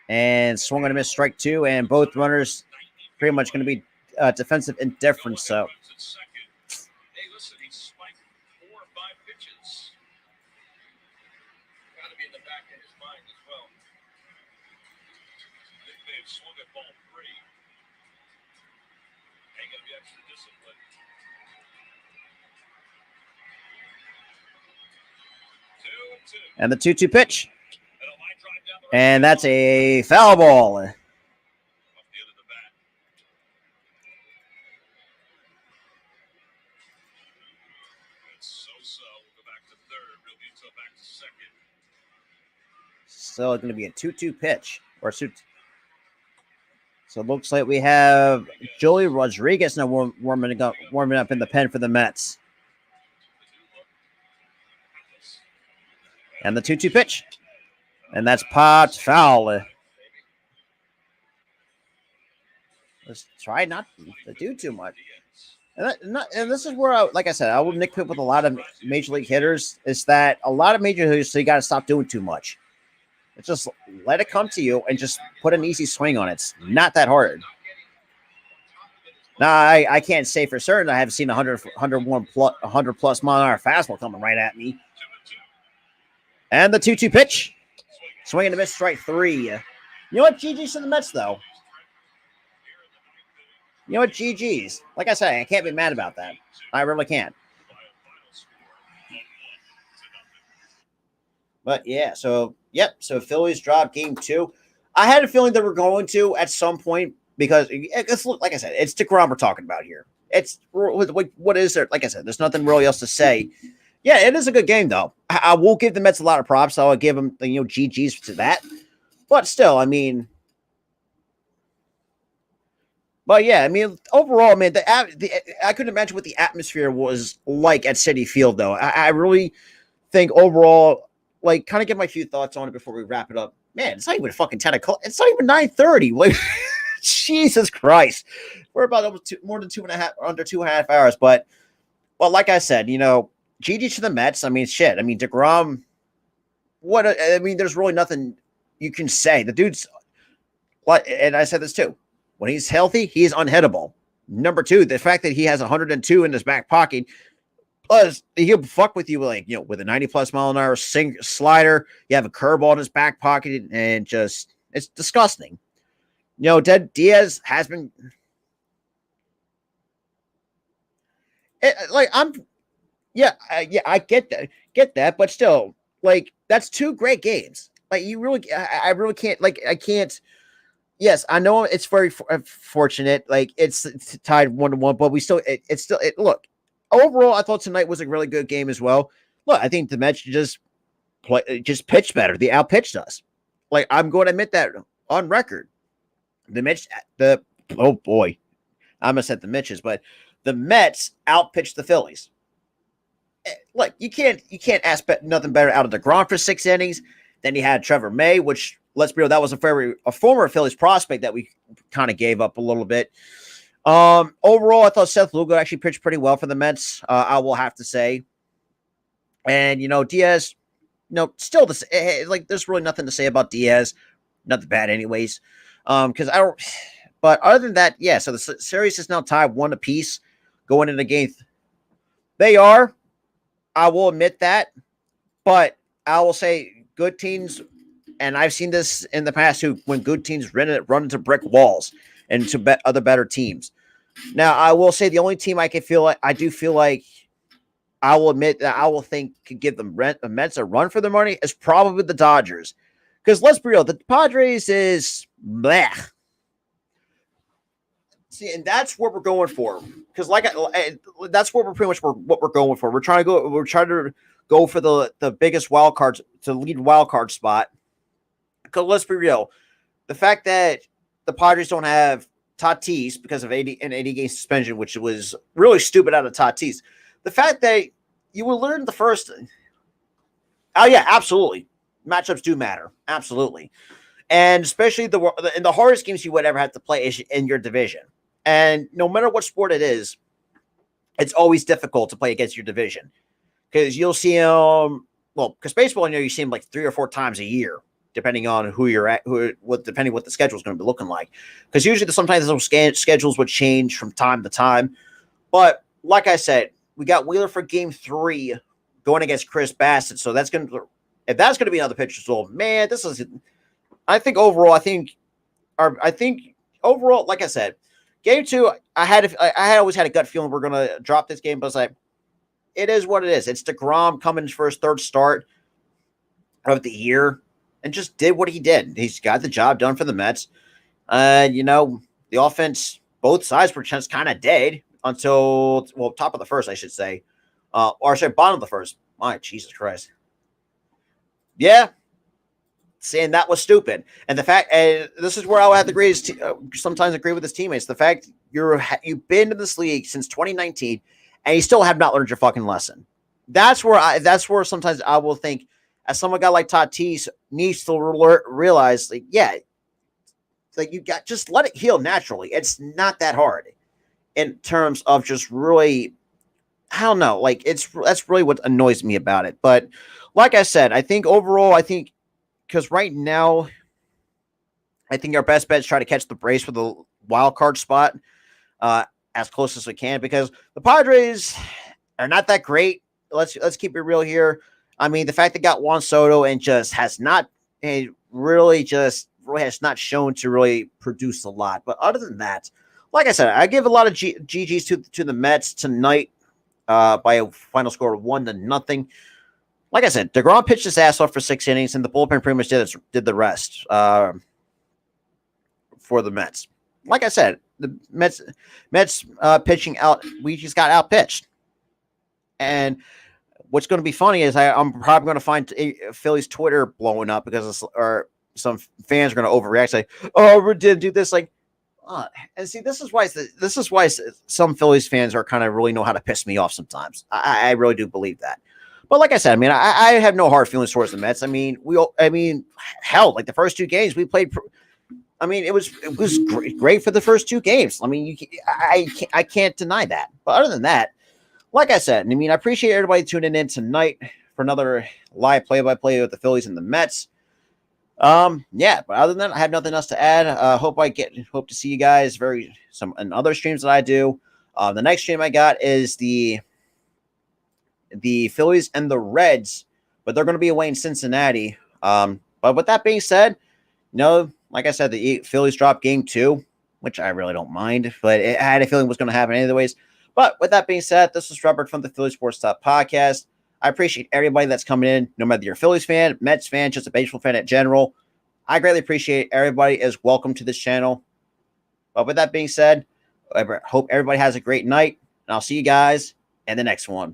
And swung and a miss, strike 2. And both runners pretty much going to be defensive indifference. So Hey, listen, he spiked 4 or 5 pitches. Got to be in the back of his mind as well. They may have swung at ball 3. Ain't going to be extra discipline. 2-2. and the 2-2 pitch. And a line drive down the right And that's field. a foul ball. Off the end of the bat. And Sosa will go back to third. Realmuto back to second. Still going to be a 2-2 pitch. So it looks like we have Joey Rodriguez now warming up in the pen for the Mets. And the 2-2 pitch. And that's popped foul. Let's try not to do too much. And this is where, like I said, I will nitpick with a lot of major league hitters. Is that a lot of major hitters? So you got to stop doing too much. It's just let it come to you and just put an easy swing on it. It's not that hard. Now, I can't say for certain I haven't seen 100 plus mile an hour fastball coming right at me. And the 2-2 pitch. Swing and a miss, strike 3. You know what? GG's to the Mets, though. You know what? GG's. Like I said, I can't be mad about that. I really can't. But yeah, so, yep. So Phillies dropped game 2. I had a feeling they were going to at some point because, it's, like I said, it's DeGrom we're talking about here. It's what is there? Like I said, there's nothing really else to say. Yeah, it is a good game, though. I will give the Mets a lot of props. So I'll give them, GG's to that. But still, I mean, but yeah, I mean, overall, man, I couldn't imagine what the atmosphere was like at Citi Field, though. I really think overall, like, kind of get my few thoughts on it before we wrap it up. Man, it's not even fucking 10 o'clock. It's not even 9:30. Like, Jesus Christ. We're about more than 2.5, under 2.5 hours. But like I said, GG to the Mets. I mean, shit. I mean, DeGrom, there's really nothing you can say. The dude's, and I said this too, when he's healthy, he is unhittable. Number 2, the fact that he has 102 in his back pocket, plus he'll fuck with you with a 90 plus mile an hour slider. You have a curveball in his back pocket, and just it's disgusting. Diaz has been I get that, but still, like, that's 2 great games. Like, I really can't, I can't. Yes, I know it's very fortunate. Like, it's tied 1-1, but we still, look, overall, I thought tonight was a really good game as well. Look, I think the Mets just pitched better. They outpitched us. Like, I'm going to admit that on record. The Mets, oh boy, I almost said the Mitches, but the Mets outpitched the Phillies. Look, you can't ask nothing better out of DeGrom for 6 innings. Then you had Trevor May, which, let's be real, that was a former Phillies prospect that we kind of gave up a little bit. Overall, I thought Seth Lugo actually pitched pretty well for the Mets. I will have to say, and Diaz, still there's really nothing to say about Diaz. Nothing bad, anyways. Because I don't. But other than that, yeah. So the series is now tied 1 apiece going into game. They are. I will admit that, but I will say good teams, and I've seen this in the past too, when good teams run into brick walls and to other better teams. Now, I will say the only team I do feel like I will admit that I will think could give the Mets a run for their money is probably the Dodgers. Because let's be real, the Padres is bleh. See, and that's what we're going for. Because that's what we're pretty much what we're going for. We're trying to go for the biggest wild cards to lead wild card spot. Because let's be real, the fact that the Padres don't have Tatis because of an 80 game suspension, which was really stupid out of Tatis. The fact that you will learn the first. Oh yeah, absolutely. Matchups do matter, absolutely, and especially in the hardest games you would ever have to play is in your division. And no matter what sport it is, it's always difficult to play against your division because you'll see them. Well, because baseball, you see them like 3 or 4 times a year, depending on who you're at, depending what the schedule is going to be looking like. Because usually, sometimes those schedules would change from time to time. But like I said, we got Wheeler for game 3 going against Chris Bassett, so if that's going to be another pitcher, so man, this is. I think overall, like I said. Game 2, I had always had a gut feeling we're going to drop this game, but I was like, it is what it is. It's DeGrom coming for his 3rd start of the year and just did what he did. He's got the job done for the Mets. The offense, both sides were just kind of dead until, top of the 1st, I should say. Bottom of the 1st. My Jesus Christ. Yeah. Saying that was stupid. And the fact, and this is where I have to sometimes agree with his teammates. The fact you've been in this league since 2019 and you still have not learned your fucking lesson. That's where sometimes I will think, as someone guy like Tatis needs to realize, like, yeah, like you got just let it heal naturally. It's not that hard in terms of just really. I don't know. Like that's really what annoys me about it. But like I said, I think overall, I think because right now, I think our best bet is try to catch the Braves for the wild card spot as close as we can because the Padres are not that great. Let's keep it real here. I mean, the fact they got Juan Soto and just has not really has not shown to really produce a lot. But other than that, like I said, I give a lot of GGs to the Mets tonight by a final score of 1-0. Like I said, DeGrom pitched his ass off for 6 innings, and the bullpen pretty much did the rest for the Mets. Like I said, the Mets pitching out, we just got outpitched. And what's going to be funny is I'm probably going to find Phillies Twitter blowing up because or some fans are going to overreact, say, "Oh, we didn't do this." Like, and see, this is why some Phillies fans are kind of really know how to piss me off sometimes. I really do believe that. But like I said, I mean, I have no hard feelings towards the Mets. I mean, hell, like the first 2 games we played. I mean, it was great for the first 2 games. I mean, I can't deny that. But other than that, like I said, I mean, I appreciate everybody tuning in tonight for another live play-by-play with the Phillies and the Mets. Yeah, but other than that, I have nothing else to add. Hope to see you guys in other streams that I do. The next stream I got is the Phillies and the Reds, but they're going to be away in Cincinnati. But with that being said, like I said, the Phillies dropped game 2, which I really don't mind, but I had a feeling it was going to happen anyways. But with that being said, this is Robert from the Philly Sports Talk Podcast. I appreciate everybody that's coming in, no matter you're a Phillies fan, Mets fan, just a baseball fan in general. I greatly appreciate everybody is welcome to this channel. But with that being said, I hope everybody has a great night, and I'll see you guys in the next one.